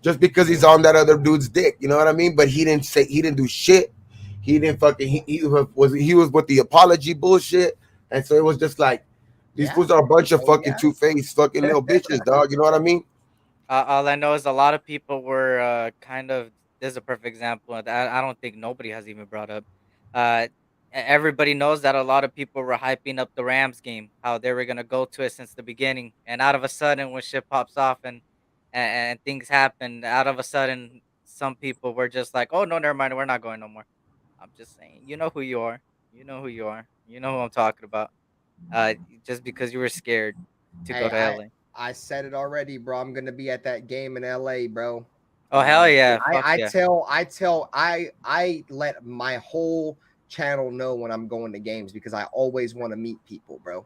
just because he's on that other dude's dick. You know what I mean? But he didn't do shit. He didn't fucking he was with the apology bullshit, and so it was just like these fools are a bunch of fucking two-faced fucking little bitches, dog. You know what I mean? All I know is a lot of people were kind of. This is a perfect example. I don't think nobody has even brought up. Everybody knows that a lot of people were hyping up the Rams game, how they were gonna go to it since the beginning, and out of a sudden, when shit pops off and things happen, out of a sudden, some people were just like, "Oh no, never mind, we're not going no more." I'm just saying, you know who you are. You know who you are. You know who I'm talking about. Just because you were scared to go Hey, to LA. I said it already, bro. I'm gonna be at that game in LA, bro. Oh hell yeah, fuck I yeah. I let my whole channel know when I'm going to games because I always want to meet people, bro.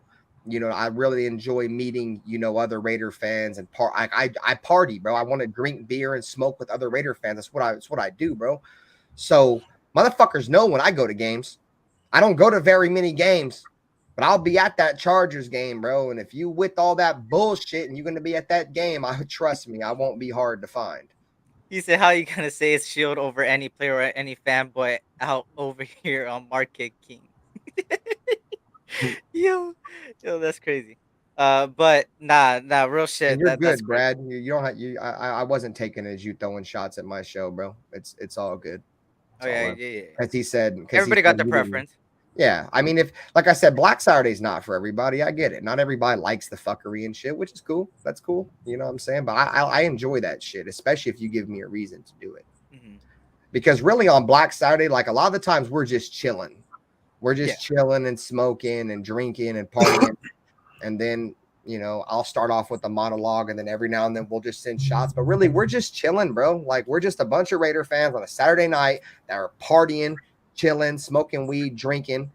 I really enjoy meeting, other Raider fans and I party, bro. I want to drink beer and smoke with other Raider fans. That's what I do, bro. So motherfuckers know when I go to games. I don't go to very many games, but I'll be at that Chargers game, bro. And if you with all that bullshit and you're gonna be at that game, I trust me, I won't be hard to find. You said how you gonna say it's shield over any player or any fanboy out over here on Market King. yo, yo, that's crazy. But nah, real And shit. you're That's good, great. Brad. You don't have you. I wasn't taking it as you throwing shots at my show, bro. It's all good. Oh It's all yeah, love. yeah, yeah. Because he Everybody got said their you didn't. preference. Yeah, I mean, if like I said, Black Saturday's not for everybody. I get it. Not everybody likes the fuckery and shit, which is cool. That's cool. You know what I'm saying? But I enjoy that shit, especially if you give me a reason to do it. Hmm. Because really on Black Saturday, like a lot of the times we're just chilling. We're just Yeah, chilling and smoking and drinking and partying. And then, I'll start off with a monologue and then every now and then we'll just send shots. But really, we're just chilling, bro. Like we're just a bunch of Raider fans on a Saturday night that are partying, chilling, smoking weed, drinking.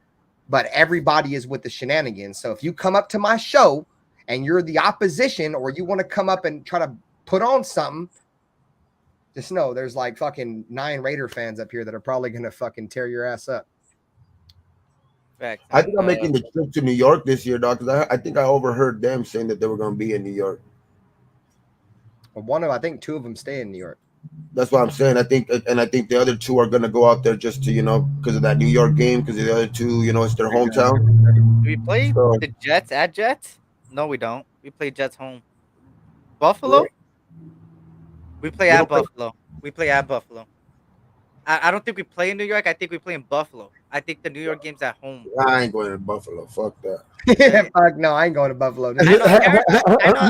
But everybody is with the shenanigans. So if you come up to my show and you're the opposition or you want to come up and try to put on something, just know there's like fucking 9 Raider fans up here that are probably gonna fucking tear your ass up. facts. I think And I'm making the trip to New York this year, dog. Because I think I overheard them saying that they were going to be in New York. I think 2 of them stay in New York. That's what I'm saying. I think the other 2 are going to go out there just to because of that New York game. Because the other 2, it's their hometown. do we play So the Jets at Jets? No, we don't. We play Jets home. Buffalo? We play we at don't play. Buffalo. We play at Buffalo. I don't think we play in New York. I think we play in Buffalo. I think the New York game's at home. I ain't going to Buffalo. Fuck that. Fuck no, I ain't going to Buffalo. I know, Terrence,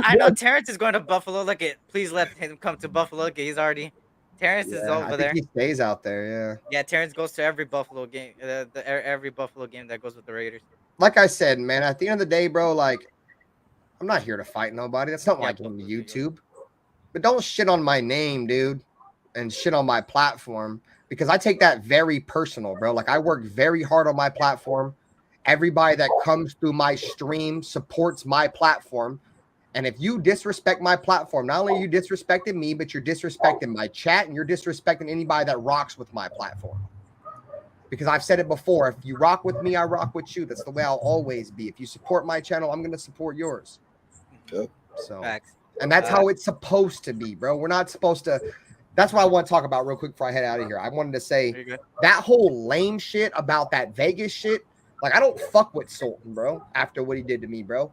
I know. Terrence is going to Buffalo. Look at, please let him come to Buffalo. Look, he's already. Terrence is Yeah, I over think there. he stays out there. Yeah. Yeah, Terrence goes to every Buffalo game. Every Buffalo game that goes with the Raiders. Like I said, man, at the end of the day, bro, like I'm not here to fight nobody. That's not Yeah, like on Buffalo, there you go. YouTube. But don't shit on my name, dude, and shit on my platform because I take that very personal, bro. Like I work very hard on my platform. Everybody that comes through my stream supports my platform. And if you disrespect my platform, not only are you disrespecting me, but you're disrespecting my chat and you're disrespecting anybody that rocks with my platform. Because I've said it before, if you rock with me, I rock with you. That's the way I'll always be. If you support my channel, I'm going to support yours. Yep. So, Facts. and that's how it's supposed to be, bro. We're not supposed to. That's what I want to talk about real quick before I head out of here. I wanted to say that whole lame shit about that Vegas shit. Like, I don't fuck with Sultan, bro, after what he did to me, bro.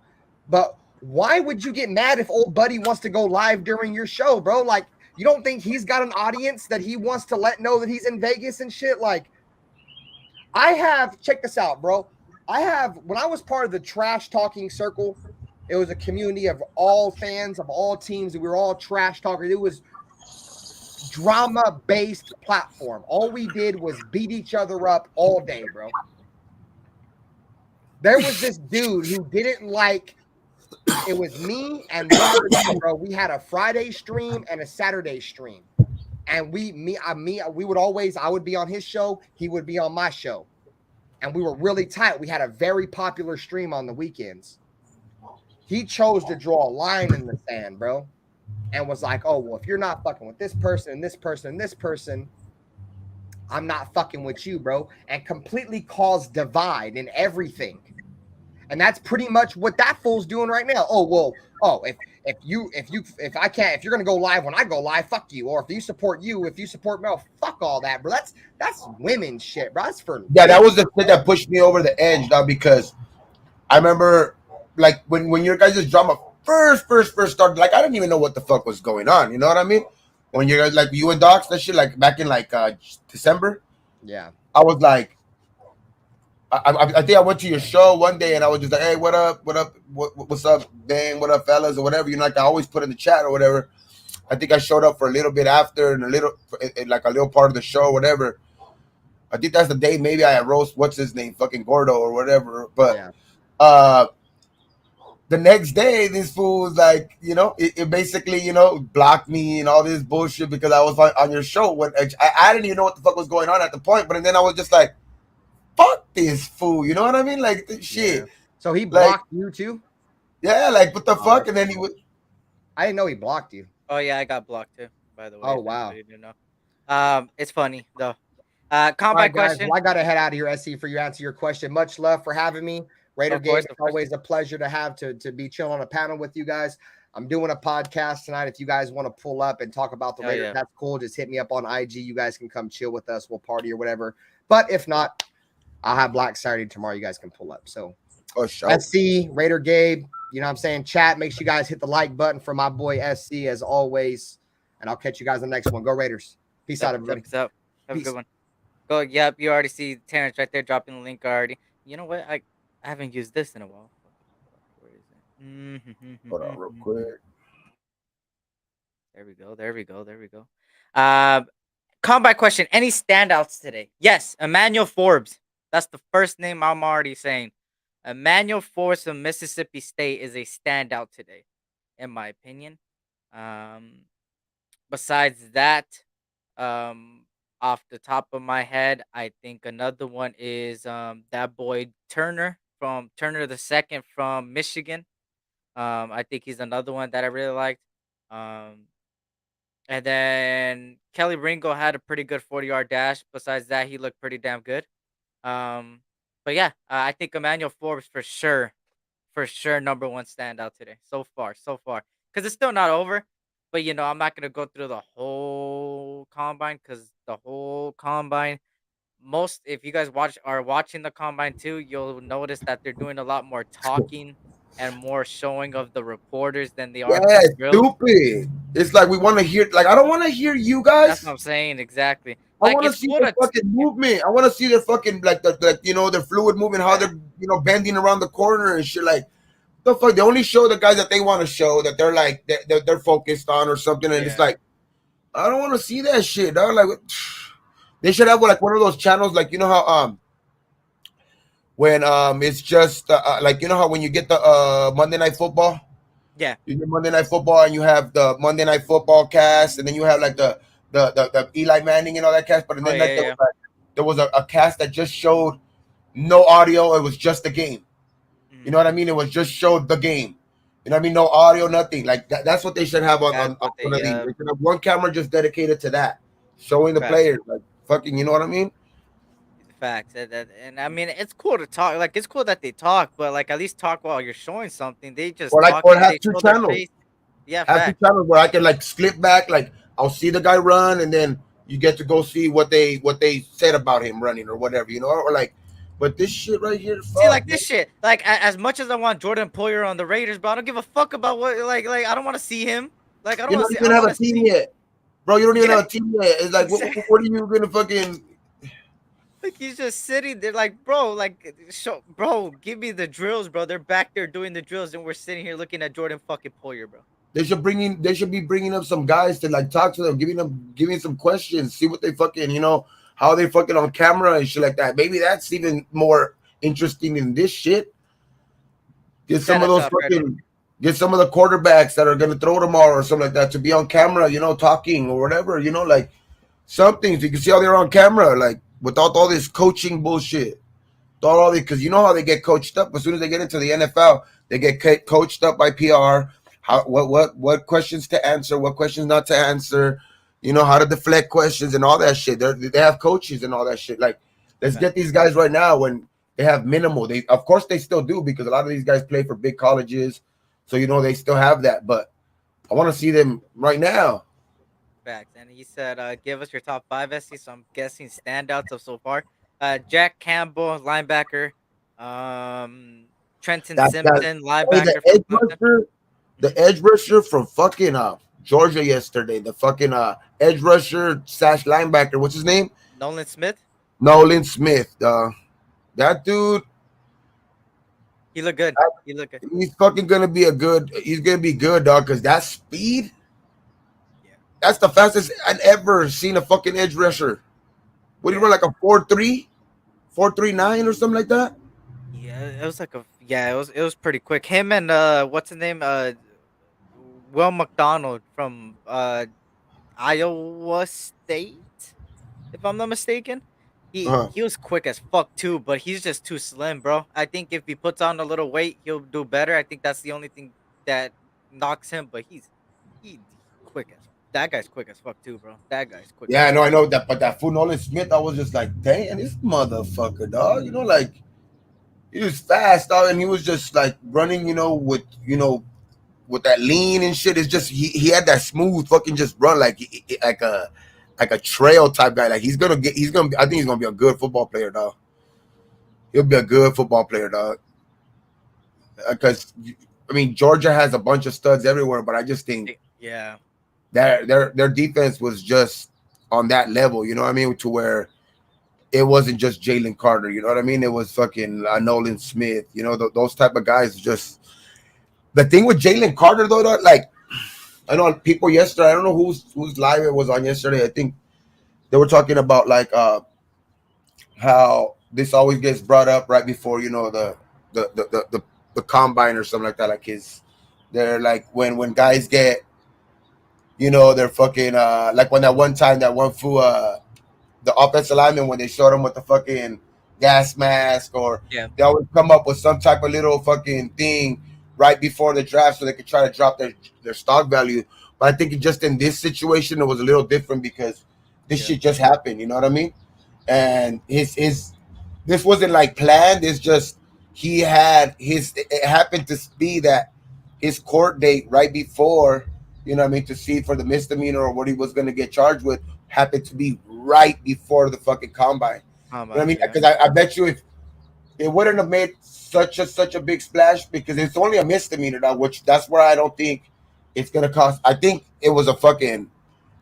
But why would you get mad if old buddy wants to go live during your show, bro? Like, you don't think he's got an audience that he wants to let know that he's in Vegas and shit? Like, check this out, bro. When I was part of the trash talking circle, it was a community of all fans of all teams, and we were all trash talkers. It was drama-based platform. All we did was beat each other up all day, bro. There was this dude who didn't like. It was me and one other dude, bro. We had a Friday stream and a Saturday stream, and we would always. I would be on his show. He would be on my show, and we were really tight. We had a very popular stream on the weekends. He chose to draw a line in the sand, bro, and was like, "Oh, well, if you're not fucking with this person and this person and this person, I'm not fucking with you, bro," and completely caused divide in everything. And that's pretty much what that fool's doing right now. If you're gonna go live when I go live, fuck you. Or if you support Mel, fuck all that, bro. That's women shit, bro. That's for that was the shit that pushed me over the edge, dog. Because I remember, like when your guys' drama first started, like I didn't even know what the fuck was going on. You know what I mean? When you're like you and Docs, that shit, like back in like December, Yeah. I was like, I think I went to your show one day and I was just like, hey, what up, what's up, bang, what up, fellas, or whatever. You know, like I always put in the chat or whatever. I think I showed up for a little bit after and like a little part of the show, or whatever. I think that's the day maybe I roast what's his name, fucking Gordo or whatever. But Yeah. the next day, this fool was like, you know, it basically, you know, blocked me and all this bullshit because I was on your show. When I didn't even know what the fuck was going on at the point, but then I was just like, fuck this fool, you know what I mean? Like shit, Yeah. So he like blocked you too? yeah, like what the Oh, fuck? that's And then he cool. would. I didn't know he blocked you. Oh yeah, I got blocked too. By the way, Oh if wow. anybody didn't know. It's funny though. All Combine right, guys. question. Well, I got to head out of here, SC, for you answer your question. Much love for having me. Raider Of course, Game, it's of course. always a pleasure to have to be chilling on a panel with you guys. I'm doing a podcast tonight. If you guys want to pull up and talk about the Hell Raiders, yeah. that's cool. Just hit me up on IG. You guys can come chill with us. We'll party or whatever. But if not, I'll have Black Saturday tomorrow. You guys can pull up. So, Oh, shit. SC, Raider Gabe, you know what I'm saying? Chat, make sure you guys hit the like button for my boy SC as always. And I'll catch you guys on the next one. Go Raiders. Peace out, everybody. Peace out. Have a Peace. good one. Go. Yep. You already see Terrence right there dropping the link already. You know what? I haven't used this in a while. Where is it? Hold on, real quick. There we go. There we go. There we go. Combine question. Any standouts today? Yes. Emmanuel Forbes. That's the first name I'm already saying. Emmanuel Forbes from Mississippi State is a standout today, in my opinion. Besides that, off the top of my head, I think another one is that boy Turner from Turner the second from Michigan. I think he's another one that I really liked. And then Kelly Ringo had a pretty good 40-yard dash. Besides that, he looked pretty damn good. But yeah, I think Emmanuel Forbes for sure, number one standout today so far, because it's still not over. But you know, I'm not gonna go through the whole combine because the whole combine. Most, if you guys are watching the combine too, you'll notice that they're doing a lot more talking and more showing of the reporters than they are Yeah, being drilled. stupid. It's like we want to hear. Like I don't want to hear you That's what guys. I'm saying exactly. I Like want to it's see cool the to fucking movement. I want to see their fucking like the you know their fluid movement, how they're bending around the corner and shit. Like the fuck, they only show the guys that they want to show that they're like they're focused on or something, and it's Yeah. like I don't want to see that shit. Dog. Like they should have like one of those channels, like you know how when it's just like you know how when you get the Monday Night Football. Yeah. You get Monday Night Football, and you have the Monday Night Football cast, and then you have like the Eli Manning and all that cast. But Oh then like yeah. there was a cast that just showed no audio. It was just the game. You know what I mean? It was just showed the game. You know what I mean? No audio, nothing. Like that's what they should have on That's what one of these. they. They should have one camera just dedicated to that, showing the Facts. players. Like fucking, you know what I mean? Facts. And I mean, it's cool to talk. Like, it's cool that they talk, but like, at least talk while you're showing something. They just talk Or and have they two show their channels. face. Yeah, Have two facts. channels where I can like slip back, like I'll see the guy run, and then you get to go see what they said about him running or whatever, you know, or like. But this shit right here, See, fuck, like this shit. Like, as much as I want Jordan Poyer on the Raiders, but I don't give a fuck about what. Like, I don't want to see him. Like, I don't you want don't to see. even I have want a to team see. yet, bro. You don't even Yeah, have a team yet. It's like, exactly. what are you gonna fucking? Like he's just sitting there, like, bro, like, bro, give me the drills, bro. They're back there doing the drills, and we're sitting here looking at Jordan fucking Poyer, bro. They should They should be bringing up some guys to like talk to them, giving some questions, see what they fucking, you know, how they fucking on camera and shit like that. Maybe that's even more interesting than this shit. Get some Yeah, of that's those how I've heard. fucking get some of the quarterbacks that are gonna throw tomorrow or something like that to be on camera, you know, talking or whatever, you know, like some things you can see how they're on camera, like without all this coaching bullshit. Without all this, because you know how they get coached up as soon as they get into the NFL, they get coached up by PR. How what questions to answer, what questions not to answer, you know, how to deflect questions and all that shit. They have coaches and all that shit. Like, let's get these guys right now when they have minimal. They of course they still do because a lot of these guys play for big colleges, so you know they still have that. But I want to see them right now. Facts. And he said, give us your top five, SC. So I'm guessing standouts of so far. Jack Campbell, linebacker. Trenton That Simpson, hey, the linebacker from edge Clemson. rusher, the edge rusher from fucking Georgia yesterday. The fucking edge rusher slash linebacker. What's his name? Nolan Smith. Nolan Smith. That dude, He looked good. He looked good. he's fucking gonna be a good. He's gonna be good, dog. Cause that speed, Yeah. that's the fastest I'd ever seen a fucking edge rusher. What do you Yeah. run like a 4.3, 4.39 or something like that? Yeah, it was like a it was pretty quick. Him and what's his name? Will McDonald from Iowa State, if I'm not mistaken. He Uh-huh. he was quick as fuck too, but he's just too slim, bro. I think if he puts on a little weight, he'll do better. I think that's the only thing that knocks him, but he quick as that guy's quick as fuck too, bro. That guy's quick as Yeah, fuck. I know that, but that fool Nolan Smith, I was just like, damn, this motherfucker, dog. You know, like he was fast, dog, and he was just like running, with that lean and shit. It's just he had that smooth fucking just run like a trail type guy. Like I think he's gonna be a good football player, dog. He'll be a good football player, dog. Because I mean Georgia has a bunch of studs everywhere, but I just think Yeah, that their defense was just on that level. You know what I mean? To where it wasn't just Jalen Carter. You know what I mean? It was fucking Nolan Smith. You know those type of guys. Just the thing with Jalen Carter though, like I know people yesterday. I don't know whose live it was on yesterday. I think they were talking about like how this always gets brought up right before the combine or something like that. Like they're like when guys get they're fucking like when that one time that one fool the offensive lineman when they showed him with the fucking gas mask or yeah, they always come up with some type of little fucking thing right before the draft so they could try to drop their stock value. But I think just in this situation it was a little different because this yeah. shit just happened. You know what I mean? And his this wasn't like planned. It's just he had his. It happened to be that his court date right before, I mean, to see for the misdemeanor or what he was going to get charged with happened to be right before the fucking combine. You know what I Combine, mean? yeah, Because I bet you if it wouldn't have made such a big splash because it's only a misdemeanor now, which that's where I don't think it's gonna cost. I think it was a fucking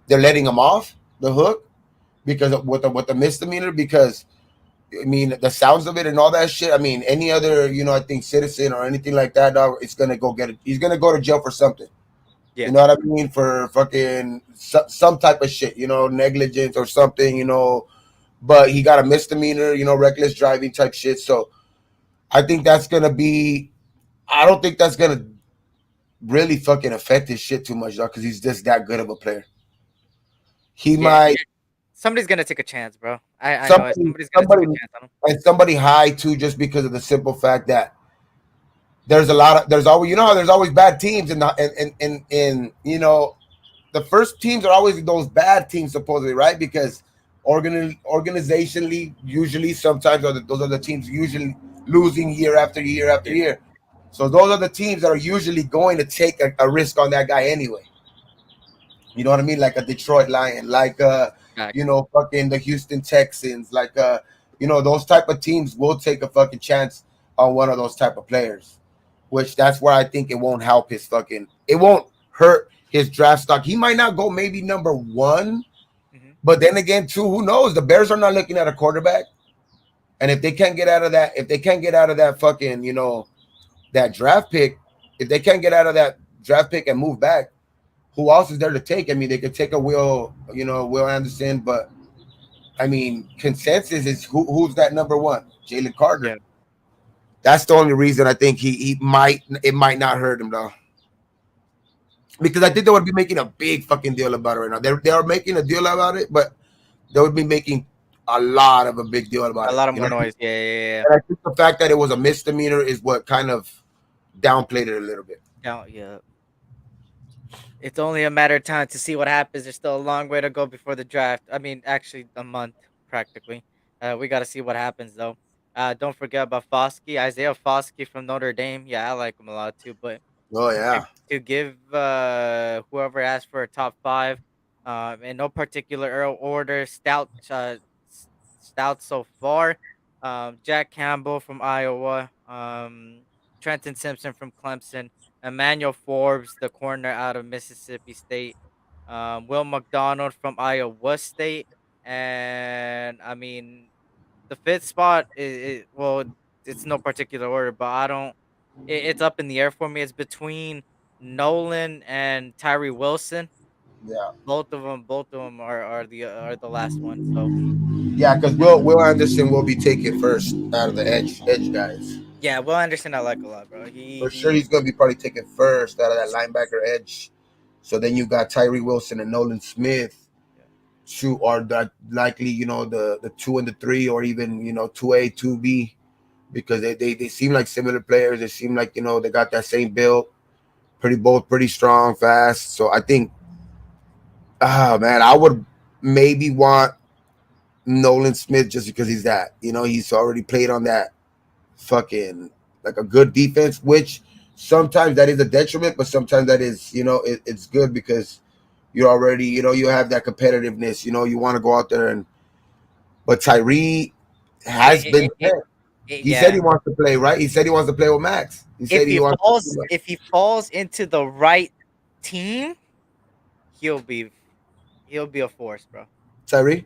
they're letting him off the hook because of, with the misdemeanor because I mean, the sounds of it and all that shit. I mean, any other, I think citizen or anything like that, dog, it's gonna go get it. He's gonna go to jail for something. You yeah. know what I mean? For fucking some type of shit, negligence or something, But he got a misdemeanor, reckless driving type shit. So I think that's gonna be. I don't think that's gonna really fucking affect his shit too much, dog, because he's just that good of a player. He Yeah, might somebody's gonna take a chance, bro. I know it. somebody Somebody's gonna take somebody a chance on him. and somebody high too, just because of the simple fact that there's always how there's always bad teams in the first teams are always those bad teams supposedly, right? Because organizationally usually sometimes those are the teams usually losing year after year after Yeah, year. So those are the teams that are usually going to take a risk on that guy anyway. You know what I mean? Like a Detroit Lion, like facts. fucking the Houston Texans, like those type of teams will take a fucking chance on one of those type of players. Which that's where I think it won't help his fucking it won't hurt his draft stock. He might not go maybe number one, Hmm. but then again, too, who knows? The Bears are not looking at a quarterback. And if they can't get out of that, if they can't get out of that fucking, that draft pick, if they can't get out of that draft pick and move back, who else is there to take? I mean, they could take a Will Anderson, but I mean, consensus is who's that number one? Jalen Carter. Yeah, That's the only reason I think he might it might not hurt him though. Because I think they would be making a big fucking deal about it right now. They are making a deal about it, but they would be making a lot of a big deal about a it. lot of You know more what I mean? noise. Yeah, yeah, And I think the fact that it was a misdemeanor is what kind of downplayed it a little bit. yeah. Yeah. It's only a matter of time to see what happens. There's still a long way to go before the draft. I mean, actually, a month practically. We got to see what happens though. Don't forget about Foskey, Isaiah Foskey from Notre Dame. Yeah, I like him a lot too. But Oh to, yeah. to give whoever asked for a top five, in no particular order, stout so far. Jack Campbell from Iowa. Trenton Simpson from Clemson. Emmanuel Forbes, the corner out of Mississippi State, Will McDonald from Iowa State, and I mean the fifth spot is well, it's no particular order, but I don't. It's up in the air for me. It's between Nolan and Tyree Wilson. Yeah, Both of them are the last one. So yeah, because Will Anderson will be taken first out of the edge guys. yeah, Will Anderson I like a lot, bro. For sure, he's gonna be probably taken first out of that linebacker edge. So then you got Tyree Wilson and Nolan Smith, Yeah. two are that likely, the 2 and the 3, or even 2A, 2B, because they seem like similar players. They seem like they got that same build, both pretty strong, fast. So I think, man, I would maybe want Nolan Smith just because he's already played on that fucking like a good defense, which sometimes that is a detriment, but sometimes that is it's good because you're already you have that competitiveness. You want to go out there but Tyree has been there. He said he Yeah. wants to play, right? He said he wants to play with Max. He said he wants to. If he falls into the right team, he'll be he'll be a force, bro. Tyree.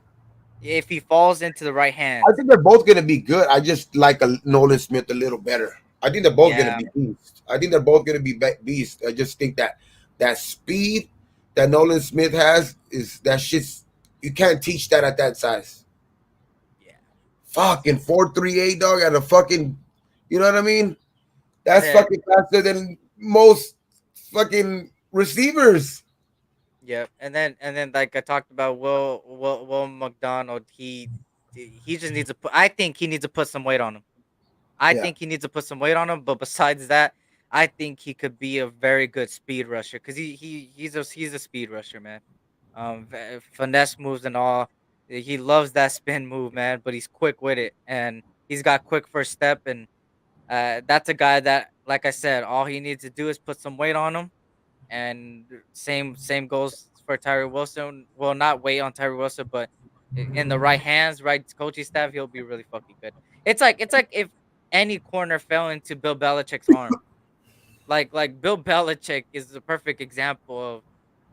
If he falls into the right I hands. think they're both gonna be good. I just like a Nolan Smith a little better. I think they're both gonna Yeah. be beasts. I think they're both gonna be beasts. I just think that speed that Nolan Smith has is that shit's you can't teach that at that size. Yeah. Fucking 4.38 dog at a fucking, you know what I mean? That's Yeah. fucking faster than most fucking receivers. Yep. And then like I talked about Will McDonald, he just needs to put I think he needs to put some weight on him. I Yeah, think he needs to put some weight on him, but besides that, I think he could be a very good speed rusher because he's a speed rusher, man. Finesse moves and all. He loves that spin move, man. But he's quick with it, and he's got quick first step, and that's a guy that, like I said, all he needs to do is put some weight on him, and same goes for Tyree Wilson. Well, not wait on Tyree Wilson, but in the right hands, right coaching staff, he'll be really fucking good. It's like if any corner fell into Bill Belichick's arm. Like Bill Belichick is the perfect example of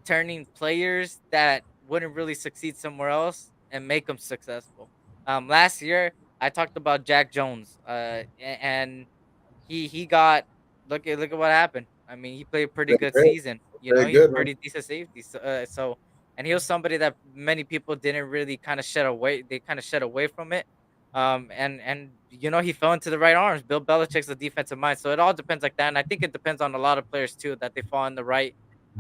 turning players that wouldn't really succeed somewhere else and make them successful. Last year I talked about Jack Jones, and he got look at what happened. I mean, he played a pretty very good good. season. Very He's a good, man. pretty decent safety. So and he was somebody that many people didn't really kind of shed away. They kind of shed away from it. And he fell into the right arms. Bill Belichick's a defensive mind, so it all depends like that. And I think it depends on a lot of players too that they fall in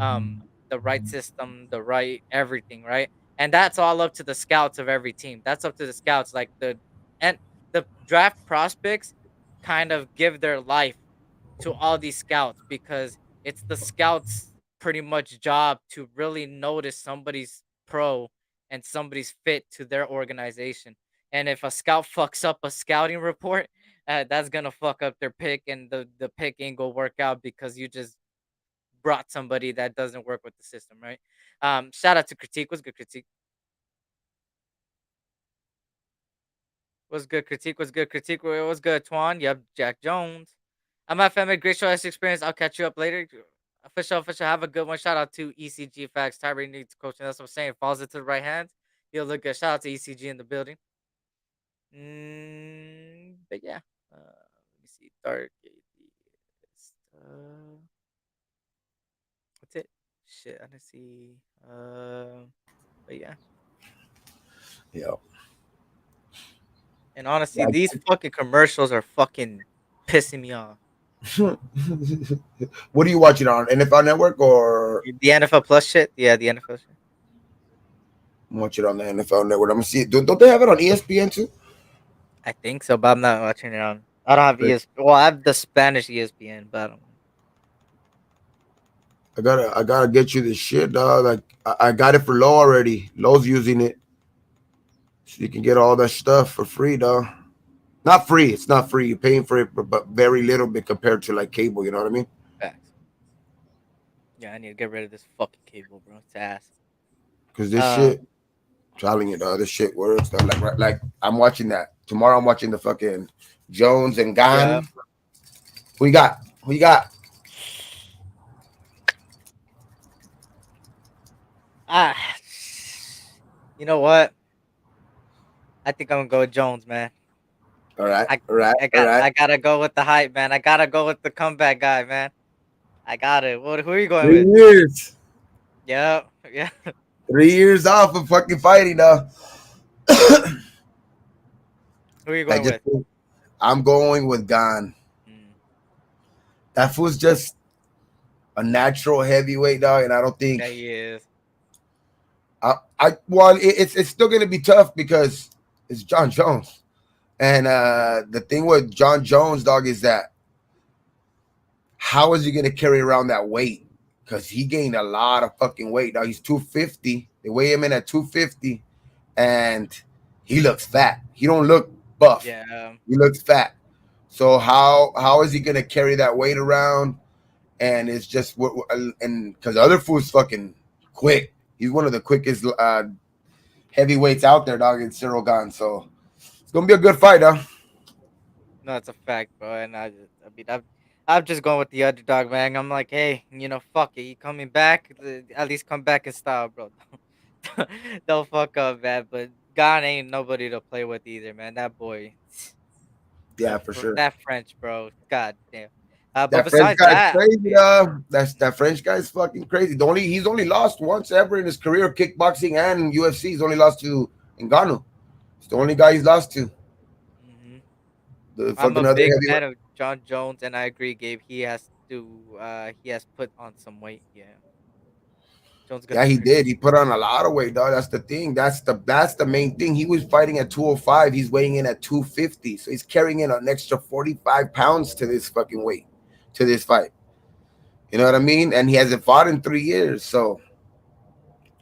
um, the right system, the right everything, right. And that's all up to the scouts of every team. That's up to the scouts, like and the draft prospects kind of give their life to all these scouts because it's the scouts pretty much job to really notice somebody's pro and somebody's fit to their organization. And if a scout fucks up a scouting report, that's gonna fuck up their pick, and the pick ain't gonna work out because you just brought somebody that doesn't work with the system, right? Shout out to Critique. What's good, Critique? What's good, Critique? What's good, Critique? What's good, Twan? Yep, Jack Jones. I'm at family. Great show, experience. I'll catch you up later. Official. Have a good one. Shout out to ECG Facts. Tyree needs coaching. That's what I'm saying. Falls into the right hands. He'll look good. Shout out to ECG in the building. But yeah. Let me see. Dark atheist. What's it? Shit, I didn't see. But yeah. Yeah. And honestly, these fucking commercials are fucking pissing me off. What are you watching on NFL Network or The NFL Plus shit? Yeah, the NFL shit. watch it on the NFL Network? I'm gonna see it. Don't they have it on ESPN too? I think so, but I'm not watching it on. I don't have ESPN. Well, I have the Spanish ESPN, but I don't. I gotta get you this shit, dog. Like I got it for Low already. Low's using it, so you can get all that stuff for free, dog. Not free. It's not free. You're paying for it, but very little bit compared to like cable. You know what I mean? Facts. Yeah, I need to get rid of this fucking cable, bro. It's ass. Because this shit, I'm telling you, dog, this shit works. Dog. Like I'm watching that tomorrow. I'm watching the fucking Jones and Gan. Yeah. Who you got? Ah, you know what? I think I'm gonna go with Jones, man. All right, I all right, I all got right. I gotta go with the hype, man. I gotta go with the comeback guy, man. I got it. What? Who are you going 3 with? years. Yep. Yeah. 3 years off of fucking fighting now. Who are you I going just with? I'm going with Gon. Mm, That fool's just a natural heavyweight dog, and I don't think yeah, he is. it's still gonna be tough because it's John Jones. And the thing with John Jones, dog, is that how is he gonna carry around that weight? Because he gained a lot of fucking weight. Now he's 250. They weigh him in at 250, and he looks fat. He don't look buff. Yeah. He looks fat. So how is he gonna carry that weight around? And it's just and because other food's fucking quick. He's one of the quickest heavyweights out there, dog. In Cyril Gane. So it's gonna be a good fight, huh? No, it's a fact, bro. And I mean, I'm just going with the underdog, man. I'm like, hey, fuck it. He coming back? At least come back in style, bro. Don't fuck up, man. But God ain't nobody to play with either, man. That boy, Yeah, for sure. that French, bro. God damn. But That French besides guy's that, crazy, yeah, that French guy's fucking crazy. He's only lost once ever in his career, kickboxing and UFC. He's only lost to Ngannou. It's the only guy he's lost to. hmm The I'm a fucking other big heavyweight. fan of John Jones, and I agree, Gabe. He has put on some weight. Yeah, Jones gonna Yeah, he figure. did. He put on a lot of weight, dog. That's the thing. That's the main thing. He was fighting at 205. He's weighing in at 250. So he's carrying in an extra 45 pounds to this fucking weight, to this fight. You know what I mean? And he hasn't fought in 3 years. So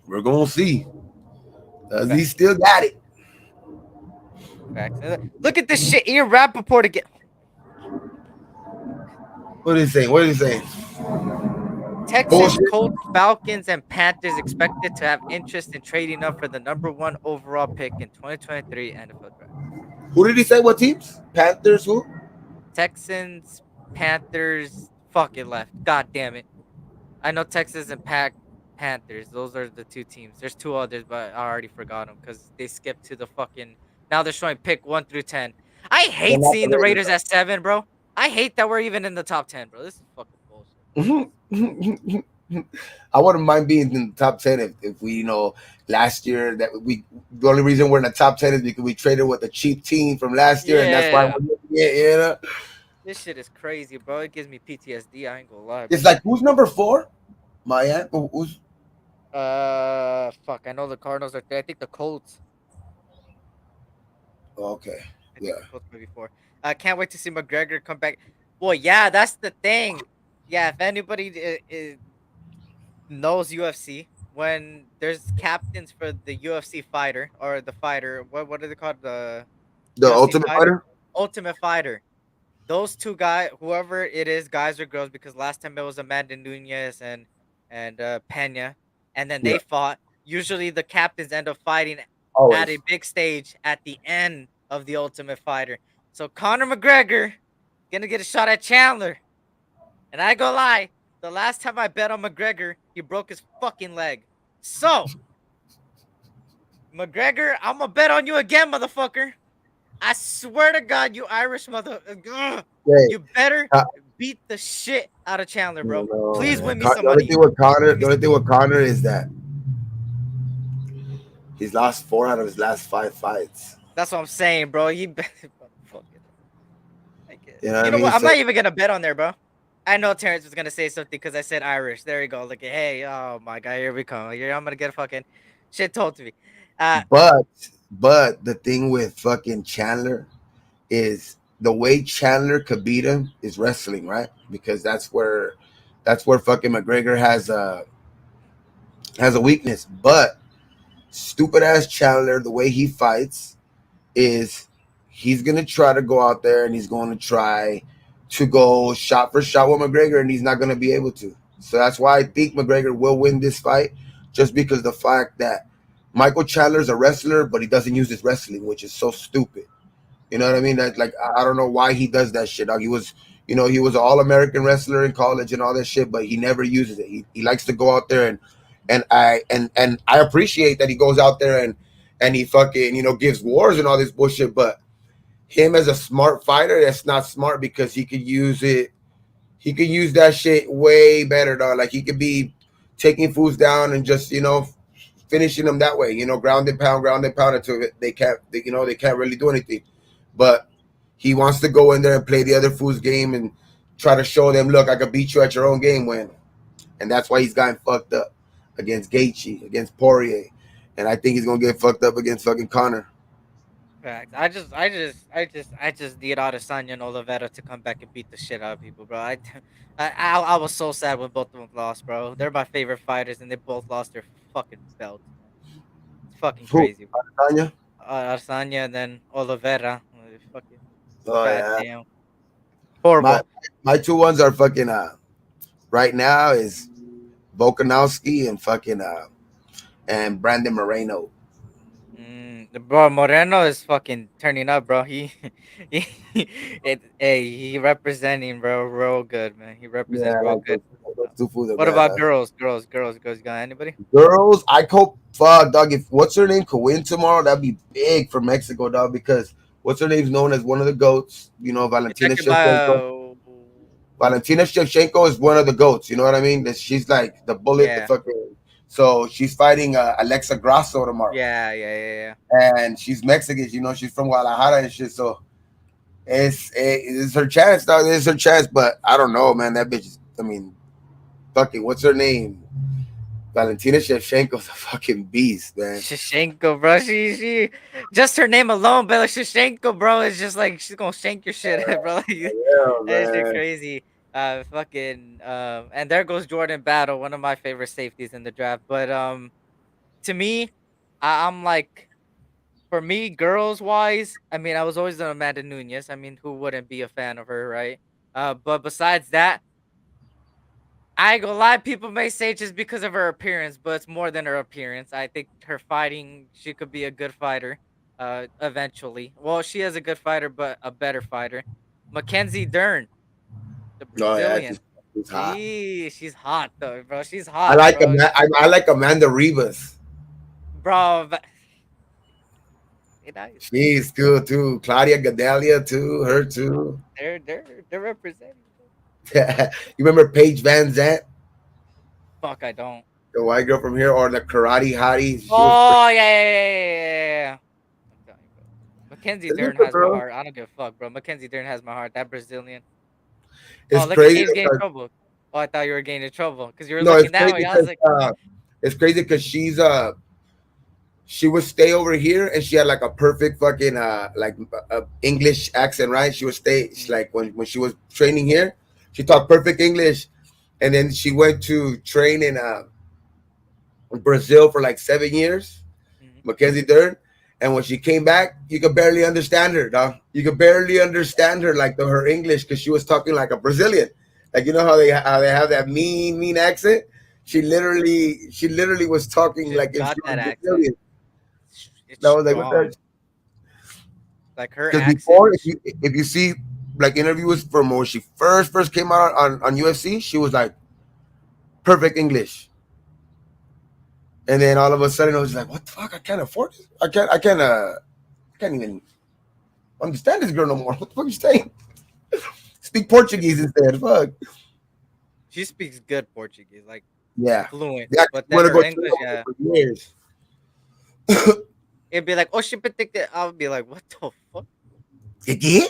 we're gonna see. Does he Facts, still got it? facts. And look at this shit. Ian Rappaport again. What is he saying? What is he saying? Texans, Bullshit. Colts, Falcons, and Panthers expected to have interest in trading up for the number one overall pick in 2023 NFL Draft. Who did he say? What teams? Panthers? Who? Texans, Panthers, fuck it left. God damn it. I know Texas and Panthers. Those are the two teams. There's two others, but I already forgot them because they skipped to the fucking. Now they're showing pick 1 through 10. I They're hate not the seeing the Raiders at 7, bro. I hate that we're even in the top 10, bro. This is fucking bullshit. Raiders. I wouldn't mind being in the top 10 if we, last year the only reason we're in the top 10 is because we traded with a cheap team from last year, and that's why Yeah. we're yeah. This shit is crazy, bro. It gives me PTSD. I ain't gonna lie, It's bro. like who's number 4? Miami. Who's Fuck. I know the Cardinals are there. I think the Colts. okay? I Yeah. think the Colts maybe 4. I can't wait to see McGregor come back. Well, yeah, that's the thing. Yeah, if anybody knows UFC, when there's captains for the UFC fighter or the fighter, what are they called? The The UFC Ultimate fighter, Fighter. Ultimate Fighter. Those two guys, whoever it is, guys or girls, because last time it was Amanda Nunez and Pena, and then Yeah. they fought. Usually, the captains end up fighting at a Always. big stage at the end of the Ultimate Fighter. So Conor McGregor gonna get a shot at Chandler, and I go lie. The last time I bet on McGregor, he broke his fucking leg. So McGregor, I'm gonna bet on you again, motherfucker. I swear to God, you Irish mother. Ugh. Hey, You better uh, beat the shit out of Chandler, bro. no, Please man. win me some The only money. thing with Connor, Win me the only some thing money. with Connor is that he's lost 4 out of his last 5 fights. That's what I'm saying, bro. You better fuck it. You know what You I know mean? what? I'm So not even gonna bet on there, bro. I know Terrence was gonna say something because I said Irish. There you go. Look at hey, oh my god, here we come. Here I'm gonna get fucking shit told to me. but the thing with fucking Chandler is the way Chandler could beat him is wrestling, right? Because that's where fucking McGregor has a weakness. But stupid ass Chandler, the way he fights is he's gonna try to go out there and he's going to try to go shot for shot with McGregor, and he's not gonna be able to. So that's why I think McGregor will win this fight, just because the fact that Michael Chandler's a wrestler, but he doesn't use his wrestling, which is so stupid. You know what I mean? That like I don't know why he does that shit. Dog. He was an all American wrestler in college and all that shit, but he never uses it. He likes to go out there and And I appreciate that he goes out there and he fucking gives wars and all this bullshit. But him as a smart fighter, that's not smart because he could use it. He could use that shit way better, dog. Like he could be taking fools down and just finishing them that way. Ground and pound until they can't really do anything. But he wants to go in there and play the other fool's game and try to show them, look, I could beat you at your own game when, and that's why he's gotten fucked up against Gaethje, against Poirier, and I think he's gonna get fucked up against fucking Connor. Facts. I just need Adesanya and Oliveira to come back and beat the shit out of people, bro. I was so sad when both of them lost, bro. They're my favorite fighters, and they both lost their fucking belts, man. It's fucking Who? crazy. Adesanya? Adesanya and then Oliveira. Fucking Oh yeah. goddamn My horrible. my two ones are fucking right now is Volkanovski and fucking and Brandon Moreno. Bro, Moreno is fucking turning up, bro. He, he representing, bro, real good, man. He Yeah, represents I real like good. those two fools are What bad. about girls? Girls. Got anybody? Girls, I hope fuck dog. If what's her name could win tomorrow, that'd be big for Mexico, dog. Because what's her name's known as one of the goats. You Valentina talking Shevchenko. about? Valentina Shevchenko is one of the goats. You know what I mean? That she's like the bullet, the Yeah, fucking. So she's fighting Alexa Grasso tomorrow, yeah. and she's Mexican. She's from Guadalajara and shit. So it's her chance, dog. It's her chance, but I don't know, man. That bitch. I mean, fucking, what's her name? Valentina Shevchenko's a fucking beast, man. Shashenko, bro. She just her name alone, but like Shashenko, bro, is just like she's gonna shank your shit, bro. Like, Yeah, that shit man. crazy. Fucking and there goes Jordan Battle, one of my favorite safeties in the draft. But to me, I'm like, for me, girls wise, I mean, I was always an Amanda Nunez. I mean, who wouldn't be a fan of her, right? But besides that, I ain't gonna lie, people may say just because of her appearance, but it's more than her appearance. I think her fighting, she could be a good fighter, eventually. Well, she is a good fighter, but a better fighter. Mackenzie Dern, the Oh yeah, Brazilian. she's hot. She's hot though, bro. She's I hot, like bro. I like Amanda Rivas. Bro, you know, She's cool too. Claudia Gadelia too. Her too. they're representing. You remember Paige Van Zant, Fuck, I don't. the white girl from here, or the karate hottie? She was Oh yeah. I'm telling you, bro. Mackenzie pretty. Dern Good has my girl. heart. I don't give a fuck, bro. Mackenzie Dern has my heart. That Brazilian. Oh, It's look at crazy Gabe's getting in because trouble. Oh, I thought you were getting in trouble because you were no, it's looking that crazy way. I was because like, she would stay over here and she had like a perfect fucking English accent, right? She would stay mm, like when she was training here, she talked perfect English, and then she went to train in Brazil for like 7 years, mm, Mackenzie Dern. And when she came back, you could barely understand her, dog. You could barely understand her like her English because she was talking like a Brazilian. Like how they have that mean accent. She literally was she talking just like if she got that was accent. Brazilian. It's That was like what strong. the Like her because accent before is. if you see like interviews from when she first came out on UFC, she was like perfect English. And then all of a sudden I was like, what the fuck? I can't afford this. I can't even understand this girl no more. What the fuck are you saying? Speak Portuguese instead. Fuck. She speaks good Portuguese, like Yeah. fluent. Yeah, But you then want to her go train English, over there yeah, for years. it'd be like, oh shit, but I'll be like, what the fuck? ¿Qué?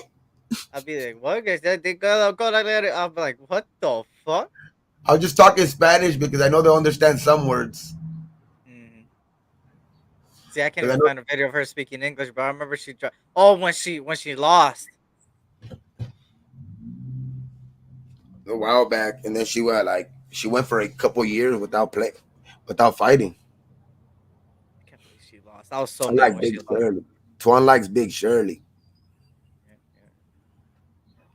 I'll be like, what? Guys, they go like that. I'll be like, what the fuck? I'll just talk in Spanish because I know they'll understand some words. Mhm. See, I can't Because I even know find a video of her speaking English, but I remember she dropped. Oh, when she lost. a while back, and then she went for a couple years without fighting. I can't believe she lost. I was so mad Unlike when she Big lost. Shirley. Twan likes Big Shirley. Yeah.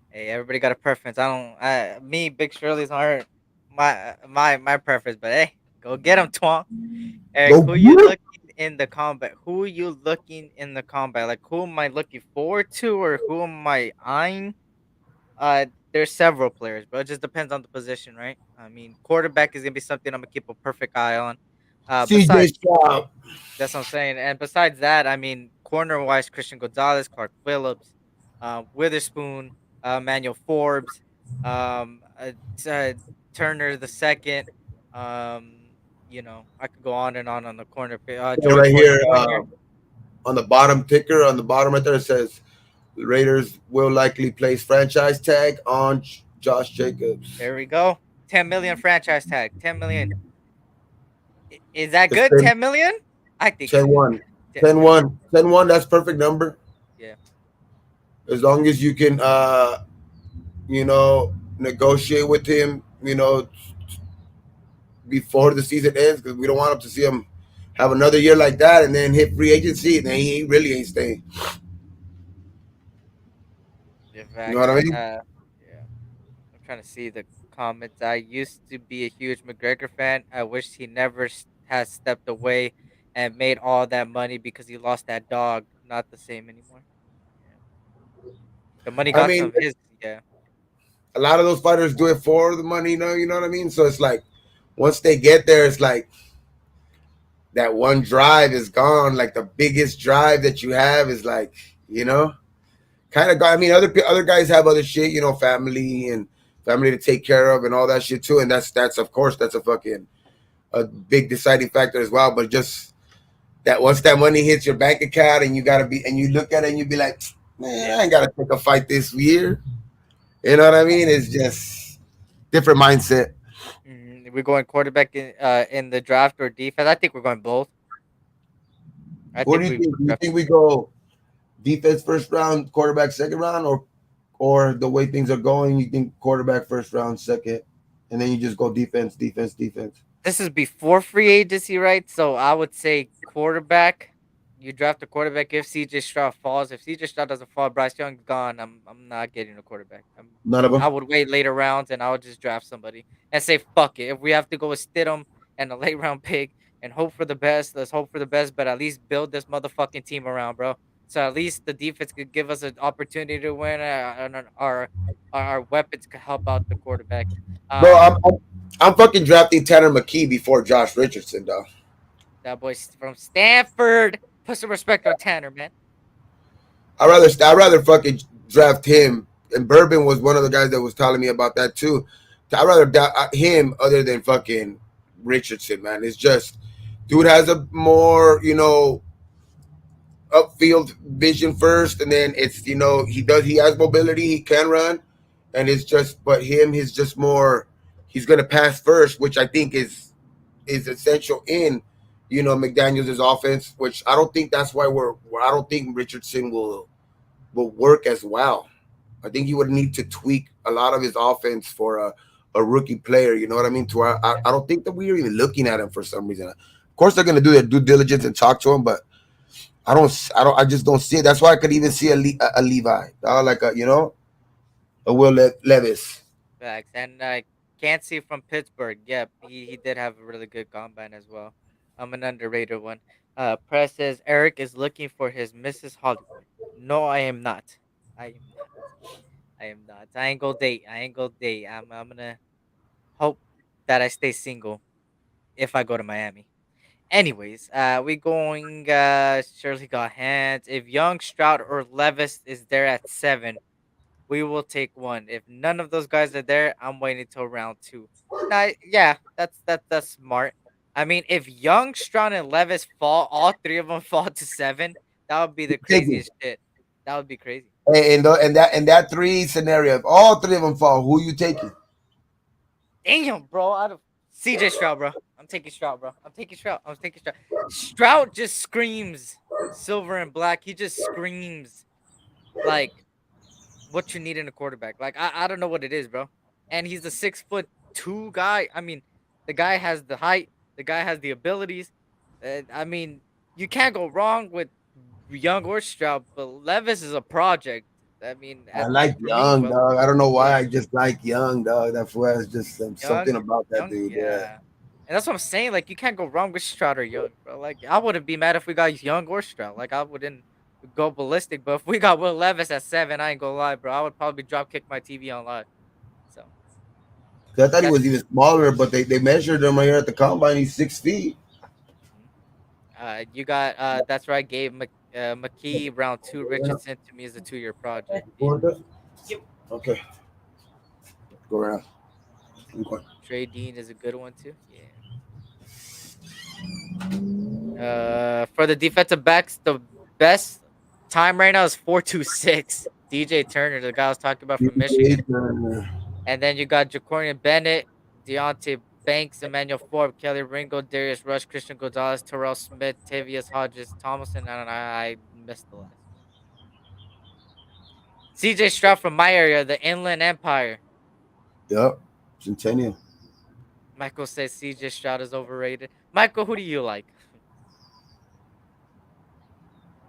Hey, everybody got a preference. I don't. Me, Big Shirley's aren't my preference. But hey, go get him, Twan. Eric, Go who you get it. looking in the combat? Who you looking in the combat? Like, who am I looking forward to, or who am I eyeing? There's several players, but it just depends on the position, right? I mean, quarterback is gonna be something I'm gonna keep a perfect eye on. CJ Besides, Stroud. that's what I'm saying. And besides that, I mean, corner wise, Christian Gonzalez, Clark Phillips, Witherspoon, Manuel Forbes, t- uh, Turner the second. Um, I could go on the corner. Yeah, Joey right Porter here Jr. on the bottom ticker, on the bottom right there, it says the Raiders will likely place franchise tag on Josh Jacobs. There we go. 10 million franchise tag. 10 million. Is that It's good? 10 million? I think it's 10 good. 1. 10, 10 10 1. 10 1. That's perfect number. Yeah. As long as you can, negotiate with him, before the season ends, because we don't want him to see him have another year like that and then hit free agency and then he really ain't staying. In You know fact, what I mean? yeah. I'm trying to see the comments. I used to be a huge McGregor fan. I wish he never has stepped away and made all that money because he lost that dog. Not the same anymore. Yeah. The money I got mean, some his. Yeah. a lot of those fighters do it for the money, you know what I mean? So it's like once they get there, it's like that one drive is gone. Like the biggest drive that you have is like, kind of. I mean, other guys have other shit, family and family to take care of and all that shit too. And that's of course that's a big deciding factor as well. But just that once that money hits your bank account and you look at it and you be like, man, I ain't gotta take a fight this year. You know what I mean? It's just different mindset. We're going quarterback in the draft or defense. I think we're going both. I What think do you we think? Do you draft. think we go defense first round, quarterback second round, or the way things are going, you think quarterback first round, second, and then you just go defense, defense, defense? This is before free agency, right? So I would say quarterback. You draft a quarterback if CJ Stroud falls. If CJ Stroud doesn't fall, Bryce Young's gone. I'm not getting a quarterback. None of I them. would wait later rounds and I would just draft somebody and say fuck it. If we have to go with Stidham and a late round pick and hope for the best, let's hope for the best. But at least build this motherfucking team around, bro. So at least the defense could give us an opportunity to win, and our weapons could help out the quarterback. Bro, Um, I'm fucking drafting Tanner McKee before Josh Richardson, though. That boy's from Stanford. Put some respect on Tanner, man. I rather fucking draft him. And Bourbon was one of the guys that was telling me about that too. I rather him other than fucking Richardson, man. It's just dude has a more upfield vision first, and then it's he has mobility, he can run, and it's just but he's just more he's gonna pass first, which I think is essential in McDaniel's offense, which I don't think that's why I don't think Richardson will work as well. I think he would need to tweak a lot of his offense for a rookie player. You know what I mean? I don't think that we are even looking at him for some reason. Of course, they're going to do their due diligence and talk to him, but I just don't see it. That's why I could even see a Levi, like a Will Levis. Facts. And can't see from Pittsburgh. Yep, he did have a really good combine as well. I'm an underrated one. Press says Eric is looking for his Mrs. Hollywood. No, I am not. I am not. I am not. I ain't go date. I ain't go date. I'm gonna hope that I stay single if I go to Miami. Anyways, we going Shirley got hands. If Young, Stroud, or Levis is there at 7, we will take one. If none of those guys are there, I'm waiting till round 2. Now, yeah, that's smart. I mean, if Young, Stroud, and Levis fall, all three of them fall to 7, that would be the Take it. craziest shit. That would be crazy. And that three scenario, if all three of them fall, who you taking? Damn, bro. Out of CJ Stroud, bro. I'm taking Stroud, bro. I'm taking Stroud. I'm taking Stroud. Stroud just screams silver and black. He just screams like what you need in a quarterback. Like I don't know what it is, bro. And he's a 6'2" guy. I mean, the guy has the height. The guy has the abilities. I mean, you can't go wrong with Young or Stroud. But Levis is a project. I mean, I like for me, Young, well, dog. I don't know why. yeah, I just like Young, dog. That's why it's just something Young, about that Young, dude. Yeah. yeah. And that's what I'm saying. Like, you can't go wrong with Stroud or Young, bro. Like, I wouldn't be mad if we got Young or Stroud. Like, I wouldn't go ballistic. But if we got Will Levis at 7, I ain't gonna lie, bro. I would probably drop kick my TV on live. So 'Cause I thought he that's was even smaller, but they measured him right here at the combine. He's 6 feet. You got that's right. Gabe McKee round 2. Richardson to me is a 2-year project. Yeah. Okay, go around. Okay. Trey Dean is a good one too. Yeah. For the defensive backs, the best time right now is 4.26. DJ Turner, the guy I was talking about from Michigan, and then you got Jacorian Bennett, Deontay Banks, Emmanuel Forbes, Kelly Ringo, Darius Rush, Christian Gonzalez, Terrell Smith, Tavius Hodges, Thomason, and I missed the last one. CJ Stroud from my area, the Inland Empire. Yep, Centennial. Michael says CJ Stroud is overrated. Michael, who do you like?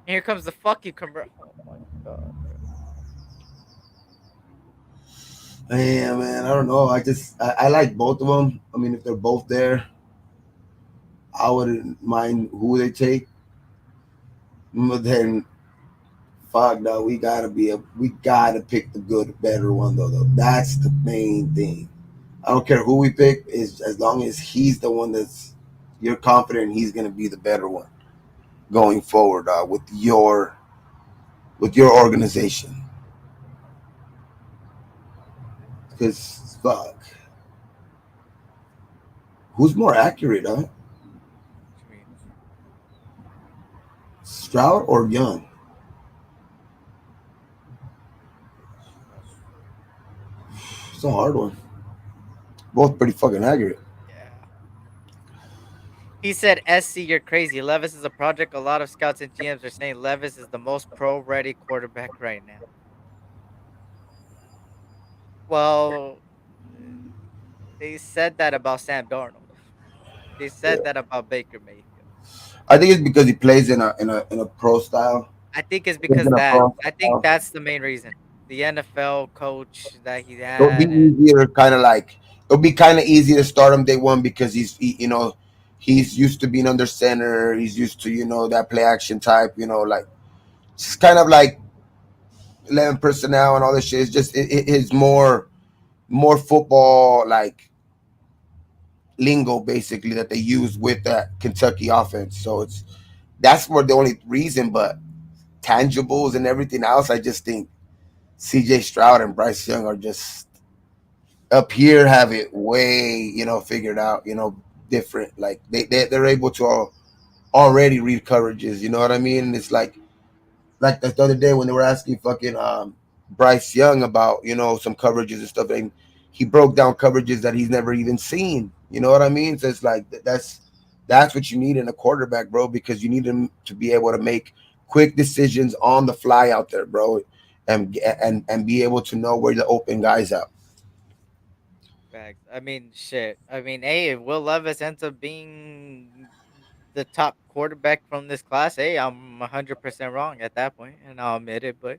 Here comes the fuck you commercial. Oh my god, bro. Yeah, man, I don't know. I like both of them. I mean, if they're both there, I wouldn't mind who they take. But then, fuck, no, we gotta pick the good, better one though. That's the main thing. I don't care who we pick, is as long as he's the one that's you're confident he's gonna be the better one going forward with your organization. Because fuck, who's more accurate, huh? What you mean? Stroud or Young? It's a hard one. Both pretty fucking accurate. Yeah. He said, SC, you're crazy. Levis is a project. A lot of scouts and GMs are saying Levis is the most pro ready quarterback right now. Well, they said that about Sam Darnold. They said that about Baker Mayfield. I think it's because he plays in a pro style. I think it's Plays because in a that. pro I think style. that's the main reason. The NFL coach that he It'll be had, and easier, kind of like it'll be kind of easy to start him day one because he's used to being under center. He's used to that play action type. Like it's kind of like 11 personnel and all this shit. It's just it's more football like lingo basically that they use with that Kentucky offense. So that's more the only reason. But tangibles and everything else, I just think C.J. Stroud and Bryce Young are just up here have it way figured out. Different. Like they're able to already read coverages. You know what I mean? And it's like the other day when they were asking fucking Bryce Young about some coverages and stuff, and he broke down coverages that he's never even seen. You know what I mean? So it's like that's what you need in a quarterback, bro, because you need him to be able to make quick decisions on the fly out there, bro, and be able to know where the open guys out. facts. I mean, shit. I mean, hey, if Will Levis ends up being the top quarterback from this class, hey, I'm 100% wrong at that point, and I'll admit it. But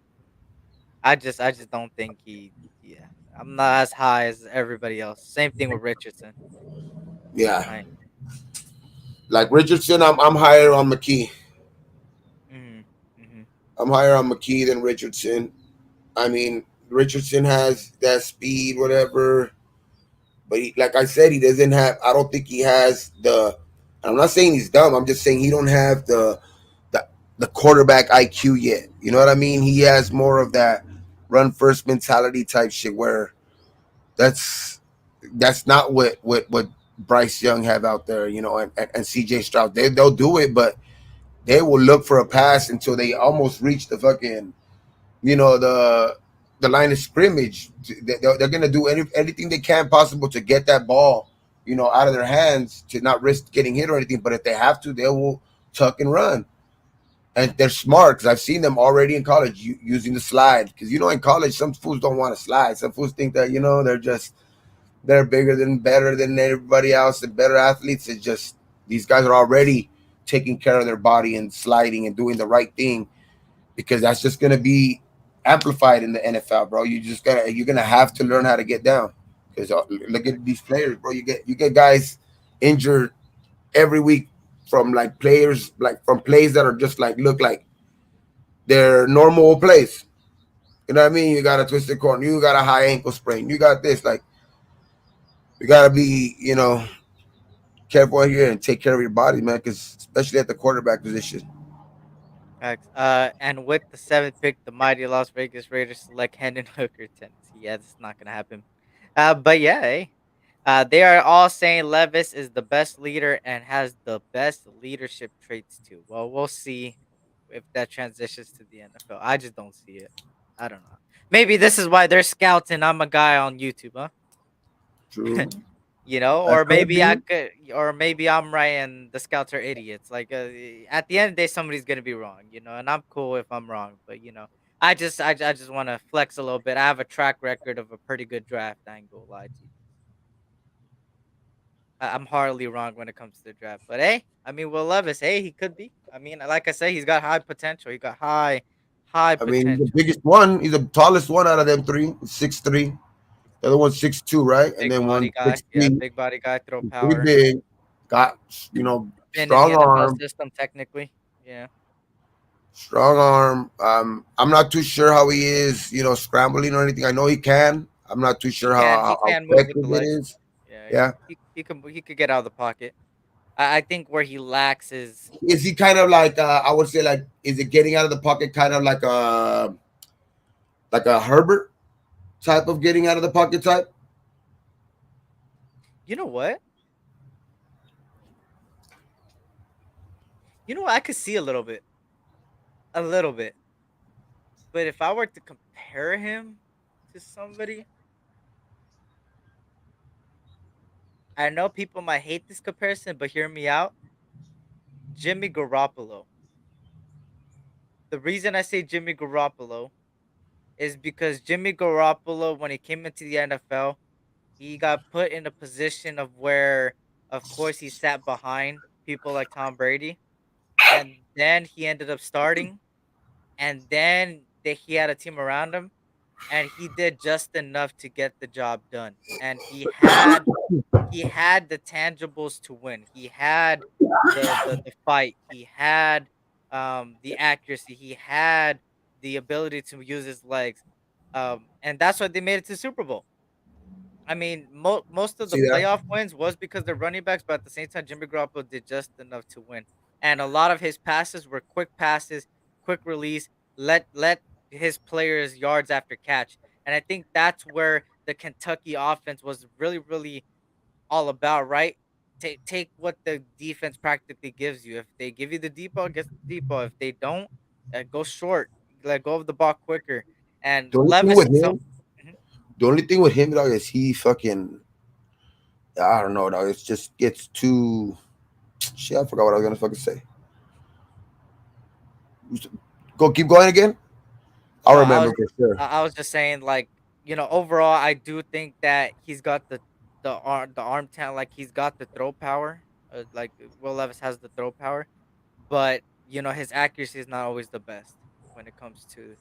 I just don't think he. Yeah, I'm not as high as everybody else. Same thing with Richardson. Yeah, I. like Richardson, I'm higher on McKee. Mm, hmm. I'm higher on McKee than Richardson. I mean, Richardson has that speed, whatever. But like I said, he doesn't have. I don't think he has the. I'm not saying he's dumb. I'm just saying he don't have the the quarterback IQ yet. You know what I mean? He has more of that run first mentality type shit. Where that's not what Bryce Young have out there. And C.J. Stroud. They'll do it, but they will look for a pass until they almost reach the fucking you know the line of scrimmage. They're gonna do anything they can possible to get that ball, out of their hands to not risk getting hit or anything. But if they have to, they will tuck and run. And they're smart because I've seen them already in college using the slide. Because in college, some fools don't want to slide. Some fools think that they're bigger than better than everybody else and better athletes. It's just these guys are already taking care of their body and sliding and doing the right thing because that's just gonna be amplified in the NFL, bro. You're gonna have to learn how to get down. Because look at these players, bro. You get guys injured every week from like players like from plays that are just like look like they're normal plays. You know what I mean? You got a twisted corner, you got a high ankle sprain, you got this. Like you gotta be, careful here and take care of your body, man, because especially at the quarterback position. Facts. And with the seventh pick, the mighty Las Vegas Raiders select Hendon Hooker, Tennessee. Yeah, this is not gonna happen. But yeah, they are all saying Levis is the best leader and has the best leadership traits too. Well, we'll see if that transitions to the NFL. I just don't see it. I don't know. Maybe this is why they're scouting. I'm a guy on YouTube, huh? True. That Or could maybe I be. could, or maybe I'm right and the scouts are idiots. Like at the end of the day, somebody's gonna be wrong, and I'm cool if I'm wrong. But I just want to flex a little bit. I have a track record of a pretty good draft. I ain't gonna lie to you. I'm hardly wrong when it comes to the draft. But hey, I mean, Will Levis, hey, he could be. I mean, like I said, he's got high potential. He got high I mean, he's the potential. biggest one. He's the tallest one out of them three. 6'3". The other one's 6'2", right? And Big then body one guy. six Yeah, three. big body guy. Throw Pretty power. big. Got Been in the strong NFL arm. system technically. Yeah. Strong arm. I'm not too sure how he is, scrambling or anything. I know he can. I'm not too He sure can how, he how can move with effective the it legs. is. Yeah, Yeah. he could get out of the pocket. I think where he lacks is Is he kind of like I would say like is it getting out of the pocket kind of like a Herbert type of getting out of the pocket type? you know what? You know what? I could see a little bit. A little bit. But if I were to compare him to somebody, I know people might hate this comparison, but hear me out. Jimmy Garoppolo. The reason I say Jimmy Garoppolo is because Jimmy Garoppolo, when he came into the NFL, he got put in a position of where, of course, he sat behind people like Tom Brady, and then he ended up starting, and then he had a team around him, and he did just enough to get the job done. And he had the tangibles to win. He had the fight. He had the accuracy. He had the ability to use his legs. And that's why they made it to Super Bowl. I mean, most of the See that? playoff wins was because they're running backs, but at the same time, Jimmy Garoppolo did just enough to win. And a lot of his passes were quick passes, quick release, let his players yards after catch. And I think that's where the Kentucky offense was really, really all about, right? Take what the defense practically gives you. If they give you the deep ball, get the deep ball. If they don't, go short. Let go of the ball quicker. And The only thing Levis, with him, Mhm. the only thing with him, dog, is he fucking. I don't know, dog. It just gets too. Shit, I forgot what I was gonna fucking say. Go, keep going again. I'll No, I remember was for sure. I was just saying, like, overall, I do think that he's got the arm talent, like he's got the throw power. Like Will Levis has the throw power, but his accuracy is not always the best when it comes to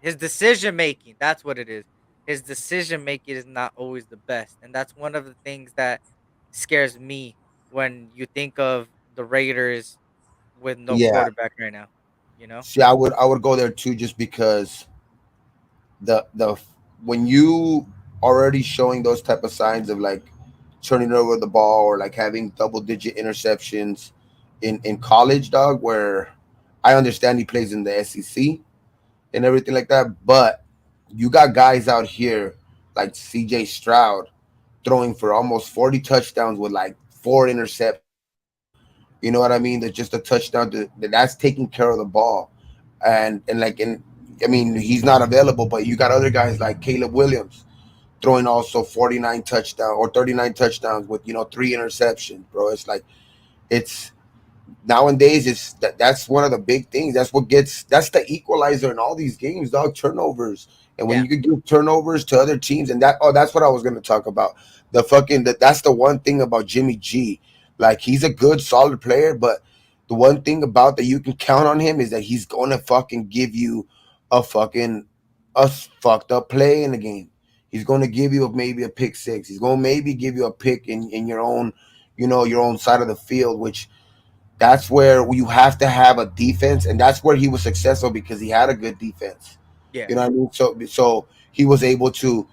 his decision making. That's what it is. His decision making is not always the best, and that's one of the things that scares me when you think of the Raiders with no Yeah. quarterback right now. You know? See, I would go there too, just because the when you already showing those type of signs of like turning over the ball or like having double digit interceptions in college, dog, where I understand he plays in the SEC and everything like that, but you got guys out here like CJ Stroud throwing for almost 40 touchdowns with like four interceptions. You know what I mean? That's just a touchdown that's taking care of the ball. And I mean, he's not available, but you got other guys like Caleb Williams throwing also 49 touchdowns or 39 touchdowns with three interceptions, bro. It's like it's nowadays that's one of the big things. That's the equalizer in all these games, dog. Turnovers. And when Yeah. you could give turnovers to other teams, and that's what I was gonna talk about. That's the one thing about Jimmy G. Like, he's a good, solid player, but the one thing about that you can count on him is that he's gonna fucking give you a fucking a fucked up play in the game. He's gonna give you maybe a pick six. He's gonna maybe give you a pick in your own, your own side of the field, which that's where you have to have a defense, and that's where he was successful because he had a good defense. Yeah. You know what I mean? So he was able to,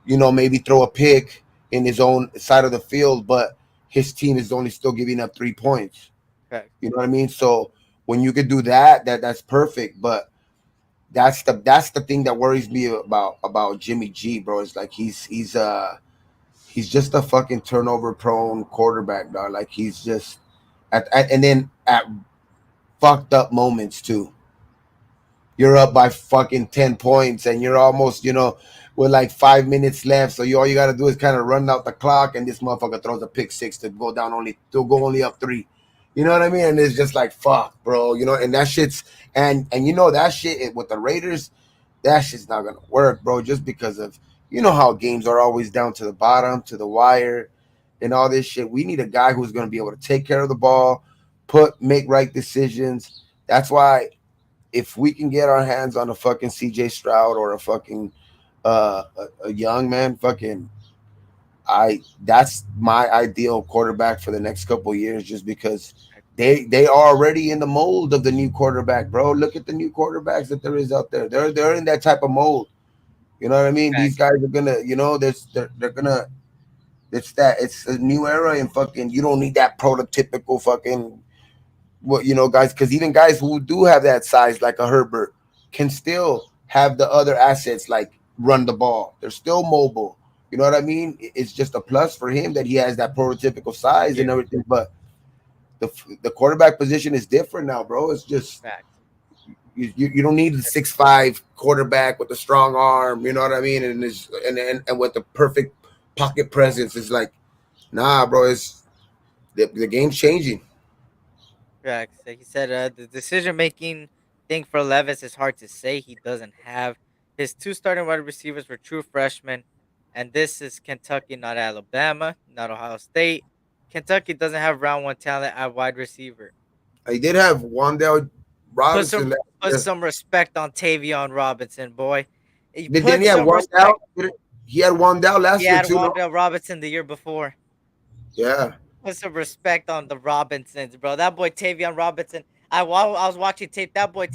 maybe throw a pick in his own side of the field, but his team is only still giving up 3 points. Facts. You know what I mean? So when you could do that, that's perfect. But that's the thing that worries me about Jimmy G, bro. It's like he's just a fucking turnover prone quarterback, dog. Like he's just and then at fucked up moments too. You're up by fucking 10 points and you're almost, with like 5 minutes left. So all you gotta do is kind of run out the clock, and this motherfucker throws a pick six to go only up three. You know what I mean? And it's just like fuck, bro. And that shit's and that shit with the Raiders, that shit's not gonna work, bro. Just because of how games are always down to the bottom, to the wire, and all this shit. We need a guy who's gonna be able to take care of the ball, make right decisions. That's why if we can get our hands on a fucking CJ Stroud or a fucking a young man, fucking that's my ideal quarterback for the next couple of years, just because they are already in the mold of the new quarterback, bro. Look at the new quarterbacks that there is out there. They're in that type of mold. You know what I mean? These Facts. guys are gonna, they're gonna. It's a new era, and fucking you don't need that prototypical fucking guys, because even guys who do have that size, like a Herbert, can still have the other assets like run the ball. They're still mobile. You know what I mean? It's just a plus for him that he has that prototypical size Yeah. and everything. But the quarterback position is different now, bro. It's just Facts. you don't need the 6'5" quarterback with a strong arm. You know what I mean? And with the perfect pocket presence. It's like, nah, bro. It's the game's changing. Facts. Like he said, the decision making thing for Levis is hard to say. He doesn't have his two starting wide receivers were true freshmen, and this is Kentucky, not Alabama, not Ohio State. Kentucky doesn't have round one talent at wide receiver. I did have Wandale Put Robinson some last put year. some respect on Tavion Robinson, boy. You Didn't put he have some Wandale? respect. He had Wandale He last year had too, no? Wandale Robinson the year before. Yeah. Put some respect on the Robinsons, bro. That boy Tavion Robinson. I was watching tape. That boy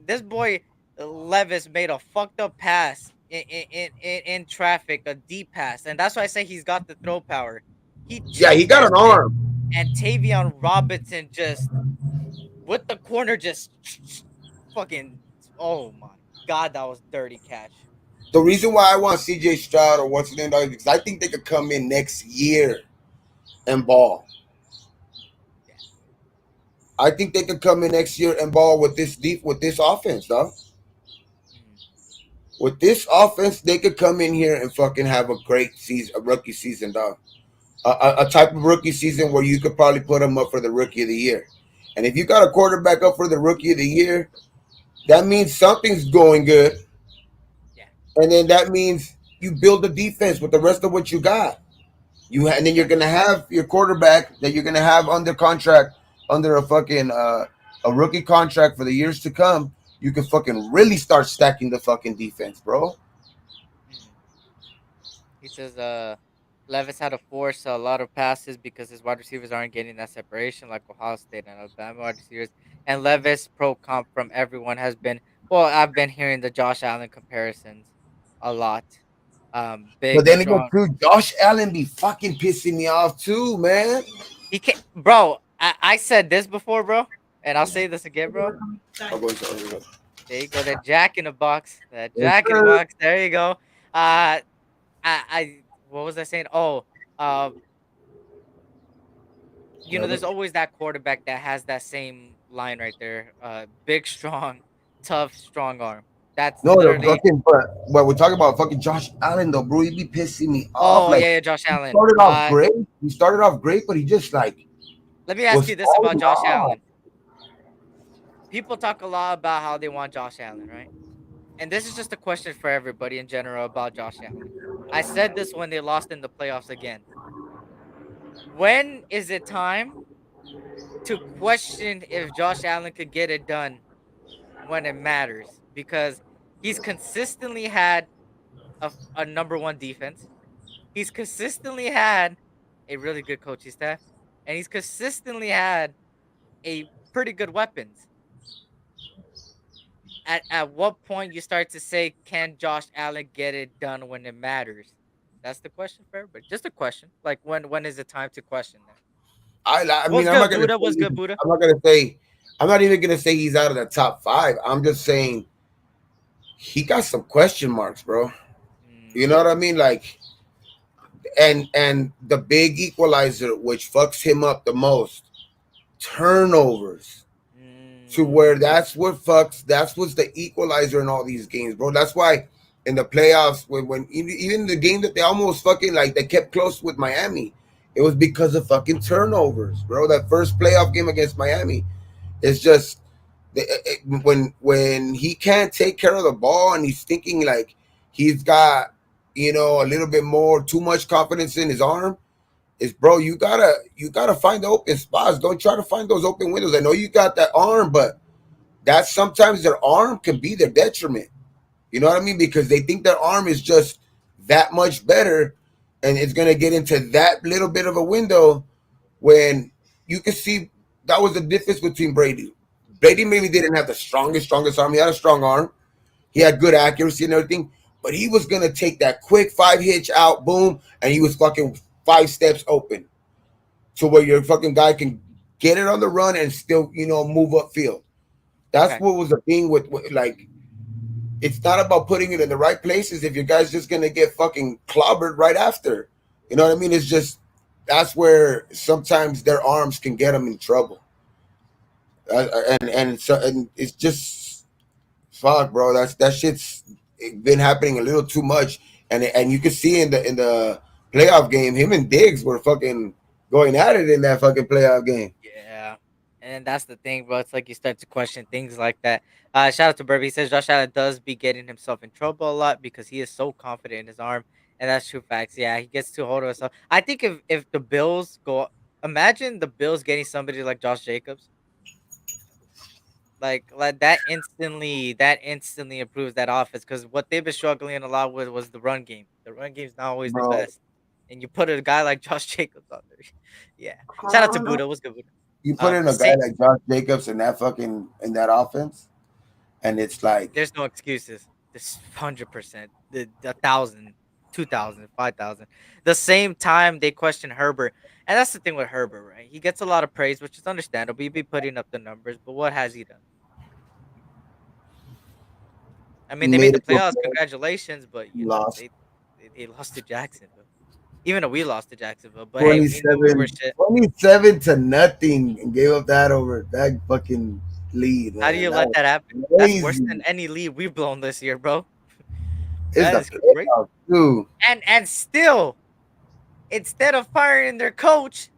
This boy Levis made a fucked up pass in traffic, a deep pass, and that's why I say he's got the throw power. He Yeah, he chipped got that an shit, arm. and Tavion Robinson just with the corner just fucking. Oh my god, that was dirty catch. The reason why I want CJ Stroud or what's his name is because I think they could come in next year and ball. Yeah. I think they could come in next year and ball with this offense, dog. Mhm. With this offense, they could come in here and fucking have a great season, a rookie season, dog. A type of rookie season where you could probably put them up for the rookie of the year. And if you got a quarterback up for the rookie of the year, that means something's going good. Yeah. And then that means you build a defense with the rest of what you got. And then you're gonna have your quarterback that you're gonna have under contract, under a fucking a rookie contract for the years to come. You can fucking really start stacking the fucking defense, bro. Mhm. He says Levis had to force a lot of passes because his wide receivers aren't getting that separation like Ohio State and Alabama wide receivers. And Levis pro comp from everyone has been I've been hearing the Josh Allen comparisons a lot. But Big, then again, strong. too, Josh Allen be fucking pissing me off too, man. He can bro, I said this before, bro, and I'll say this again, bro. I'll go inside. There you go, that Jack in the box. That Yes, Jack in the sir. box. There you go. I what was I saying? Oh, there's always that quarterback that has that same line right there. Big, strong, tough, strong arm. That's No, the literally. fucking but we're talking about fucking Josh Allen though, bro. He be pissing me off. Oh Like yeah, yeah, Josh he Allen. started off great. He started off great, but he just like Let me ask was you this about falling Josh off. Allen. People talk a lot about how they want Josh Allen, right? And this is just a question for everybody in general about Josh Allen. I said this when they lost in the playoffs again. When is it time to question if Josh Allen could get it done when it matters? Because he's consistently had a number one defense. He's consistently had a really good coaching staff, and he's consistently had a pretty good weapons. At what point you start to say, can Josh Allen get it done when it matters? That's the question for everybody. Just a question. Like when is the time to question that? I mean, What's I'm not good, gonna Buddha? say What's good, Buddha? I'm not gonna say I'm not even gonna say he's out of the top five. I'm just saying he got some question marks, bro. You know Mm, what I mean? Like, and the big equalizer, which fucks him up the most, turnovers. To where mm, that's what's the equalizer in all these games, bro. That's why in the playoffs, when even the game that they almost fucking like they kept close with Miami, it was because of fucking turnovers, bro. That first playoff game against Miami, it's just when he can't take care of the ball and he's thinking like he's got a little bit more too much confidence in his arm. Is bro, you gotta find the open spots. Don't try to find those open windows. I know you got that arm, but that sometimes their arm can be their detriment. You know what I mean? Because they think their arm is just that much better, and it's gonna get into that little bit of a window when you can see that was the difference between Brady. Brady maybe didn't have the strongest arm. He had a strong arm. He had good accuracy and everything, but he was gonna take that quick 5 hitch out, boom, and he was fucking 5 steps open to where your fucking guy can get it on the run and still, move upfield. That's okay. what was the thing with like it's not about putting it in the right places if your guy's just gonna get fucking clobbered right after. You know what I mean? It's just that's where sometimes their arms can get them in trouble. And it's just fuck, bro. That shit's been happening a little too much, and you can see in the playoff game, him and Diggs were fucking going at it in that fucking playoff game. Yeah. And that's the thing, bro. It's like you start to question things like that. Shout out to Burby. He says Josh Allen does be getting himself in trouble a lot because he is so confident in his arm. And that's true facts. Yeah, he gets too hold of himself. I think if the Bills go, imagine the Bills getting somebody like Josh Jacobs. Like that instantly improves that offense because what they've been struggling a lot with was the run game. The run game's not always the Bro, best. And you put a guy like Josh Jacobs out there. Yeah. Shout out to Buddha. What's good, Buddha? you put in a guy Say like Josh Jacobs in that offense, and it's like, there's no excuses. This 100%, the 1,000, 2,000, 5,000. The same time they question Herbert, and that's the thing with Herbert, right? He gets a lot of praise, which is understandable. He be putting up the numbers, but what has he done? I mean, he they made made the it to a playoffs. point, Congratulations, but he lost they lost to Jacksonville. Even though we lost to Jacksonville, but hey, we knew we were 27, shit. 27 to nothing and gave up that over that fucking lead, How do man. you That let was that happen? That's worse crazy. than any lead we've blown this year, bro. It's That the is great. playoffs too. And still, instead of firing their coach,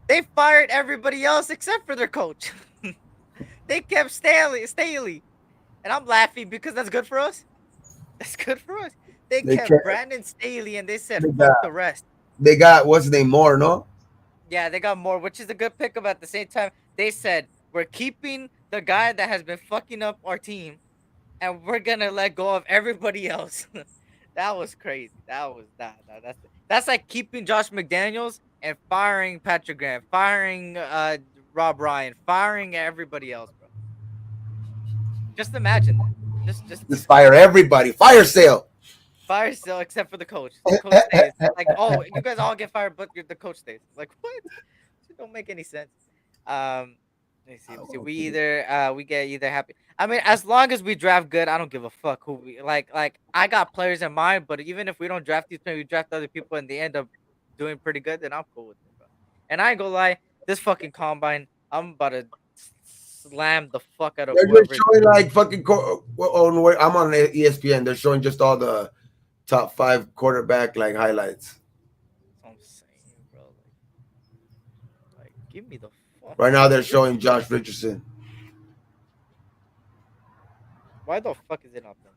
they fired everybody else except for their coach. They kept Staley, and I'm laughing because that's good for us. That's good for us. They They kept can't. Brandon Staley, and they said They fuck got. the rest. They got what's his name more, no? Yeah, they got more, which is a good pickup. At the same time, they said we're keeping the guy that has been fucking up our team, and we're gonna let go of everybody else. That was crazy. That was that's like keeping Josh McDaniels and firing Patrick Graham, firing Rob Ryan, firing everybody else, bro. Just imagine that. Just fire everybody. Fire sale. fire still except for the coach. The coach stays. Like, oh, you guys all get fired, but the coach stays. Like, what? It don't make any sense. Um, let me see. Let me see. We get either happy. I mean, as long as we draft good, I don't give a fuck who we like. Like, I got players in mind, but even if we don't draft these players, we draft other people, and they end up doing pretty good, then I'm cool with it, bro. And I ain't gonna lie, this fucking combine, I'm about to slam the fuck out of They're just whoever's. showing like fucking. I'm on ESPN. They're showing just all the top five quarterback like highlights. I'm saying, bro. Like, give me the fuck Right out now, of they're here. showing Josh Richardson. Why the fuck is it not done?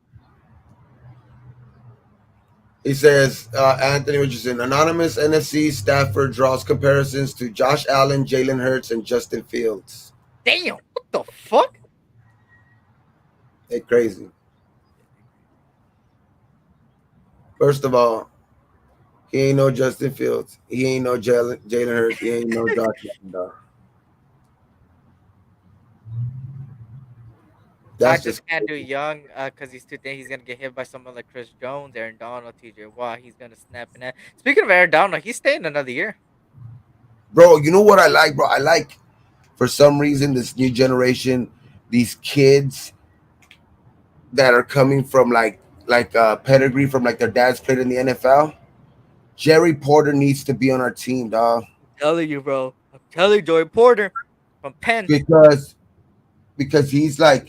He says Anthony Richardson, anonymous NFC staffer draws comparisons to Josh Allen, Jalen Hurts, and Justin Fields. Damn, what the fuck? They crazy. First of all, he ain't no Justin Fields. He ain't no Jalen Hurts. He ain't no Josh Allen. Dog. I That's just just can't do crazy. Young because he's too thin. He's gonna get hit by someone like Chris Jones, Aaron Donald, TJ Watt. He's gonna snap in that. Speaking of Aaron Donald, he's staying another year. Bro, you know what I like, bro? I like for some reason this new generation, these kids that are coming from like pedigree from like their dads played in the NFL. Jerry Porter needs to be on our team, dog. I'm telling you, bro. I'm telling you, Joey Porter from Penn. Because he's like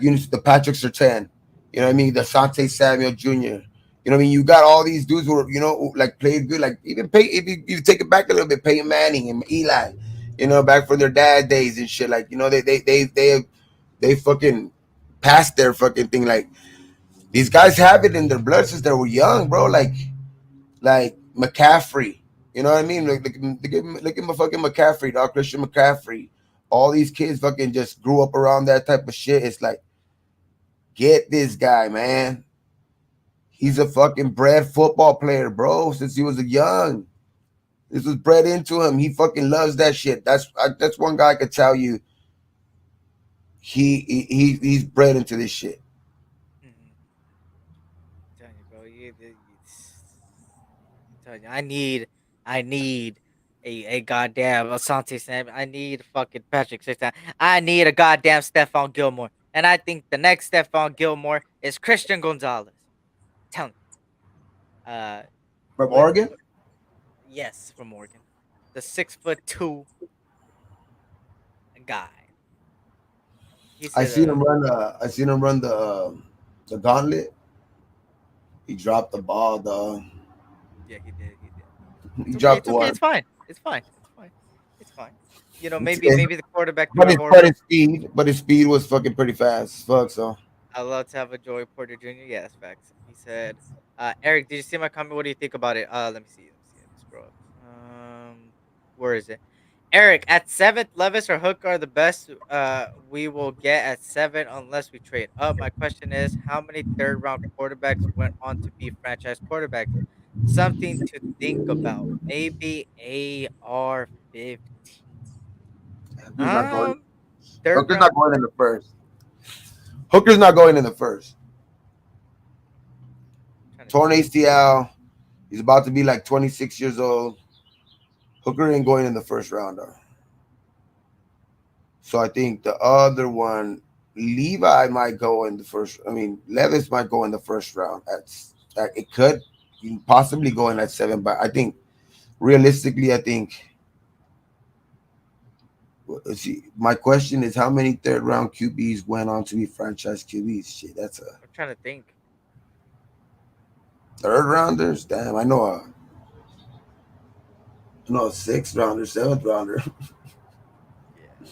you know, the Patrick Sertan, you know what I mean, the Sante Samuel Jr. You know what I mean? You got all these dudes who are, you know, who, like played good, like even pay if you take it back a little bit, Peyton Manning and Eli, you know, back from their dad days and shit. Like, you know, they fucking passed their fucking thing. Like these guys have it in their blood since they were young, bro. Like McCaffrey. You know what I mean? Look at my fucking McCaffrey, dog. Christian McCaffrey. All these kids fucking just grew up around that type of shit. It's like, get this guy, man. He's a fucking bred football player, bro. Since he was a young, this was bred into him. He fucking loves that shit. That's one guy I could tell you. He's bred into this shit. Mhm. Telling you, bro. Telling you, I need a goddamn Asante Sam. I need fucking Patrick Sertan. I need a goddamn Stephon Gilmore, and I think the next Stephon Gilmore is Christian Gonzalez. Telling you. From What? Oregon, Yes, from Oregon, the 6'2" guy. He I said, seen him run. I seen him run the gauntlet. He dropped the ball, dog. yeah, he did, he did. He It's okay, dropped it's okay, one. it's fine, it's fine, it's fine, it's fine. You know, It's- maybe the quarterback threw But a his horrible. his speed was fucking pretty fast. Fuck so. I love to have a Joey Porter Jr. Yes, facts. He said, Eric, did you see my comment? What do you think about it? Let me see. Let me see. Let me scroll up. Where is it? Eric, at seventh, Levis or Hook are the best we will get at seven unless we trade up. My question is, how many third round quarterbacks went on to be franchise quarterbacks? Something to think about. Maybe AR 15. Hooker's not going. Um, third Hooker's not round going in quarterback. the first. Hooker's not going in the first. Trying to Torn think. ACL. He's about to be like 26 years old. Hooker ain't going in the first round though. So I think the other one, Levi might go in the first. I mean, Levis might go in the first round. It could possibly go in at seven, but I think realistically, I think. See, my question is, how many third round QBs went on to be franchise QBs? Shit, that's a I'm trying to think. third rounders. Damn, I know a sixth rounder, seventh rounder. Yeah.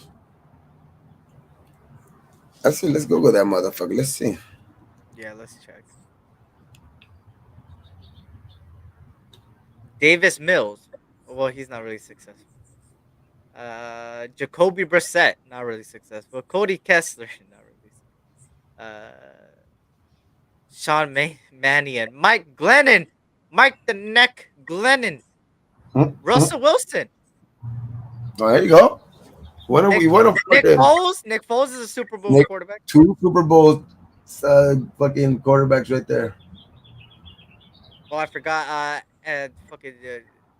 Let's see. Let's go with that motherfucker. Let's see. Yeah, let's check. Davis Mills. Well, he's not really successful. Jacoby Brissett, not really successful. Cody Kessler, not really. Sean Mannion, Mike Glennon, Mike the Neck Glennon, Mm. Russell Wilson, Oh, there you go. What are we? What a Nick fucking Foles. Nick Foles is a Super Bowl Nick, quarterback. two Super Bowl fucking quarterbacks right there. Oh, I forgot. Fucking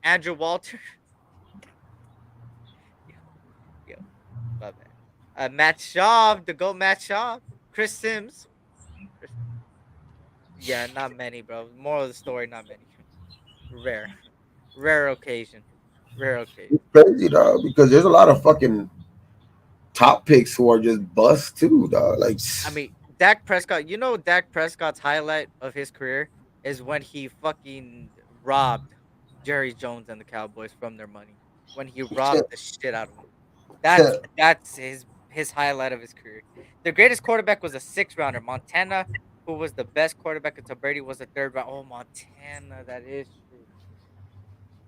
Andrew Walter. yo, yo, my bad. Matt Schaub, the GOAT Matt Schaub, Chris Sims. Yeah, not many, bro. Moral of the story, not many. Rare, rare occasion, rare occasion. It's crazy, dog, because there's a lot of fucking top picks who are just bust too, dog. Like, I mean, Dak Prescott. You know, Dak Prescott's highlight of his career is when he fucking robbed Jerry Jones and the Cowboys from their money. When he robbed the shit out of them. That's his highlight of his career. The greatest quarterback was a sixth rounder, Montana, who was the best quarterback until Brady was a third round. Oh, Montana, that is true.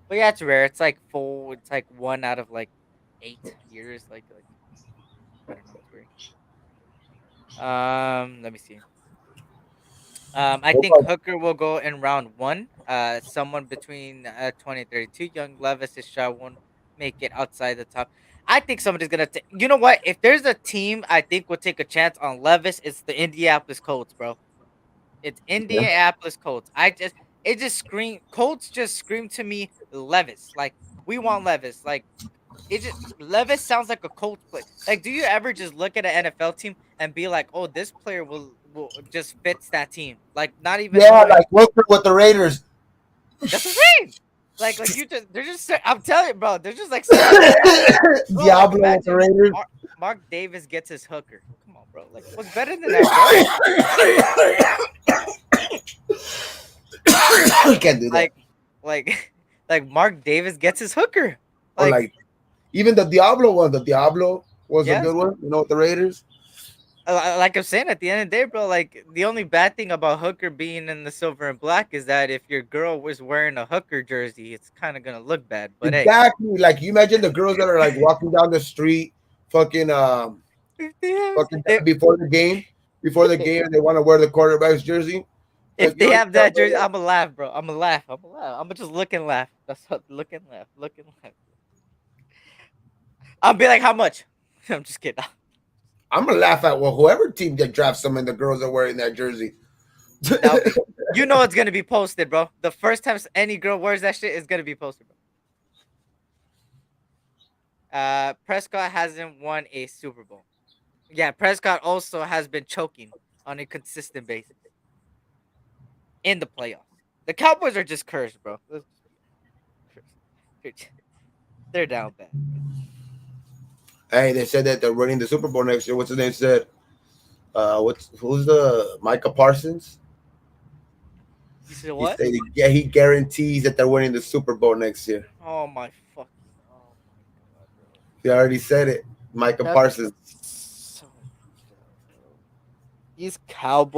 But yeah, it's rare. It's like full. It's like one out of like 8 years. Like I don't know. It's weird. Let me see. I think Hooker will go in round one. Someone between 20 and 32. Young Levis is shy won't make it outside the top. I think somebody's gonna take. You know what? If there's a team I think will take a chance on Levis, it's the Indianapolis Colts, bro. It's Indianapolis Colts. It just scream Colts just scream to me Levis. Like we want Levis. Like it just Levis sounds like a Colts play. Like, do you ever just look at an NFL team and be like, oh, this player will just fits that team? Like not even Yeah, knowing. like Wilker with the Raiders. That's what I'm saying. Like you just they're just I'm telling you, bro. They're just like bro, like Diablo with the imagine Raiders. Mark Davis gets his hooker. Come on, bro. Like what's better than that, You can't do bro? that. Like Mark Davis gets his hooker. Or like even the Diablo one. The Diablo was Yes. a good one. You know, with the Raiders. Like I'm saying, at the end of the day, bro, like the only bad thing about hooker being in the silver and black is that if your girl was wearing a hooker jersey, it's kind of gonna look bad. But Exactly. Like you imagine the girls that are like walking down the street, fucking hey, before the game, they want to wear the quarterback's jersey. if Like, they yo, have that jersey, I'm gonna laugh, bro. I'm gonna laugh. I'm gonna just look and laugh. That's what look and laugh. Look and laugh. I'll be like, how much? I'm just kidding. I'm gonna laugh at whoever team that drafts some and the girls are wearing that jersey. You know it's gonna be posted, bro. The first time any girl wears that shit is gonna be posted, bro. Prescott hasn't won a Super Bowl. Yeah, Prescott also has been choking on a consistent basis in the playoffs. The Cowboys are just cursed, bro. They're down bad. Hey, they said that they're running the Super Bowl next year. What's his name said? Who's the Micah Parsons? You said what? He said, he guarantees that they're winning the Super Bowl next year. Oh my god, bro. He already said it. Micah Parsons. So,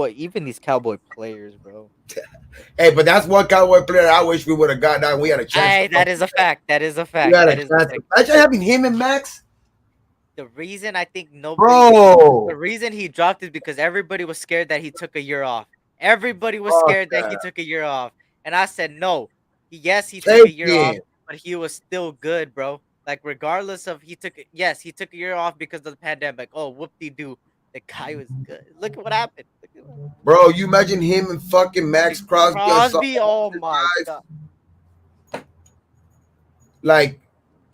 even these Cowboy players, bro. Hey, but that's one Cowboy player I wish we would have got down. We had a chance. Hey, that is a fact. That is a fact. We had That a is chance. a fact. Imagine having him and Max. The reason I think nobody, Bro. the reason he dropped is because everybody was scared that he took a year off. Everybody was scared that he took a year off, and I said no. Yes, he took a year off, but he was still good, bro. Like regardless of he took a year off because of the pandemic. Oh, whoop-de-doo. The guy was good. Look at what happened. Bro, you imagine him and fucking Max Crosby. Oh my god. Like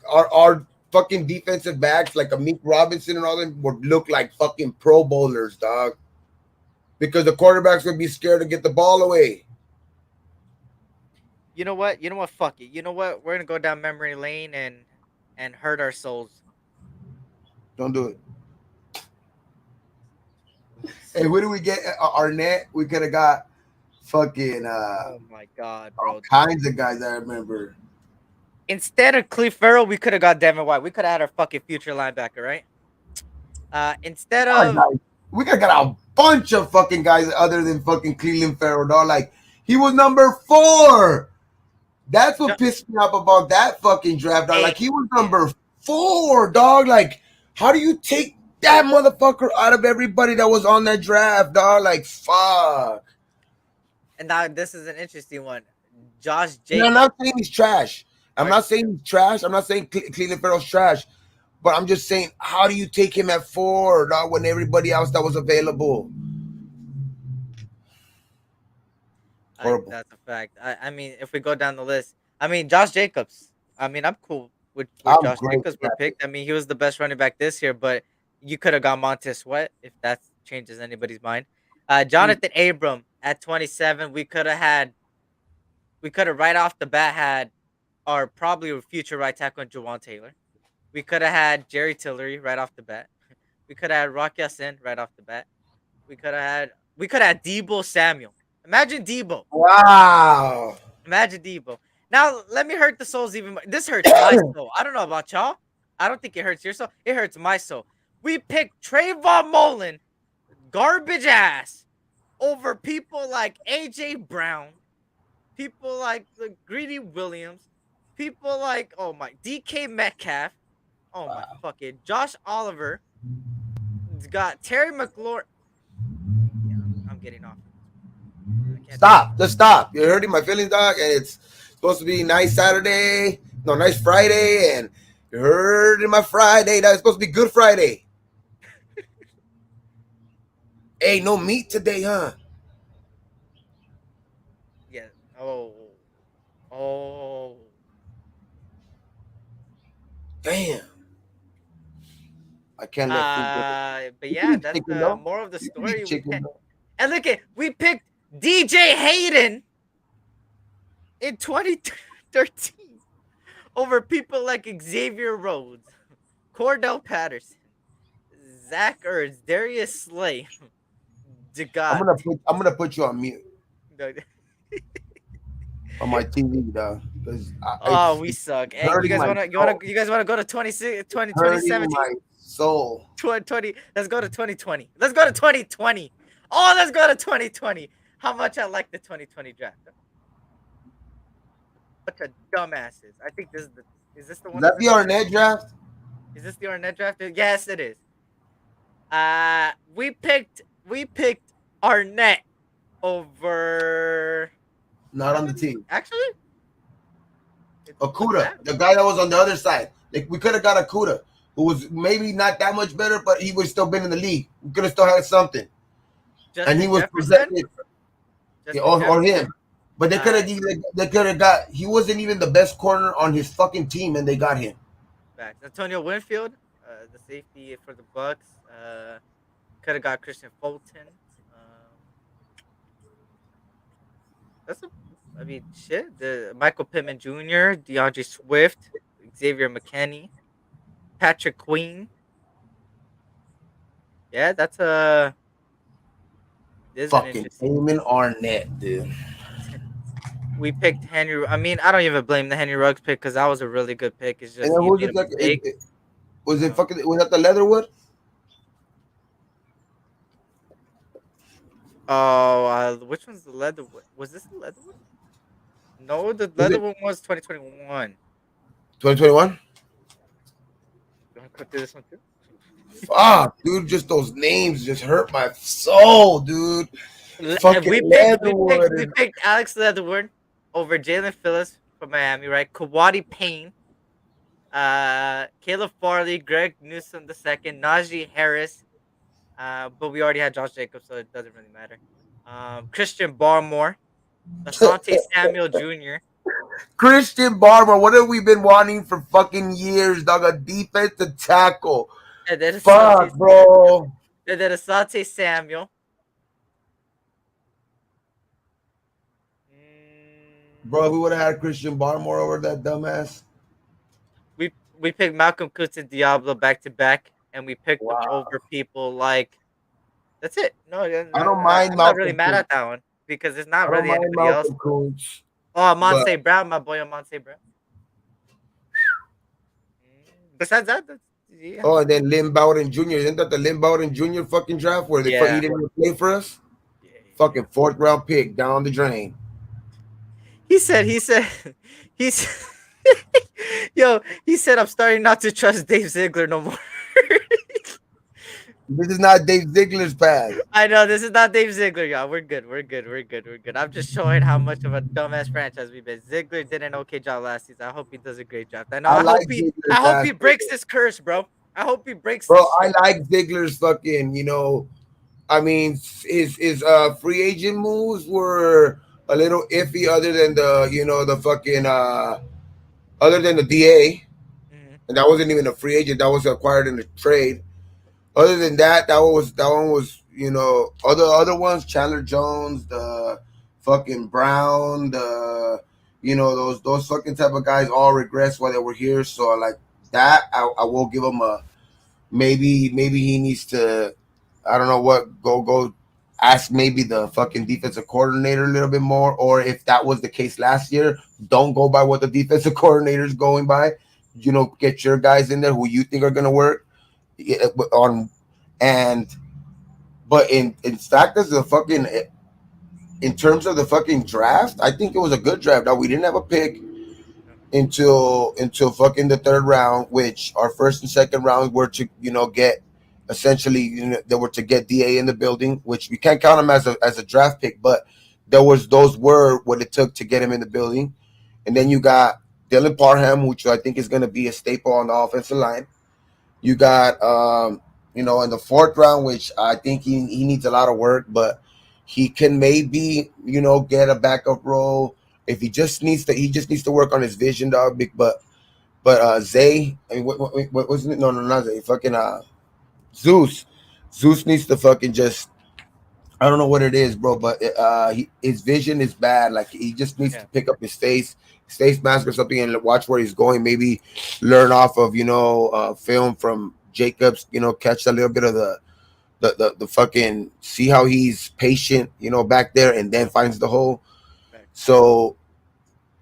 our fucking defensive backs, like Amik Robinson and all them, would look like fucking Pro Bowlers, dog. Because the quarterbacks would be scared to get the ball away. You know what? Fuck it. You know what? We're gonna go down memory lane and hurt our souls. Don't do it. Hey, where do we get Arnett? We could have got fucking oh my god, bro. All kinds of guys I remember. Instead of Cleve Farrell, we could have got Devin White. We could have had our fucking future linebacker, right? Instead of we could have got a bunch of fucking guys other than fucking Cleveland Farrell, dog. Like he was number 4. That's what pissed me off about that fucking draft, dog. Like he was number 4, dog. Like, how do you take that motherfucker out of everybody that was on that draft, dog? Like, fuck. And now this is an interesting one. Josh Jacobs. No, I'm not saying he's trash. I'm not saying he's trash. I'm not saying Cleveland Farrell's trash. But I'm just saying, how do you take him at 4, dog, when everybody else that was available? Horrible. That's a fact. I mean, if we go down the list, I mean, Josh Jacobs. I mean, I'm cool with Josh Jacobs were picked. I mean, he was the best running back this year, but you could have got Montez Sweat if that changes anybody's mind. Jonathan Abram at 27. We could have right off the bat had our probably future right tackle Jawan Taylor. We could have had Jerry Tillery right off the bat. We could have had Rock Ya-Sin right off the bat. We could have had Deebo Samuel. Imagine Deebo. Wow. Imagine Deebo. Now let me hurt the souls even more. This hurts my soul. I don't know about y'all. I don't think it hurts your soul. It hurts my soul. We picked Trayvon Mullen, garbage ass, over people like AJ Brown, people like the Greedy Williams, people like DK Metcalf, fucking Josh Oliver. It's got Terry McLaurin. Yeah, I'm getting off. Stop. Just stop. You're hurting my feelings, dog. And it's supposed to be nice Saturday. No, nice Friday. And You heard in my Friday that it's supposed to be Good Friday. Hey, no meat today, huh? Yeah. Oh. Damn. I can't let food go. But You can yeah, eat that's chicken, the though. moral of the You can eat story. chicken, though. And look at we picked DJ Hayden in 2013 over people like Xavier Rhodes, Cordell Patterson, Zach Ertz, Darius Slay, I'm DeGod. gonna put you on mute on my TV, dog. Because Oh, we suck. Hey, hurting my soul. you guys wanna go to 26, 20, Hurting 2017? my soul. 2020. Let's go to 2020. Let's go to 2020. Oh, let's go to 2020. How much I like the 2020 draft. Bunch of dumbasses. I think this is this the Is one? that the Arnett draft? Is this the Arnett draft? Yes, it is. We picked Arnett over. Not on the team. Actually, Okuda, the guy that was on the other side. Like, we could have got Okuda, who was maybe not that much better, but he would still been in the league. We could have still had something. Justin And he was Jefferson? presented, or him. But they could have got. He wasn't even the best corner on his fucking team, and they got him. Back. Antonio Winfield, the safety for the Bucks. Could have got Christian Fulton. I mean, shit. The Michael Pittman Jr., DeAndre Swift, Xavier McKinney, Patrick Queen. Yeah, that's a. Fucking Damon Arnett, dude. We picked Henry. I mean, I don't even blame the Henry Ruggs pick because that was a really good pick. It's just was that the Leatherwood? Oh, which one's the Leatherwood? Was this the Leatherwood? No, the Leatherwood was 2021. 2021? You want to cut through this one too? Fuck, dude, just those names just hurt my soul, dude. We picked Alex Leatherwood over Jalen Phillips from Miami, right? Kawadi Payne, Caleb Farley, Greg Newsome II, Najee Harris, but we already had Josh Jacobs, so it doesn't really matter. Christian Barmore, Asante Samuel Jr. Christian Barmore, what have we been wanting for fucking years, dog? A defensive tackle. And then fuck, bro. And then Asante Samuel. Bro, we would have had Christian Barmore over that dumbass. We picked Malcolm Kutz and Diablo back to back, and we picked them over people like. That's it. No, I don't mind. I'm not really mad at that one because it's not really anybody else. Coach, oh, Monte Brown, my boy, Monte Brown. Besides that, yeah. Oh, and then Lynn Bowden Jr. Isn't that the Lynn Bowden Jr. fucking draft where they he didn't even play for us? Yeah. Fucking 4th round pick down the drain. He said, yo, he said, I'm starting not to trust Dave Ziegler no more. This is not Dave Ziegler's path. I know this is not Dave Ziegler, y'all. We're good. I'm just showing how much of a dumbass franchise we've been. Ziegler did an okay job last season. I hope he does a great job. I hope he breaks this curse, bro. I hope he breaks this. I like Ziegler's fucking, I mean, his free agent moves were a little iffy other than the fucking other than the DA. Mm-hmm. And that wasn't even a free agent, that was acquired in the trade. Other than that, that one was other ones, Chandler Jones, the fucking Brown, the those fucking type of guys all regress while they were here. So like that, I will give him a maybe he needs to, I don't know what, go ask maybe the fucking defensive coordinator a little bit more, or if that was the case last year, don't go by what the defensive coordinator is going by. Get your guys in there who you think are gonna work. But in fact, as the fucking in terms of the fucking draft, I think it was a good draft. Now we didn't have a pick until fucking the 3rd round, which our 1st and 2nd round were to get essentially they were to get DA in the building, which we can't count him as a draft pick, but those were what it took to get him in the building. And then you got Dylan Parham, which I think is going to be a staple on the offensive line. You got, in the fourth round, which I think he needs a lot of work, but he can maybe, get a backup role if he just needs to work on his vision, dog. But Zay, I mean, what wasn't it? No, not Zay. Fucking Zeus. Zeus needs to fucking just. I don't know what it is, bro, but his vision is bad. Like he just needs to Yeah. pick up his face mask or something, and watch where he's going. Maybe learn off of film from Jacobs. Catch a little bit of the fucking see how he's patient. Back there, and then finds the hole. Right. So,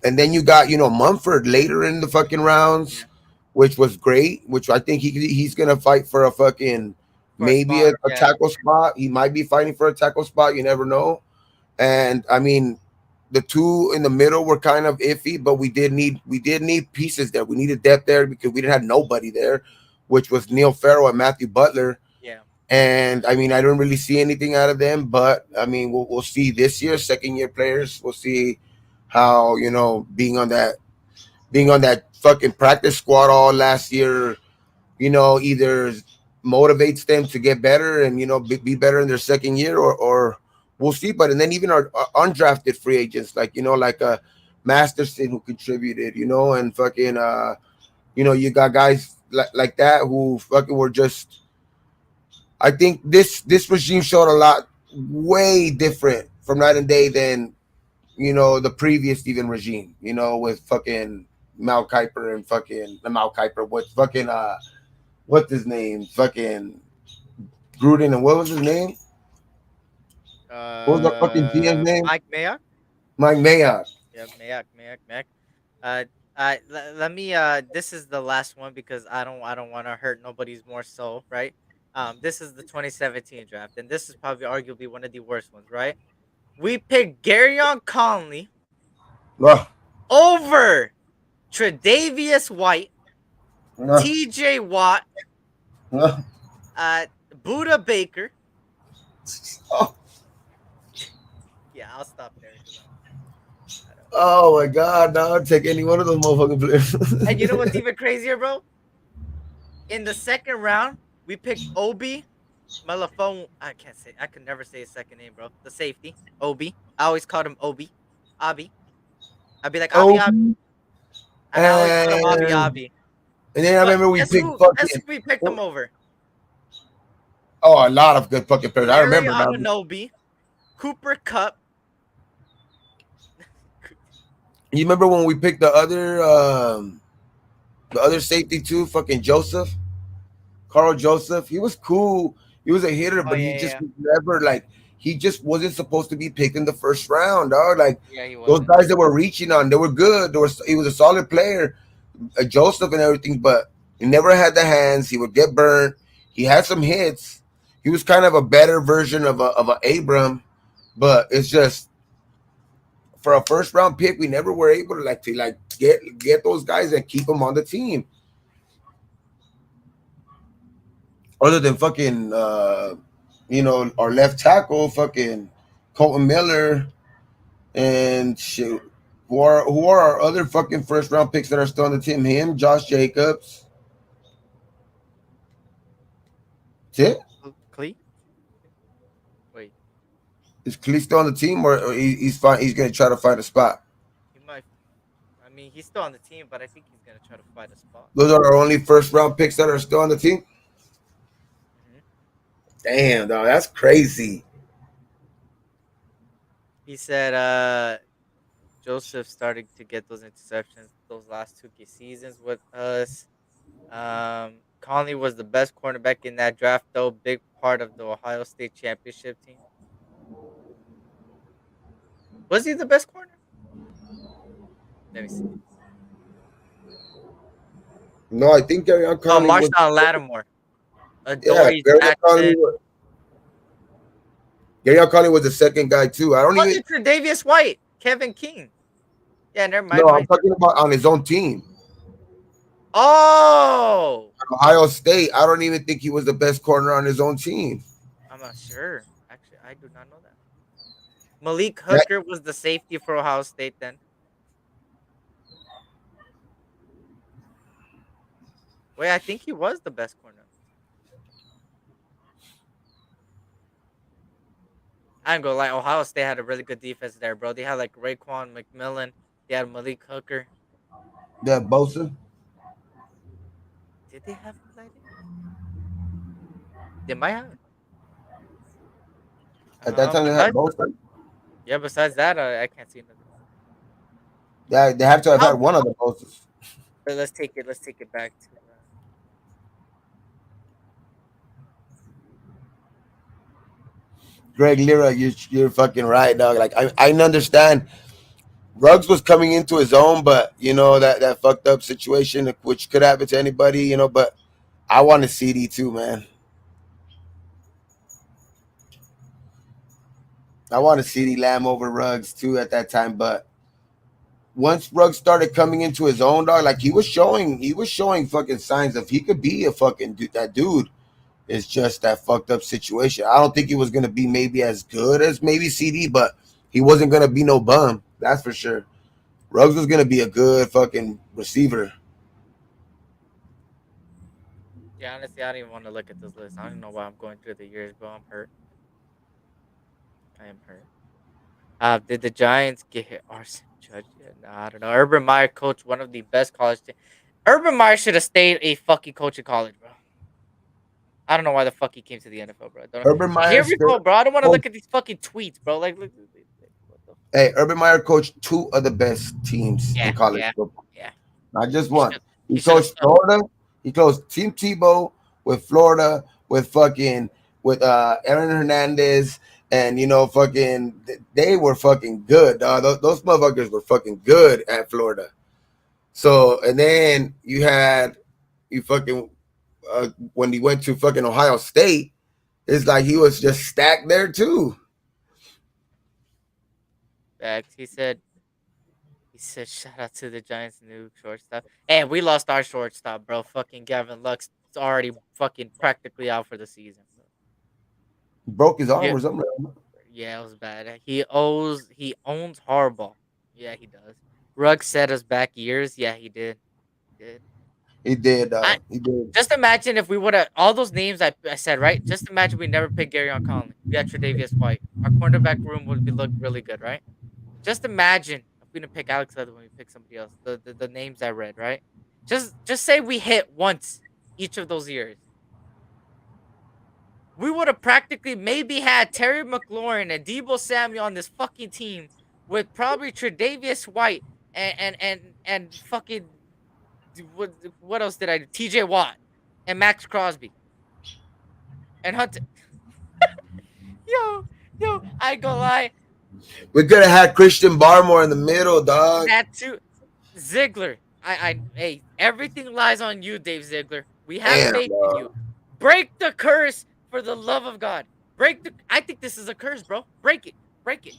and then you got Mumford later in the fucking rounds, Yeah. which was great. Which I think he's gonna fight for a fucking For a maybe spot. a Yeah. tackle spot. He might be fighting for a tackle spot. You never know. And I mean, the two in the middle were kind of iffy, but we did need pieces there. We needed depth there because we didn't have nobody there, which was Neil Farrell and Matthew Butler. Yeah. And I mean, I don't really see anything out of them, but I mean, we'll see this year, second year players. We'll see how being on that fucking practice squad all last year, either motivates them to get better and be better in their second year, or we'll see. But and then even our undrafted free agents, like Masterson, who contributed, and fucking you got guys like that who fucking were just. I think this regime showed a lot way different from night and day than the previous even regime, with fucking Mal Kiper and fucking Mal Kiper with fucking what's his name? Fucking Gruden, and what was his name? What was the fucking GM's name? Mike Mayock. Mike Mayock. Yeah, Mayock. Uh, let me. This is the last one because I don't want to hurt nobody's more soul, right? This is the 2017 draft, and this is probably arguably one of the worst ones, right? We picked Garyon Conley Ugh, over Tre'Davious White, ugh, T.J. Watt, ugh. Buda Baker. Oh, Yeah, I'll stop there. 'Cause I don't. oh my god, now I'd take any one of those motherfucking And you know what's players. even crazier, bro? In the second round, we picked Obi Malafone. I can't say. I could never say his second name, bro. The safety, Obi. I always called him Obi, Abi. I'd be like Abi Oh, Abi, and I always called him Abi and Abi. then I But remember we guess picked who? Guess fucking who we picked him over? a lot of good fucking players. I Larry remember now. Anunoby, Cooper Cup. You remember when we picked the other safety too, fucking Joseph? Carl Joseph, he was cool. He was a hitter, Oh but yeah, he yeah, just yeah. was never like he just wasn't supposed to be picked in the first round, dog. Like Yeah, he those wasn't. guys that were reaching on, they were good. He was a solid player, Joseph and everything, but he never had the hands. He would get burnt. He had some hits. He was kind of a better version of a Abram, but it's just for a first round pick, we never were able to get those guys and keep them on the team. Other than fucking our left tackle, fucking Colton Miller, and shit. Who are our other fucking first round picks that are still on the team? Him, Josh Jacobs. That's it. Clee? Wait, Is Khalid still on the team, or he's fine? He's gonna try to find a spot. he might. I mean, he's still on the team, but I think he's gonna try to fight a spot. Those are our only first round picks that are still on the team. Hmm. Damn, dog, that's crazy. He said, Joseph started to get those interceptions those last two seasons with us. Conley was the best cornerback in that draft, though. Big part of the Ohio State championship team. Was he the best corner? Let me see. No, I think Gary Oh, Conley was. Marshawn Lattimore, Yeah, Adoree Gary Conley Jackson. was. Gary Conley was the second guy too. I don't Oh, even. it's Tre'Davious White, Kevin King. Yeah, never No, mind. I'm talking about on his own team. Oh, Ohio State, I don't even think he was the best corner on his own team. I'm not sure. Actually, I do not know that. Malik That, Hooker was the safety for Ohio State then. Wait, I think he was the best corner. I ain't gonna lie, Ohio State had a really good defense there, bro. They had like Raekwon McMillan. They had Malik Hooker. The Bosa. Did they have him that year? They might have. At that time, they had Besides, Bosa. yeah. Besides that, I can't see another. Yeah, they have to have How? had one of the Bosas. Let's take it. Let's take it back to. Greg Lira, you're fucking right, dog. Like I understand Ruggs was coming into his own, but you know that fucked up situation which could happen to anybody, you know. But I want a CD too, man. I want a CD Lamb over Ruggs too at that time, but once Ruggs started coming into his own, dog, like he was showing fucking signs of he could be a fucking dude. That dude is just that fucked up situation. I don't think he was gonna be maybe as good as maybe CD, but he wasn't gonna be no bum. That's for sure. Ruggs was gonna be a good fucking receiver. Yeah, honestly, I don't even want to look at this list. I don't know why I'm going through the years, bro. I'm hurt. I am hurt. Did the Giants get Arson Judge yet? No, I don't know. Urban Meyer coached one of the best college teams. Urban Meyer should have stayed a fucking coach in college, bro. I don't know why the fuck he came to the NFL, bro. Urban Meyer. Here we go, bro. I don't want to look at these fucking tweets, bro. Like, look. Hey, Urban Meyer coached two of the best teams in college football. Yeah. Not just one. He should coached Florida. He coached Team Tebow with Florida with Aaron Hernandez. And you know, fucking, they were fucking good, dog. Those motherfuckers were fucking good at Florida. So, and then you fucking when he went to fucking Ohio State, it's like he was just stacked there too. Facts. He said, shout out to the Giants' new shortstop. Hey, we lost our shortstop, bro. Fucking Gavin Lux is already fucking practically out for the season, bro. Broke his arm or something. Yeah, it was bad. He owns Harbaugh. Yeah, he does. Ruggs set us back years. Yeah, he did. He did. He did. Just imagine if we would have all those names I said, right? Just imagine we never picked Gary on Conley. We had Tre'Davious White. Our cornerback room would look really good, right? Just imagine if we didn't pick Alex Leather when we picked somebody else. The names I read, right? Just say we hit once each of those years. We would have practically maybe had Terry McLaurin and Deebo Samuel on this fucking team with probably Tre'Davious White and fucking what else did I do? TJ Watt and Max Crosby and Hunter. yo, I ain't gonna lie. We could have had Christian Barmore in the middle, dog. That too. Ziegler. Hey, everything lies on you, Dave Ziegler. We have faith in you. Break the curse for the love of God. I think this is a curse, bro. Break it.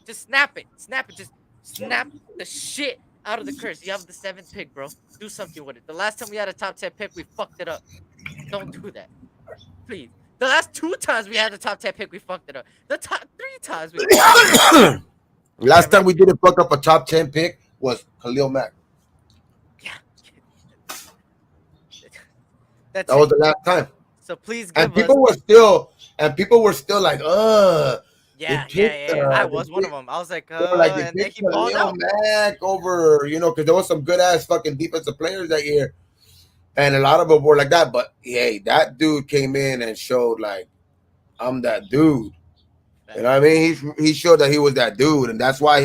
Just snap it. Just snap the shit out of the curse. You have the 7th pick, bro. Do something with it. The last time we had a top 10 pick, we fucked it up. Don't do that. Please. The last 2 times we had the top 10 pick, we fucked it up. The top 3 times we fucked it up. Last time we didn't fuck up a top 10 pick was Khalil Mack. Yeah. That was the last time. So please give people were still like, yeah. I was one of them. I was like, and then he balled out. Mack over, because there was some good ass fucking defensive players that year, and a lot of them were like that. But hey, that dude came in and showed like, I'm that dude. You know what I mean? He showed that he was that dude, and that's why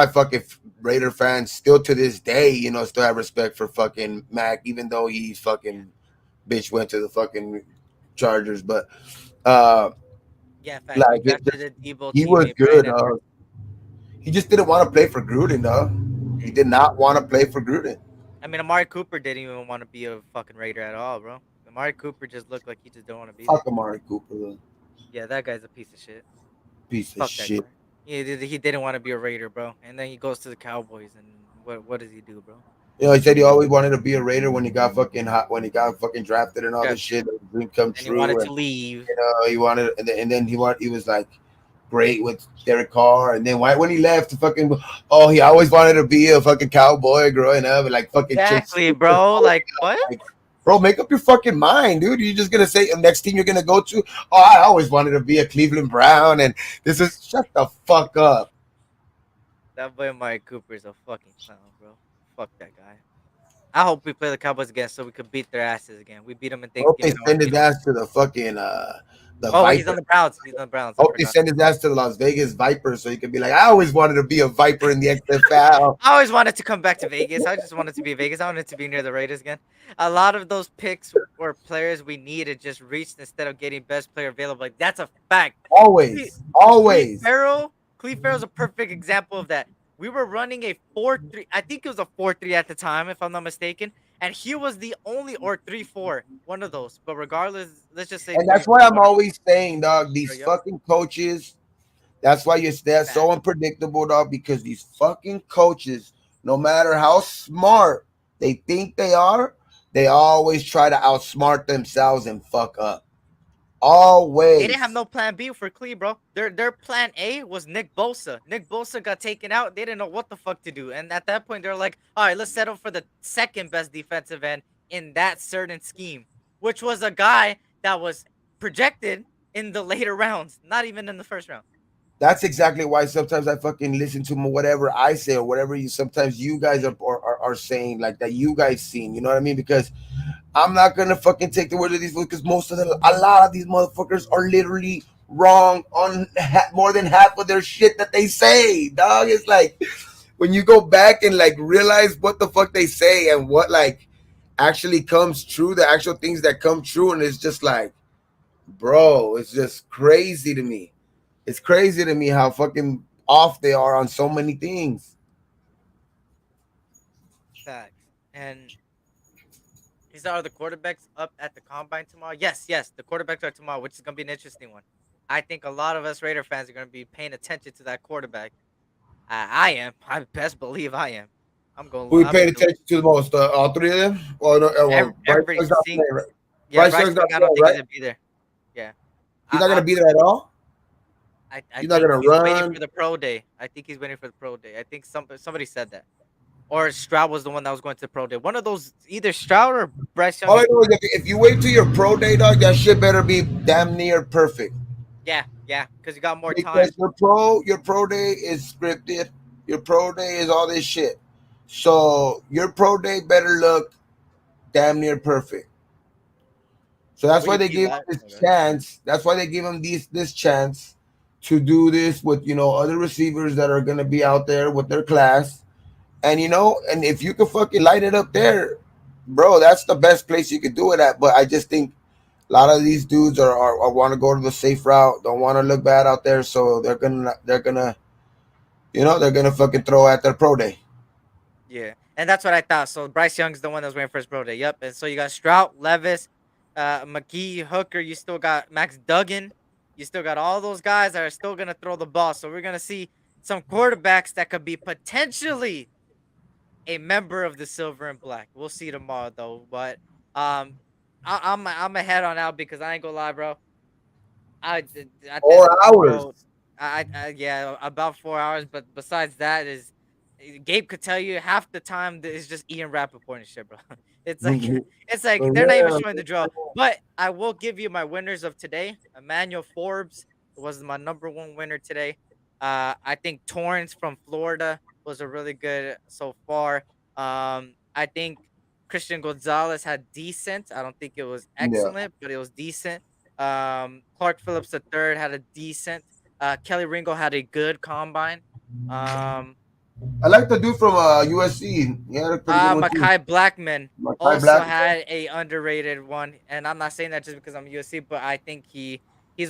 fucking Raider fans still to this day, still have respect for fucking Mac, even though he's fucking bitch went to the fucking Chargers. But yeah, fact, like he was good. He just didn't want to play for Gruden, dog. He did not want to play for Gruden. I mean, Amari Cooper didn't even want to be a fucking Raider at all, bro. Amari Cooper just looked like he just don't want to be. Fuck Amari Cooper, though. Yeah, that guy's a piece of shit. Fuck shit. He didn't want to be a Raider, bro. And then he goes to the Cowboys, and what does he do, bro? He said he always wanted to be a Raider when he got fucking drafted and all this shit. Dream come true. He wanted to leave. He wanted, and then he was like, great with Derek Carr, and then why when he left to fucking he always wanted to be a fucking cowboy growing up and like fucking Exactly, bro. Like what? like, bro, make up your fucking mind, dude. You're just gonna say the next team you're gonna go to. Oh, I always wanted to be a Cleveland Brown, and this is shut the fuck up. That boy Amari Cooper is a fucking clown, bro. Fuck that guy. I hope we play the Cowboys again so we could beat their asses again. We beat them in I hope they Thanksgiving. send his ass to the fucking the Oh, he's Viper. on the Browns. He's on the Browns. I Hope they forgot. send his ass to the Las Vegas Vipers so he can be like, I always wanted to be a Viper in the XFL. I always wanted to come back to Vegas. I just wanted to be in Vegas. I wanted to be near the Raiders again. A lot of those picks were players we needed just reached instead of getting best player available. Like that's a fact. Always. Cleve Farrell's a perfect example of that. We were running a 4-3. I think it was a 4-3 at the time, if I'm not mistaken. And he was the only or 3-4, one of those. But regardless, let's just say. And that's why I'm always saying, dog, these Yep. fucking coaches. That's why they're so unpredictable, dog, because these fucking coaches, no matter how smart they think they are, they always try to outsmart themselves and fuck up. Always. They didn't have no plan B for Clee, bro. Their plan A was Nick Bosa. Nick Bosa got taken out. They didn't know what the fuck to do. And at that point, they're like, all right, let's settle for the second best defensive end in that certain scheme, which was a guy that was projected in the later rounds, not even in the first round. That's exactly why sometimes I fucking listen to whatever I say or whatever sometimes you guys are saying, like that you guys seen. You know what I mean? Because I'm not gonna fucking take the word of these because a lot of these motherfuckers are literally wrong on more than half of their shit that they say, dog. It's like when you go back and like realize what the fuck they say and what like actually comes true, the actual things that come true, and it's just like, bro, it's just crazy to me. It's crazy to me how fucking off they are on so many things. Facts. And are the quarterbacks up at the combine tomorrow? Yes, the quarterbacks are tomorrow, which is going to be an interesting one. I think a lot of us Raider fans are going to be paying attention to that quarterback. I am. I best believe I am. I'm going. Who we paid attention to the most? All three of them? Well, no, every Bryce single. right? Yeah, Bryce Young, I don't think he's going to be there. Yeah. He's not going to be there at all? He's not going to run? Waiting for the pro day. I think he's waiting for the pro day. I think somebody said that. Or Stroud was the one that was going to the pro day. One of those, either Stroud or Bryce Young. All I know is if you wait till your pro day, dog, that shit better be damn near perfect. Yeah, because you got more time. Your pro day is scripted. Your pro day is all this shit. So your pro day better look damn near perfect. So that's why they gave him this chance. That's why they give him this chance to do this with other receivers that are gonna be out there with their class. And and if you can fucking light it up there, bro, that's the best place you could do it at. But I just think a lot of these dudes are want to go to the safe route, don't want to look bad out there, so they're gonna fucking throw at their pro day. Yeah, and that's what I thought. So Bryce Young's the one that was waiting for his pro day. Yep. And so you got Stroud, Levis, McGee, Hooker. You still got Max Duggan. You still got all those guys that are still gonna throw the ball. So we're gonna see some quarterbacks that could be potentially a member of the silver and black. We'll see tomorrow though. But I'm a head on out because I ain't gonna lie, bro. 4 hours. Yeah, about 4 hours. But besides that, Gabe could tell you half the time it's just Ian Rappaport and shit, bro. It's like they're not even showing the draw. But I will give you my winners of today. Emmanuel Forbes was my number one winner today. I think Torrance from Florida was a really good so far. I think Christian Gonzalez had decent. I don't think it was excellent, but it was decent. Clark Phillips III had a decent. Kelly Ringo had a good combine. I like the dude from USC. Mekhi Blackman had a underrated one, and I'm not saying that just because I'm USC, but I think he's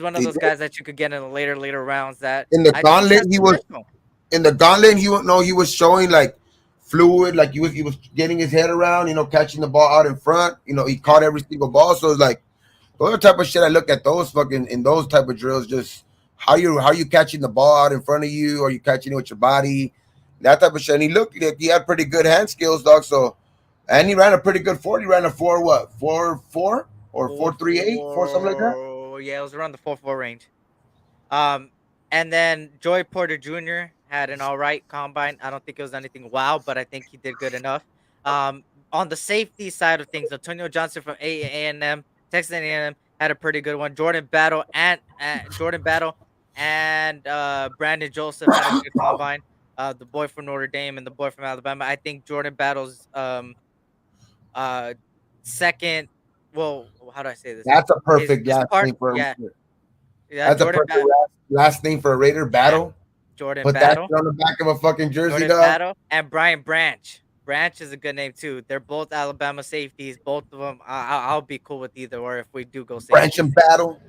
one of those guys that you could get in the later rounds. That in the gauntlet he was showing like fluid, like he was getting his head around, catching the ball out in front. He caught every single ball, so it's like those type of shit. I look at those fucking in those type of drills, just how you catching the ball out in front of you, or you catching it with your body. That type of shit. And he looked like he had pretty good hand skills, dog. So, and he ran a pretty good 40. He ran a 4.4 or 4.38, something like that. Oh yeah, it was around the 4.4 range. And And then Joy Porter Jr. had an all right combine. I don't think it was anything wow, but I think he did good enough. On the safety side of things, Antonio Johnson from A&M, Texas A&M had a pretty good one. Jordan Battle and Brandon Joseph had a good combine. The boy from Notre Dame and the boy from Alabama. I think Jordan Battle's uh second. Well, how do I say this? That's a perfect His last part, name for yeah, yeah. that's a perfect last name for a Raider Yeah, battle. Jordan Put that Battle. shit on the back of a fucking jersey, Jordan dog. Battle and Brian Branch. Branch is a good name too. They're both Alabama safeties. Both of them, I'll be cool with either. Or if we do go Branch safety, and battle.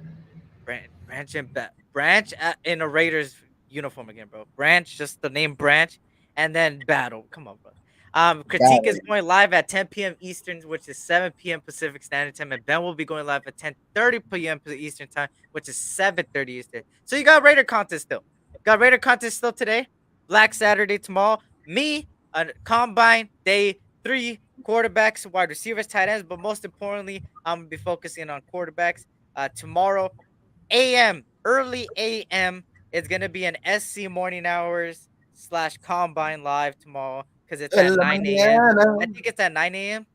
Branch in a Raiders uniform again, bro. Branch, just the name Branch, and then Battle. Come on, bro. Critique is Battle. going live at 10 p.m. Eastern, which is 7 p.m. Pacific Standard Time, and Ben will be going live at 10:30 p.m. Eastern Time, which is 7:30 Eastern. So you got Raider contest still. Got Raider contest still today. Black Saturday tomorrow. Me, a combine day 3, quarterbacks, wide receivers, tight ends, but most importantly, I'm gonna be focusing on quarterbacks. Tomorrow, AM, early AM. It's gonna be an SC morning hours slash combine live tomorrow because it's En at la 9 a.m. I mañana. think it's at 9 a.m.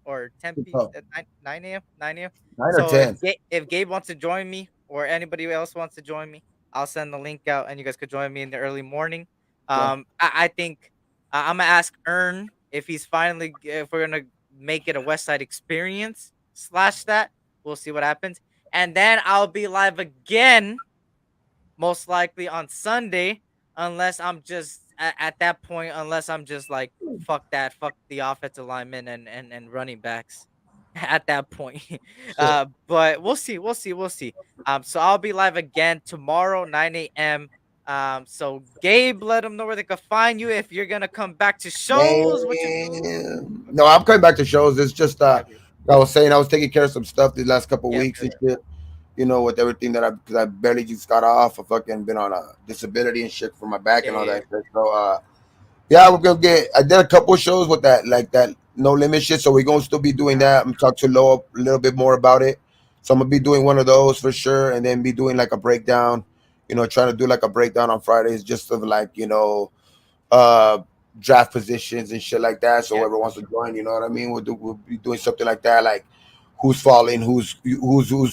or 10 p Oh, at 9 a.m. 9 a.m. 9 or So 10. If Gabe wants to join me or anybody else wants to join me, I'll send the link out and you guys could join me in the early morning. Yeah. I think I'm gonna ask Ern if we're gonna make it a West Side experience slash that. We'll see what happens, and then I'll be live again most likely on Sunday, unless I'm just at that point, unless I'm just like fuck that, fuck the offensive linemen and running backs at that point. Shit. But we'll see. So I'll be live again tomorrow, 9 a.m. So Gabe, let them know where they can find you if you're gonna come back to shows. What you do? Damn. No, I'm coming back to shows. It's just Okay. I was saying I was taking care of some stuff these last couple of Yep. weeks and shit. You know, with everything that because I barely just got off. I fucking been on a disability and shit for my back Yeah. and all Yeah. that shit. So yeah, we're gonna get. I did a couple of shows with that, like that no limit shit. So we're gonna still be doing that. I'm talk to Lo a little bit more about it. So I'm gonna be doing one of those for sure, and then be doing like a breakdown. You know, trying to do like a breakdown on Fridays, just of like uh draft positions and shit like that. So Yeah. whoever wants to join, you know what I mean. We'll be doing something like that, like who's falling, whose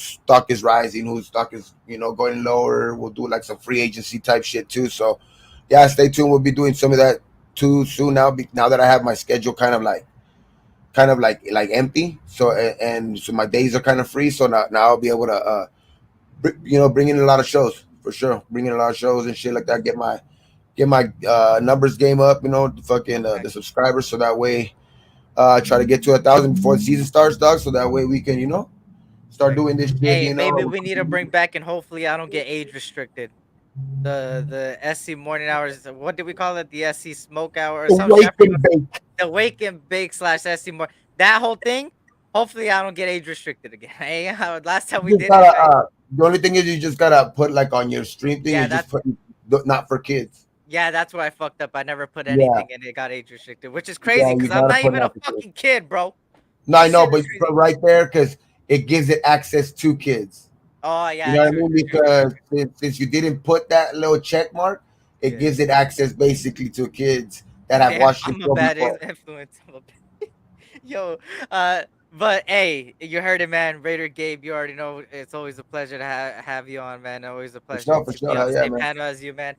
stock is rising, whose stock is going lower. We'll do like some free agency type shit too. So yeah, stay tuned. We'll be doing some of that too soon. Now that I have my schedule kind of like empty. So and so my days are kind of free. So now I'll be able to bring in a lot of shows for sure. Bring in a lot of shows and shit like that. Get my numbers game up. The fucking Okay. the subscribers. So that way, try to get to 1,000 before the season starts, dog. So that way we can start Right. doing this shit. Hey, maybe we need to bring back and hopefully I don't get age restricted. The SC morning hours. What do we call it? The SC smoke hour or The some shit. wake and bake. The wake and bake slash SC more. That whole thing. Hopefully I don't get age restricted again. Hey, last time we You just did it, gotta. The only thing is you just gotta put like on your stream thing. yeah, You just that's put not for kids. that's where I fucked up. I never put Yeah, anything and it got age restricted, which is yeah. crazy You because I'm gotta not put even a not for kids. fucking kid, bro. No, I This know, shit but is you put crazy. right there because it gives it access to kids. Oh You yeah, know what I true, mean? true, true, true, Because true. since you didn't put that little check mark, it Yeah. gives it access basically to kids that have Damn, watched your I'm a show bad before. influence. Yo, uh, but hey, you heard it, man. Raider Gabe, you already know it's always a pleasure to have you on, man. Always a pleasure For to sure, be on hell the yeah, same man. panel as you, man.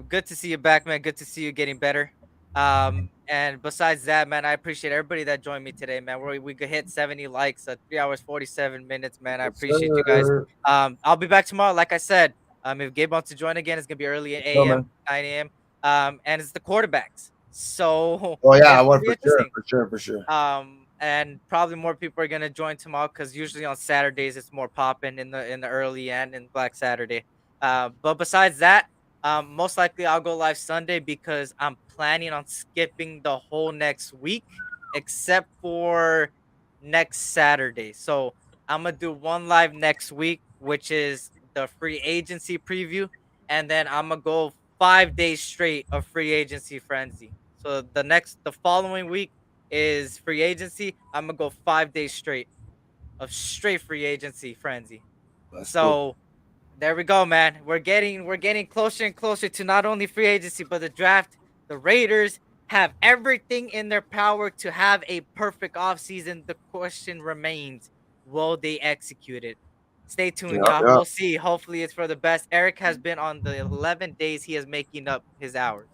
Good to see you back, man. Good to see you getting better. And besides that, man, I appreciate everybody that joined me today, man. We could hit 70 likes, 3 hours 47 minutes, man. I Yes, appreciate you guys. sir. I'll be back tomorrow, like I said. If Gabe wants to join again, it's gonna be early For sure, a.m., man. 9 a.m. And it's the quarterbacks, so Oh yeah, I it's gonna want be for sure, interesting. for sure, for sure. And probably more people are gonna join tomorrow because usually on Saturdays it's more popping in the early end in Black Saturday. But besides that, most likely I'll go live Sunday because I'm planning on skipping the whole next week except for next Saturday. So I'm gonna do one live next week, which is the free agency preview, and then I'm gonna go 5 days straight of free agency frenzy. So the following week is free agency. I'm gonna go 5 days straight of straight free agency frenzy. That's cool. So There we go, man. We're getting closer and closer to not only free agency but the draft. The Raiders have everything in their power to have a perfect offseason. The question remains, will they execute it? Stay tuned, Yeah, y'all. yeah. We'll see. Hopefully it's for the best. Eric has been on the 11 days he is making up his hours.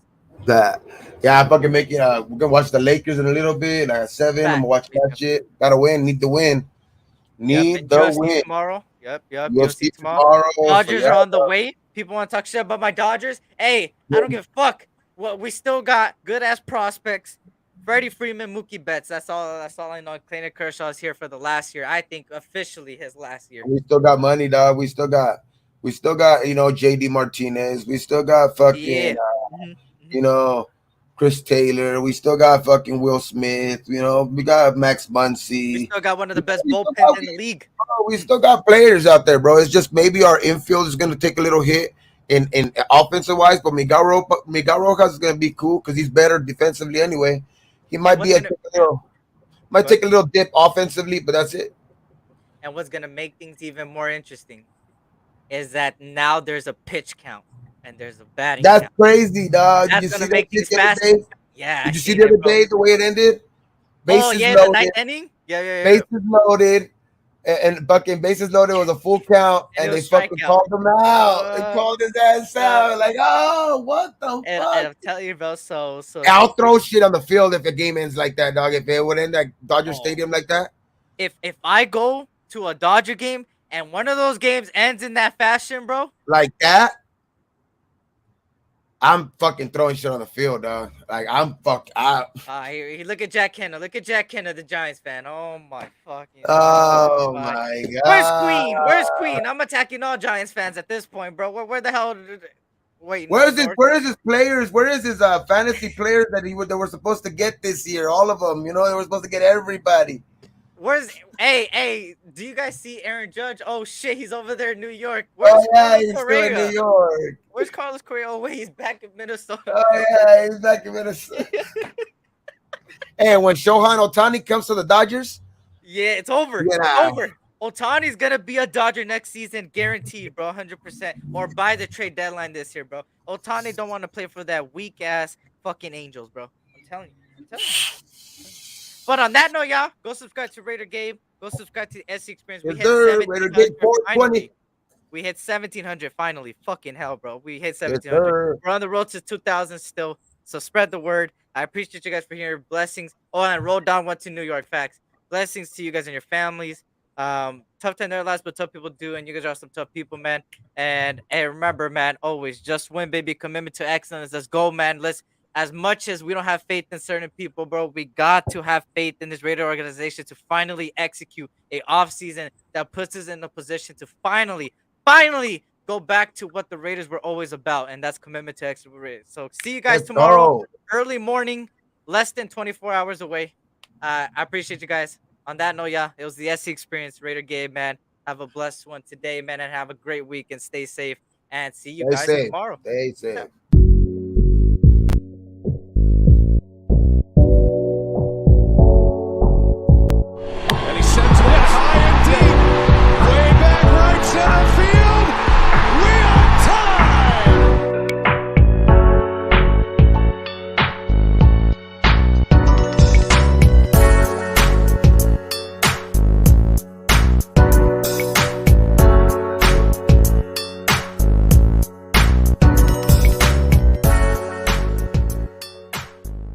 That. Yeah, I fucking make it. We're gonna watch the Lakers in a little bit. Like at 7, I'm Fact. gonna watch Me that too. shit. Gotta win. Need the win. Yep, Need and the UFC win. tomorrow. Yep, UFC UFC tomorrow. tomorrow. So Dodgers yeah, are on the way. People want to talk shit about my Dodgers. Hey, I don't give a fuck. Well, we still got good ass prospects. Freddie Freeman, Mookie Betts. That's all. That's all I know. Clayton Kershaw is here for the last year. I think officially his last year. we still got money, dog. We still got JD Martinez. We still got fucking Yeah. Mhm, mhm. you know Chris Taylor. We still got fucking Will Smith. We got Max We Muncy. still got one of the best We still bullpens got, in the league. we still got players out there, bro. It's just maybe our infield is gonna take a little hit in offensive wise, but Miguel Rojas is gonna be cool because he's better defensively anyway. He And might what's be a gonna take a yeah, little might go ahead. take a little dip offensively, but that's it. And what's gonna make things even more interesting is that now there's a pitch count and there's a batting That's count. crazy, dog. Did That's you see gonna that make shit things the other faster. day? Yeah, I Did you see seen the it, other bro. day the way it ended? Oh Bases yeah, the ninth loaded, inning. Yeah. bases loaded, and fucking bases loaded was a full count, And it and they was fucking strikeout. called him out. They Uh, called his ass uh, out. Like, oh, what the and fuck? I'm telling you, bro. So I'll if throw shit on the field if the game ends like that, dog. If it would end at Dodger oh, Stadium like that, if I go to a Dodger game and one of those games ends in that fashion, bro. like that, I'm fucking throwing shit on the field, dog. Like I'm fuck. Here, look at Jack Kenner. Look at Jack Kenner, the Giants fan. Oh my fucking. Oh Oh my. my Where's god. Queen? Where's Queen? I'm attacking all Giants fans at this point, bro. Where the hell? Wait, Where no, is his North. where is his players? Where is his fantasy players they were supposed to get this year? All of them, they were supposed to get everybody. Where's hey? Do you guys see Aaron Judge? Oh shit, he's over there in New York. Oh Where's yeah, Carlos he's still in New Correa? York. Where's Carlos Correa? Oh wait, he's back in Minnesota. Oh yeah, he's back in Minnesota. Hey, when Shohan Otani comes to the Dodgers, Yeah, it's over. yeah, It's over. Otani's gonna be a Dodger next season, guaranteed, bro, 100%. Or by the trade deadline this year, bro. Otani don't want to play for that weak ass fucking Angels, bro. I'm telling you. I'm telling you. But on that note, y'all, go subscribe to Raider Game. Go subscribe to the SC Experience. We yes, hit sir. Raider 1700 Gate 420. finally. We hit 1700 finally. Fucking hell, bro. We hit Yes, 1700. sir. We're on the road to 2000 still. So spread the word. I appreciate you guys for hearing. Blessings. Oh, and roll down one to New York. Facts. Blessings to you guys and your families. Tough time never lasts, but tough people do, and you guys are some tough people, man. And hey, remember, man, always just win, baby. Commitment to excellence. Let's go, man. Let's as much as we don't have faith in certain people, bro, we got to have faith in this Raider organization to finally execute a offseason that puts us in a position to finally go back to what the Raiders were always about, and that's commitment to excellence. So see you guys Let's tomorrow, go. early morning, less than 24 hours away. I appreciate you guys. On that note, yeah, it was the SC Experience, Raider Game, man. Have a blessed one today, man, and have a great week and stay safe. And see you Stay guys safe. tomorrow. Stay Yeah. safe.